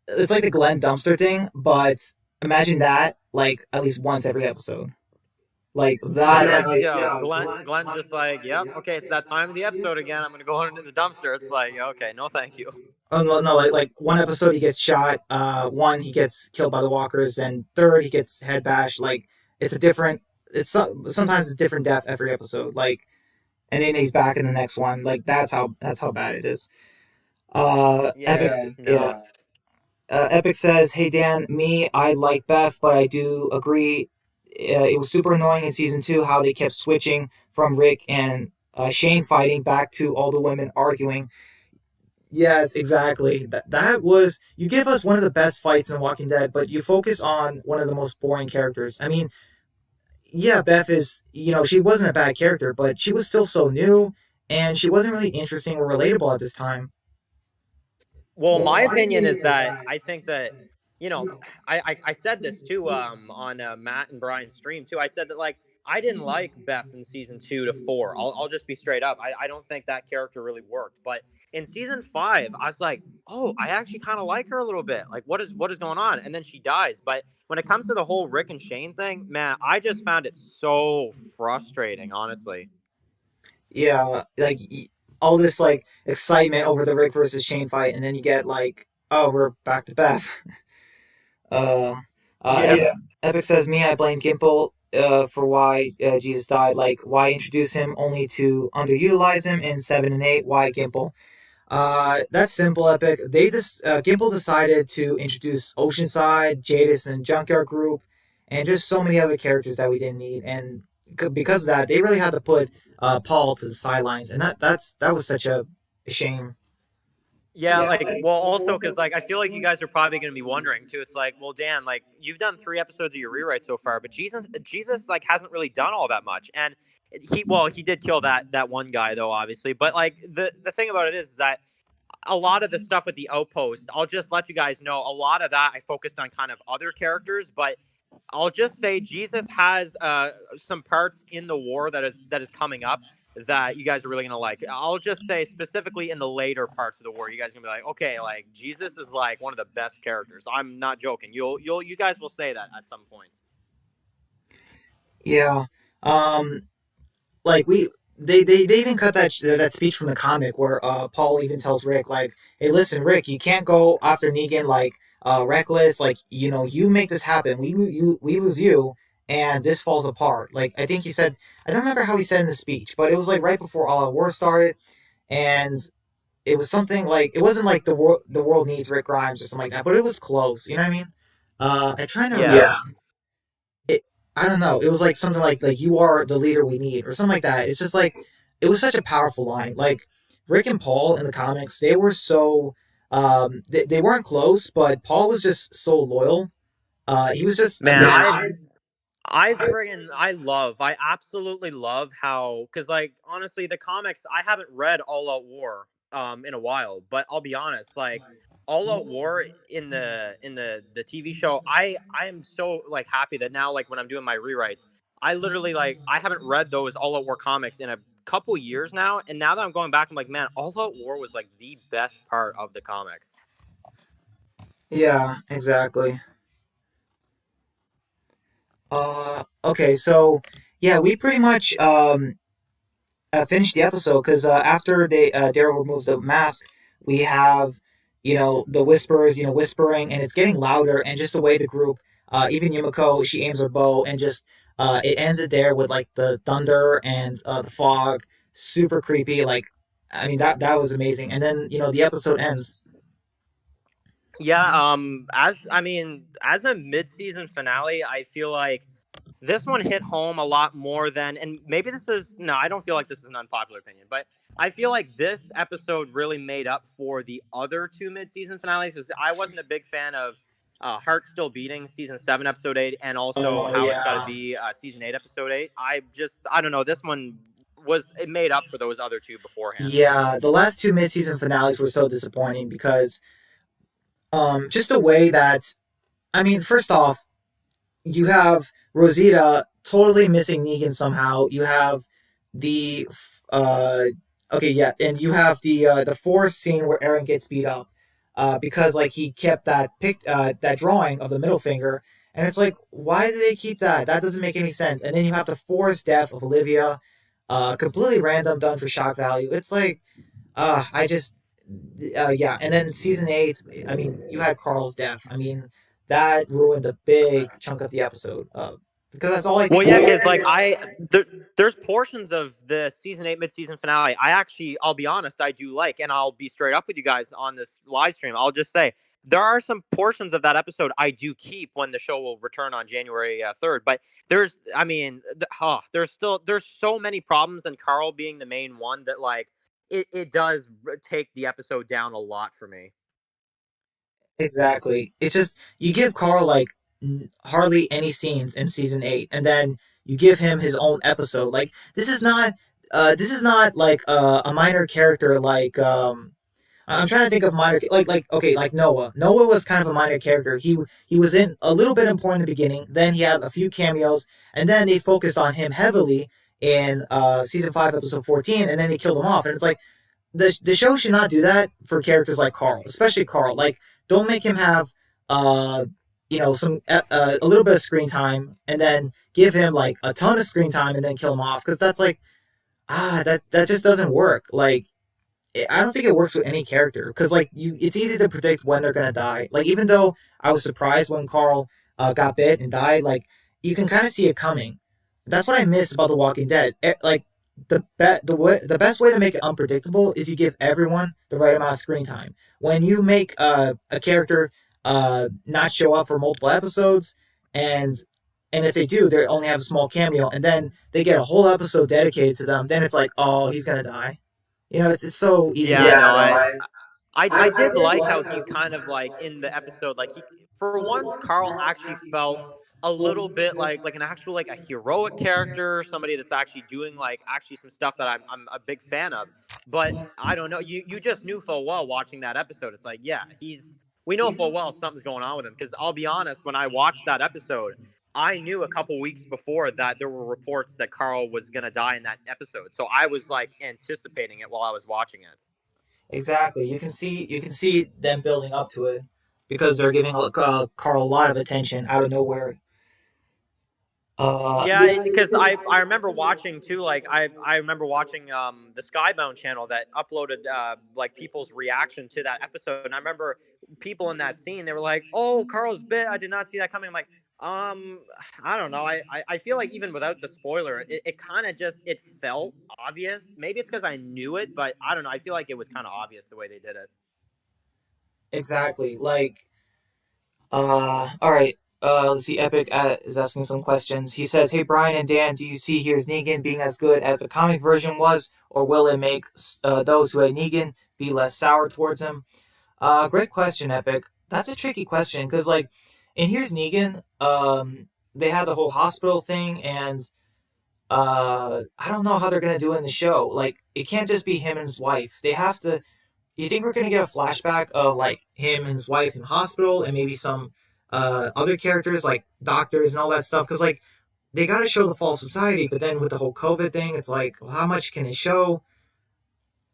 the Glenn Dumpster thing, but imagine that like at least once every episode. Like Yeah, that. like Glenn's just like, yep, okay, it's that time of the episode again. I'm gonna go into the dumpster. It's like, okay, no, thank you. Oh no, no, like one episode he gets shot, one he gets killed by the walkers, and third he gets head bashed. Like it's a different. Sometimes it's a different death every episode. Like and then he's back in the next one. Like that's how bad it is. Epic, Yeah, no, yeah. it's Epic says, "Hey Dan, me, I like Beth, but I do agree. It was super annoying in season 2 how they kept switching from Rick and Shane fighting back to all the women arguing. Yes, exactly. That was you give us one of the best fights in Walking Dead, but you focus on one of the most boring characters. I mean, yeah, Beth is she wasn't a bad character, but she was still so new, and she wasn't really interesting or relatable at this time. well, my opinion is that I think that you know I said this too on Matt and Brian's stream too. I said that like I didn't like Beth in season 2 to 4. I'll just be straight up. I don't think that character really worked. But in season 5, I was like, oh, I actually kind of like her a little bit. Like what is going on? And then she dies. But when it comes to the whole Rick and Shane thing, man, I just found it so frustrating, honestly. Yeah, like all this like excitement over the Rick versus Shane fight, and then you get like, oh, we're back to Beth. Uh, Yeah. Epic says, "Me, I blame Gimple for why Jesus died. Like, why introduce him only to underutilize him in 7 and 8? Why Gimple? That's simple, Epic. Gimple decided to introduce Oceanside, Jadis, and Junkyard Group, and just so many other characters that we didn't need. And because of that, they really had to put Paul to the sidelines, and that was such a shame. Yeah, like, well, also because like I feel like you guys are probably going to be wondering too. It's like, well, Dan, like you've done 3 episodes of your rewrite so far, but Jesus, like hasn't really done all that much. And he did kill that one guy though, obviously. But like the thing about it is that a lot of the stuff with the outpost, I'll just let you guys know. A lot of that I focused on kind of other characters, but I'll just say Jesus has some parts in the war that is coming up that you guys are really gonna like. I'll just say specifically in the later parts of the war, you guys are gonna be like, okay, like Jesus is like one of the best characters. I'm not joking. You guys will say that at some points. Yeah. Um, like they even cut that speech from the comic where Paul even tells Rick like, "Hey, listen, Rick, you can't go after Negan like reckless. Like you make this happen. We lose you, and this falls apart." Like I think he said, I don't remember how he said in the speech, but it was like right before All Out War started, and it was something like it wasn't like the world needs Rick Grimes or something like that, but it was close. You know what I mean? I trying to Yeah. remember. I don't know. It was like something like you are the leader we need or something like that. It's just like it was such a powerful line. Like Rick and Paul in the comics, they were so they weren't close, but Paul was just so loyal. He was just I Man, mean, I absolutely love how, because like honestly, the comics I haven't read All Out War in a while, but I'll be honest, like All Out War in the TV show, I am so like happy that now like when I'm doing my rewrites, I literally like I haven't read those All Out War comics in a couple years now, and now that I'm going back, I'm like, man, All Out War was like the best part of the comic. yeah, exactly. Okay, so yeah, we pretty much finish the episode because after Daryl removes the mask, we have the whispers, whispering, and it's getting louder. And just the way the group, even Yumiko, she aims her bow, and just it ends it there with like the thunder and the fog, super creepy. Like, I mean that was amazing. And then the episode ends. Yeah, as I mean, as a mid-season finale, I feel like this one hit home a lot more than, and maybe this is, no, I don't feel like this is an unpopular opinion, but I feel like this episode really made up for the other two mid-season finales. Because I wasn't a big fan of Heart Still Beating season 7 episode 8, and also Oh How It's Got to yeah, Be season 8 episode 8. I don't know, this one was, it made up for those other two beforehand. yeah. The last two mid-season finales were so disappointing because just the way that I mean, first off, you have Rosita totally missing Negan somehow. You have the uh okay, yeah, and you have the forest scene where Aaron gets beat up because like he kept that drawing of the middle finger, and it's like why did they keep that? That doesn't make any sense. And then you have the forced death of Olivia, completely random, done for shock value. It's like I just yeah, and then season 8. I mean, you had Carl's death. I mean, that ruined a big chunk of the episode. Because that's all I Well, think yeah, about. because like there's portions of the season 8 mid-season finale I actually, I'll be honest, I do like, and I'll be straight up with you guys on this live stream. I'll just say there are some portions of that episode I do keep when the show will return on January 3rd. But there's, I mean, there's so many problems, and Carl being the main one that like it does take the episode down a lot for me. Exactly. It's just you give Carl like hardly any scenes in season 8, and then you give him his own episode. Like this is not like a minor character like I'm trying to think of minor like okay like Noah. Noah was kind of a minor character. He was in a little bit important in the beginning. Then he had a few cameos, and then they focused on him heavily in season 5, episode 14, and then they killed him off. And it's like the show should not do that for characters like Carl, especially Carl. Like don't make him have uh some a little bit of screen time, and then give him like a ton of screen time, and then kill him off because that's like that just doesn't work. Like I don't think it works with any character because like it's easy to predict when they're gonna die. Like even though I was surprised when Carl got bit and died, like you can kind of see it coming. That's what I miss about The Walking Dead. Like the best way to make it unpredictable is you give everyone the right amount of screen time. When you make a character not show up for multiple episodes, and if they do, they only have a small cameo, and then they get a whole episode dedicated to them. Then it's like, oh, he's gonna die. It's so easy to Yeah, get no, rid of. I did like how he kind of like in the episode, like he, for once Carl actually felt a little bit like an actual like a heroic character, somebody that's actually doing like actually some stuff that I'm a big fan of. But I don't know, you just knew full well watching that episode. It's like, yeah, we know full well something's going on with him. Because I'll be honest, when I watched that episode, I knew a couple weeks before that there were reports that Carl was gonna die in that episode. So I was like anticipating it while I was watching it. Exactly. You can see them building up to it because they're giving Carl a lot of attention out of nowhere. Yeah, because I remember watching too. Like I remember watching the Skybound channel that uploaded like people's reaction to that episode, and I remember people in that scene, they were like, "Oh, Carl's bit. I did not see that coming." I'm like, um, I don't know. I feel like even without the spoiler, it kind of just it felt obvious. Maybe it's because I knew it, but I don't know. I feel like it was kind of obvious the way they did it. exactly. Like all right. let's see. Epic is asking some questions. He says, "Hey Brian and Dan, do you see Here's Negan being as good as the comic version was, or will it make those who hate Negan be less sour towards him?" Great question, Epic. That's a tricky question because, like, in Here's Negan, they had the whole hospital thing, and I don't know how they're gonna do it in the show. Like, it can't just be him and his wife. They have to. You think we're gonna get a flashback of like him and his wife in the hospital, and maybe some other characters like doctors and all that stuff? Because like they got to show the fall of society, but then with the whole COVID thing, it's like, well, how much can it show?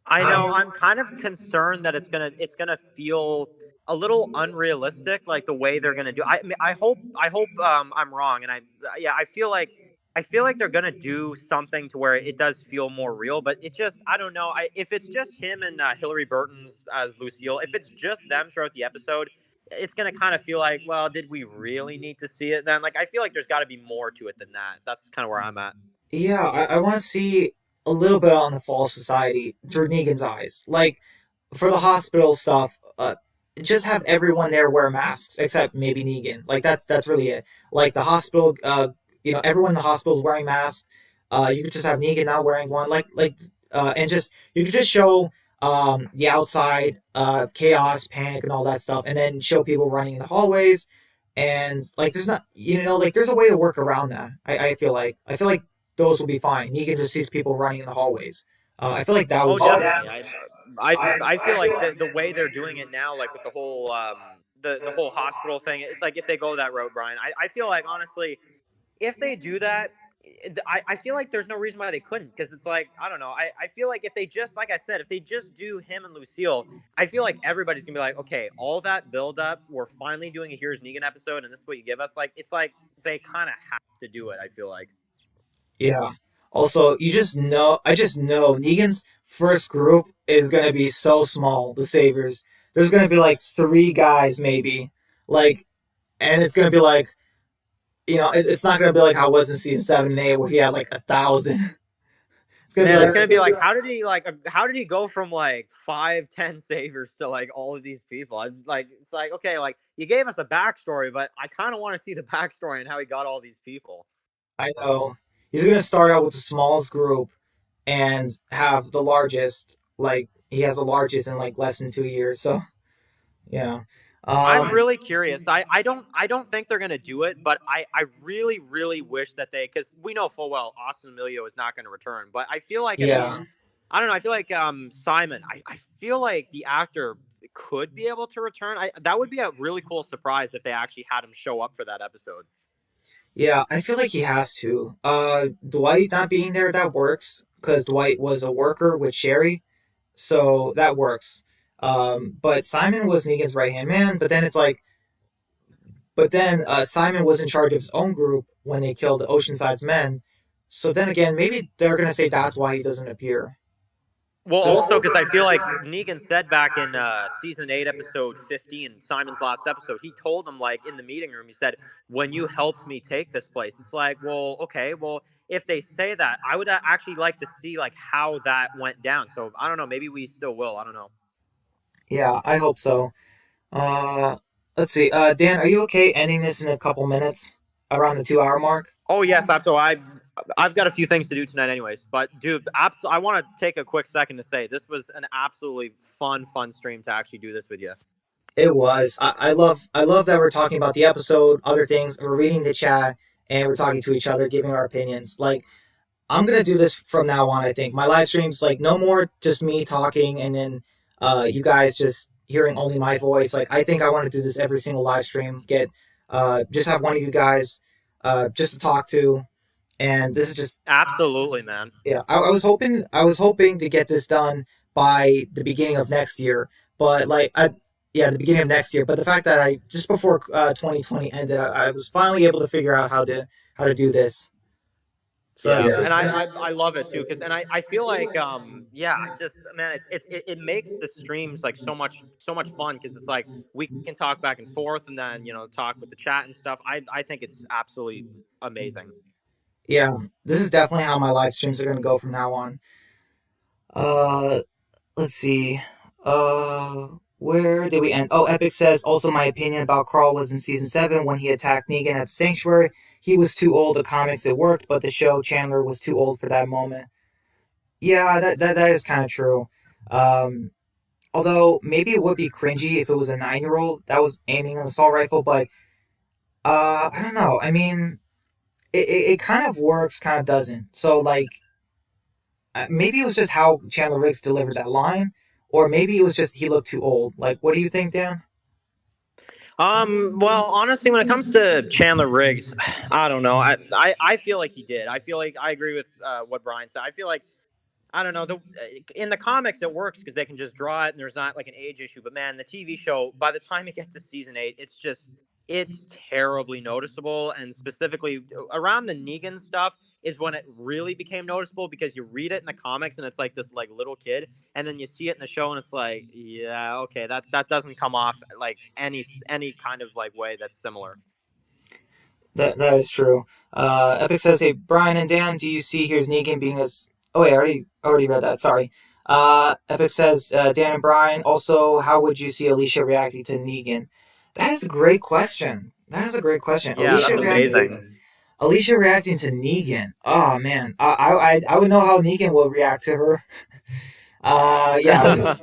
I How, know. I'm kind of concerned that it's gonna feel a little unrealistic, like the way they're gonna do. I hope I'm wrong, and yeah, I feel like they're gonna do something to where it does feel more real. But it just I don't know. If it's just him and Hillary Burton's as Lucille, if it's just them throughout the episode, it's gonna kind of feel like, well, did we really need to see it then? Like I feel like there's got to be more to it than that. That's kind of where I'm at. yeah, I want to see a little bit on the fall of society through Negan's eyes. Like for the hospital stuff, just have everyone there wear masks except maybe Negan. Like that's really it. Like the hospital, everyone in the hospital is wearing masks. You could just have Negan not wearing one. And just you could just show the outside chaos, panic, and all that stuff, and then show people running in the hallways. And like, there's not, like there's a way to work around that. I feel like those will be fine. Negan just sees people running in the hallways. I feel like that would Oh, be fine. definitely. I feel like the way they're doing it now, like with the whole the whole hospital thing, like if they go that route, Brian, I feel like honestly, if they do that, I feel like there's no reason why they couldn't, because it's like I don't know. I feel like if they just like I said, if they just do him and Lucille, I feel like everybody's gonna be like, okay, all that build up, we're finally doing a Here's Negan episode, and this is what you give us. Like it's like they kind of have to do it. I feel like. Yeah. Also, I just know Negan's first group is gonna be so small. The Saviors. There's gonna be like three guys maybe, like, and it's gonna be like, it's not gonna be like how it was in season 7 and 8 where he had like 1,000. It's gonna be Man, it's like, gonna be like, how did he go from like 5, 10 saviors to like all of these people? I'm like, it's like, okay, like you gave us a backstory, but I kind of want to see the backstory and how he got all these people. I know he's gonna start out with the smallest group and have the largest. Like he has the largest in like less than 2 years. So yeah. I'm Um. really curious. I don't think they're gonna do it, but I really really wish that they, because we know full well Austin Emilio is not gonna return. But I feel like at least Yeah. I don't know. I feel like Simon. I feel like the actor could be able to return. That would be a really cool surprise if they actually had him show up for that episode. Yeah, I feel like he has to. Dwight not being there, that works because Dwight was a worker with Sherry, so that works. But Simon was Negan's right hand man. But then Simon was in charge of his own group when they killed the Oceanside's men. So then again, maybe they're gonna say that's why he doesn't appear. Well, 'Cause- also because I feel like Negan said back in season 8, episode 15, Simon's last episode, he told him like in the meeting room, he said, "When you helped me take this place," it's like, well, okay, well, if they say that, I would actually like to see like how that went down. So I don't know, maybe we still will. I don't know. yeah, I hope so. Uh, let's see. Dan, are you okay ending this in a couple minutes around the 2 hour mark? Oh yes, absolutely. I've got a few things to do tonight, anyways. But dude, I want to take a quick second to say this was an absolutely fun stream to actually do this with you. It was. I love that we're talking about the episode, other things. We're reading the chat and we're talking to each other, giving our opinions. Like I'm gonna do this from now on. I think my live streams, like no more just me talking and then you guys just hearing only my voice. Like I think I want to do this every single live stream. Get just have one of you guys just to talk to, and this is just Absolutely, man. yeah, I was hoping to get this done by the beginning of next year, but yeah, the beginning of next year. But the fact that I just before 2020 ended, I was finally able to figure out how to do this. So Yeah, that's and good. I love it too, because I feel like yeah, it's just man, it makes the streams like so much fun, because it's like we can talk back and forth, and then talk with the chat and stuff. I think it's absolutely amazing. Yeah, this is definitely how my live streams are gonna go from now on. Uh, let's see. Uh, Where did we end? Oh, Epic says also my opinion about Carl was in season 7 when he attacked Negan at the Sanctuary. He was too old. The comics it worked, but the show Chandler was too old for that moment. Yeah, that is kind of true. Um, Although maybe it would be cringy if it was a 9-year old that was aiming an assault rifle, but I don't know. I mean, it kind of works, kind of doesn't. So like maybe it was just how Chandler Riggs delivered that line, or maybe it was just he looked too old. Like, what do you think, Dan? Well, honestly, when it comes to Chandler Riggs, I don't know. I feel like he did. I feel like I agree with what Brian said. I feel like I don't know. In the comics, it works because they can just draw it, and there's not like an age issue. But man, the TV show, by the time it gets to season 8, it's terribly noticeable. And specifically around the Negan stuff is when it really became noticeable because you read it in the comics and it's like this like little kid, and then you see it in the show and it's like, yeah, okay, that doesn't come off like any kind of like way that's similar. That is true. Epic says, "Hey Brian and Dan, do you see here's Negan being as?" Oh wait, I already read that. Sorry. Epic says, "Dan and Brian. Also, how would you see Alicia reacting to Negan?" That is a great question. That is a great question. Yeah, that's amazing. Alicia reacting to Negan. Oh man, I would know how Negan will react to her. Yeah,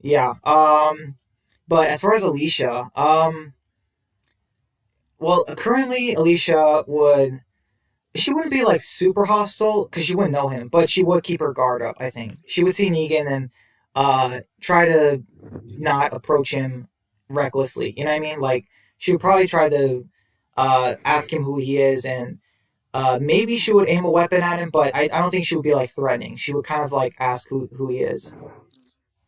yeah. But as far as Alicia, well, currently Alicia would she wouldn't be like super hostile because she wouldn't know him, but she would keep her guard up. I think she would see Negan and try to not approach him recklessly. You know what I mean? Like she would probably try to ask him who he is and maybe she would aim a weapon at him, but I don't think she would be like threatening. She would kind of like ask who he is.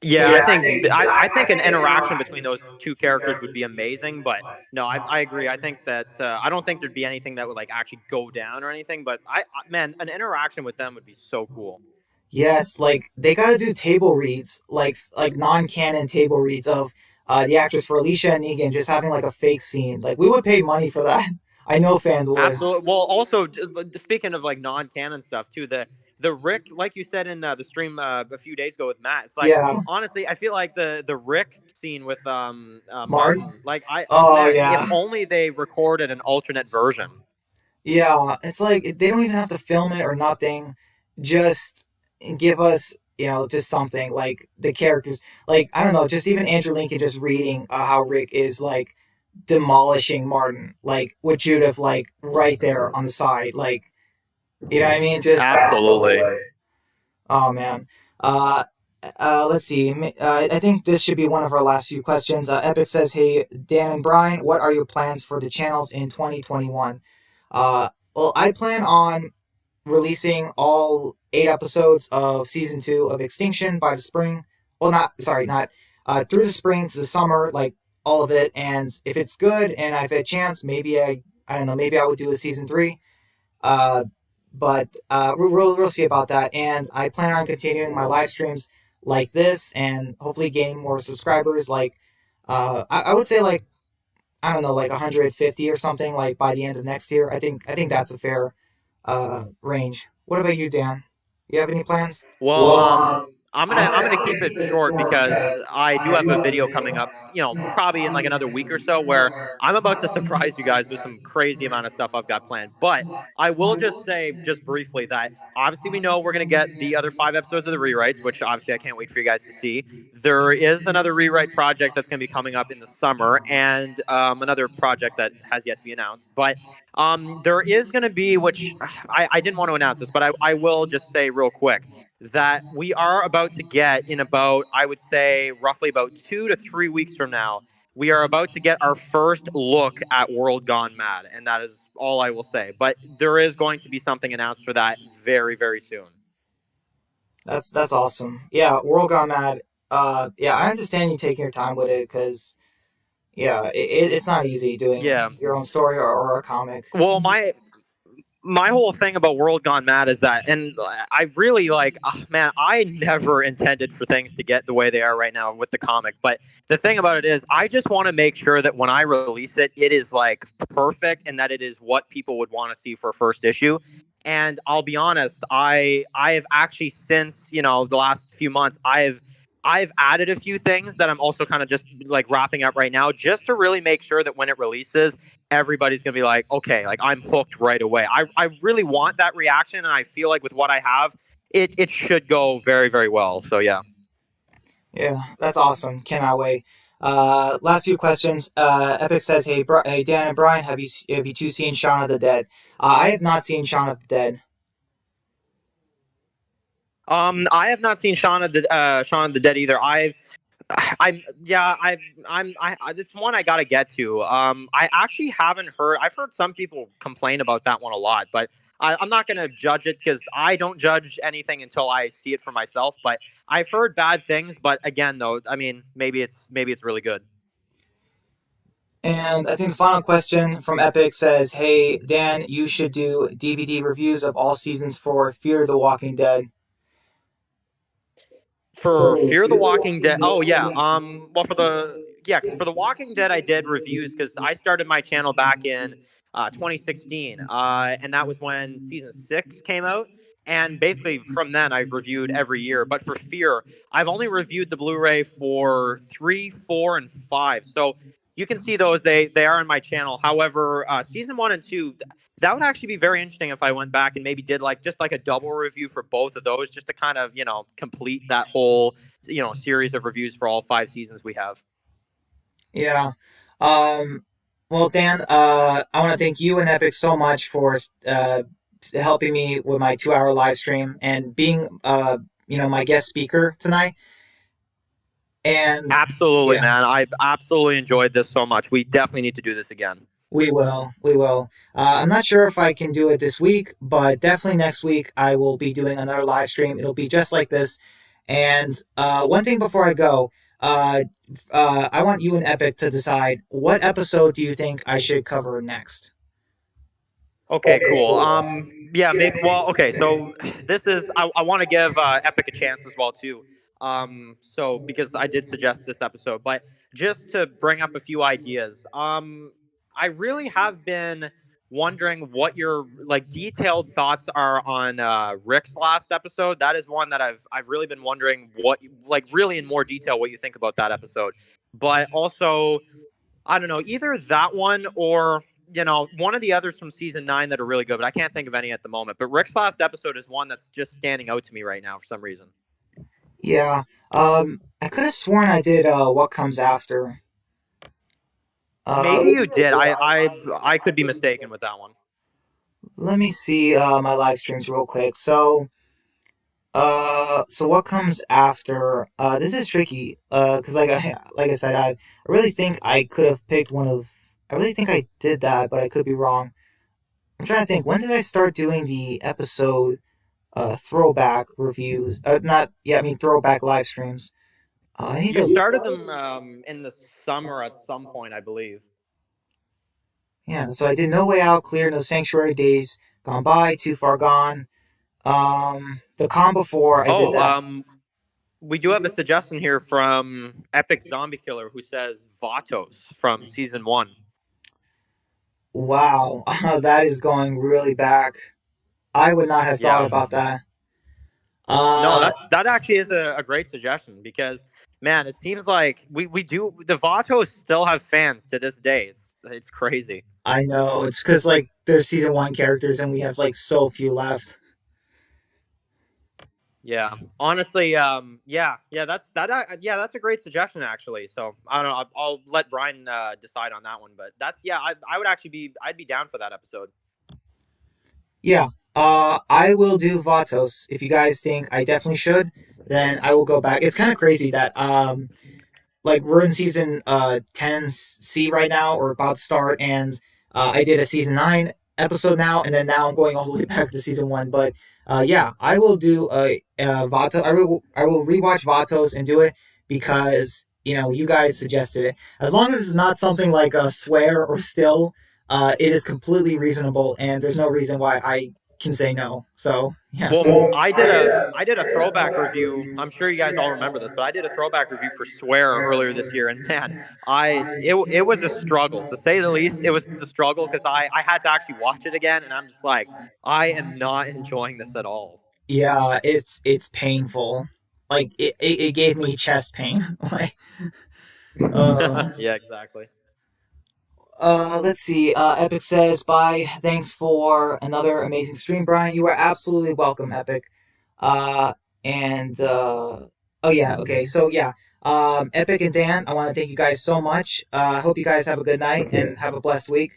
Yeah, I think an interaction between those two characters would be amazing, but no, I agree. I think that I don't think there'd be anything that would like actually go down or anything, but man, an interaction with them would be so cool. Yes, like they got to do table reads, like non-canon table reads of the actress for Alicia and Negan just having like a fake scene. Like we would pay money for that. I know fans would. Absolutely. Well, also speaking of like non-canon stuff too, the Rick, like you said in the stream a few days ago with Matt, it's like Yeah, honestly, I feel like the Rick scene with Martin. Martin, like oh Oh man, if yeah, only they recorded an alternate version. yeah. It's like they don't even have to film it or nothing. Just give us, just something like the characters. Like I don't know, just even Andrew Lincoln just reading how Rick is like demolishing Martin, like with Judith like right there on the side, like you know what I mean? Just Absolutely. oh man. Uh, let's see. I think this should be one of our last few questions. Epic says, "Hey Dan and Brian, what are your plans for the channels in 2021?" Well, I plan on releasing all 8 episodes of season 2 of Extinction by the spring. Well, not sorry, not through the spring to the summer, like all of it. And if it's good and I've had a chance, maybe I don't know, maybe I would do a season 3. Uh, but we'll see about that. And I plan on continuing my live streams like this and hopefully gaining more subscribers. Like I would say like I don't know, like 150 or something like by the end of next year. I think that's a fair range. What about you, Dan? You have any plans? Well, I'm gonna keep it short because I do have a video coming up, probably in like another week or so, where I'm about to surprise you guys with some crazy amount of stuff I've got planned. But I will just say, just briefly, that obviously we know we're gonna get the other 5 episodes of the rewrites, which obviously I can't wait for you guys to see. There is another rewrite project that's gonna be coming up in the summer, and another project that has yet to be announced. But there is going to be, which I didn't want to announce this, but I will just say real quick that we are about to get in about, I would say, roughly about 2 to 3 weeks from now. We are about to get our first look at World Gone Mad, and that is all I will say. But there is going to be something announced for that very, very soon. That's awesome. Yeah, World Gone Mad. Yeah, I understand you taking your time with it because yeah, it's not easy doing Yeah. your own story or a comic. Well, my whole thing about World Gone Mad is that, and I really like, man, I never intended for things to get the way they are right now with the comic. But the thing about it is, I just want to make sure that when I release it, it is like perfect and that it is what people would want to see for a first issue. And I'll be honest, I have actually since the last few months, I've I've added a few things that I'm also kind of just like wrapping up right now, just to really make sure that when it releases, everybody's gonna be like, okay, like I'm hooked right away. I really want that reaction, and I feel like with what I have, it should go very very well. So yeah. Yeah, that's awesome. Cannot wait. Last few questions. Epic says, "Hey, hey, Dan and Brian, have you two seen Shaun of the Dead?" I have not seen Shaun of the Dead. I have not seen Shaun of the Dead either. I'm yeah, it's one I gotta get to. I actually haven't heard. I've heard some people complain about that one a lot, but I'm not gonna judge it because I don't judge anything until I see it for myself. But I've heard bad things. But again, though, I mean, maybe it's really good. And I think the final question from Epic says, "Hey, Dan, you should do DVD reviews of all seasons for Fear the Walking Dead." For Fear the Walking Dead. Oh yeah. Well, for the Walking Dead, I did reviews because I started my channel back in 2016, and that was when season 6 came out. And basically, from then, I've reviewed every year. But for Fear, I've only reviewed the Blu-ray for 3, 4, and 5. So you can see those; they are on my channel. However, season 1 and 2, that would actually be very interesting if I went back and maybe did like just like a double review for both of those, just to kind of complete that whole series of reviews for all 5 seasons we have. Yeah. Um, well, Dan, I want to thank you and Epic so much for helping me with my 2 hour live stream and being, my guest speaker tonight. And Absolutely, yeah, man. I absolutely enjoyed this so much. We definitely need to do this again. we will. We will. I'm not sure if I can do it this week, but definitely next week I will be doing another live stream. It'll be just like this. And one thing before I go, uh, I want you and Epic to decide what episode do you think I should cover next. Okay, cool. Yeah, maybe. Well, okay. So this is. I want to give Epic a chance as well too. So because I did suggest this episode, but just to bring up a few ideas. I really have been wondering what your like detailed thoughts are on Rick's last episode. That is one that I've really been wondering what like really in more detail what you think about that episode. But also I don't know, either that one or one of the others from season 9 that are really good, but I can't think of any at the moment. But Rick's last episode is one that's just standing out to me right now for some reason. Yeah. I could have sworn I did What Comes After. Maybe Uh, you did. I could be mistaken with that one. Let me see my live streams real quick. So what comes after? This is tricky. Cause like I said, I really think I could have picked one of. I really think I did that, but I could be wrong. I'm trying to think. When did I start doing the episode throwback reviews? Not yeah, I mean throwback live streams. I need You to. started them in the summer at some point, I believe. Yeah, so I did No Way Out, Clear, No Sanctuary, Days Gone By, Too Far Gone. The calm before I did Oh, that. we do have a suggestion here from Epic Zombie Killer who says Vatos from season 1. Wow, that is going really back. I would not have thought Yeah. about that. No, Uh, that actually is a great suggestion because man, it seems like we do the Vatos still have fans to this day. It's crazy. I know it's because like there's season one characters and we have like so few left. Yeah, honestly, yeah, yeah, that's a great suggestion actually. So I don't know, I'll let Brian decide on that one, but that's yeah, I would actually I'd be down for that episode. Yeah. I will do Vatos. If you guys think I definitely should, then I will go back. It's kind of crazy that like we're in season 10 C right now or about to start, and I did a season 9 episode now, and then now I'm going all the way back to season 1. But yeah, I will do a Vato. I will rewatch Vatos and do it because you guys suggested it. As long as it's not something like a swear or still, it is completely reasonable, and there's no reason why I can say no. So yeah. Well, I did a throwback review. I'm sure you guys all remember this, but I did a throwback review for Swear earlier this year, and man, it was a struggle to say the least. It was a struggle because I had to actually watch it again, and I'm just like I am not enjoying this at all. Yeah, it's painful. like it gave me chest pain. Like, uh, Yeah, exactly. let's see. Epic says, "Bye. Thanks for another amazing stream, Brian. You are absolutely welcome, Epic." Uh, and oh yeah, okay. So yeah, Epic and Dan, I want to thank you guys so much. I hope you guys have a good night and have a blessed week.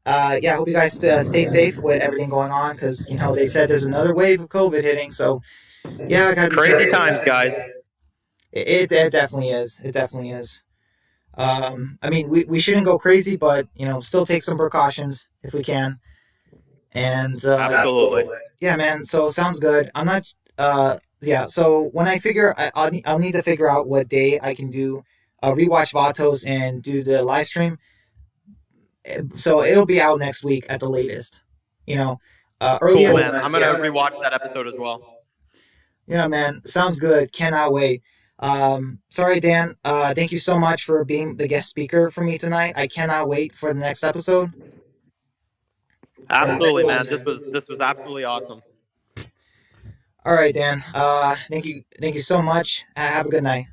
Yeah, I hope you guys stay safe with everything going on because they said there's another wave of COVID hitting. So yeah, I gotta be Crazy careful. times, guys. It definitely is. It definitely is. I mean, we shouldn't go crazy, but still take some precautions if we can. And Absolutely. yeah, man. So sounds good. I'm not. Yeah. So when I figure, I'll need to figure out what day I can do rewatch Vatos and do the live stream. So it'll be out next week at the latest. You know, Cool, earliest. man. I'm gonna rewatch that episode as well. Yeah, man. Sounds good. Cannot wait. Sorry, Dan. Thank you so much for being the guest speaker for me tonight. I cannot wait for the next episode. Absolutely, man. This was absolutely awesome. All right, Dan. Thank you so much. Have a good night.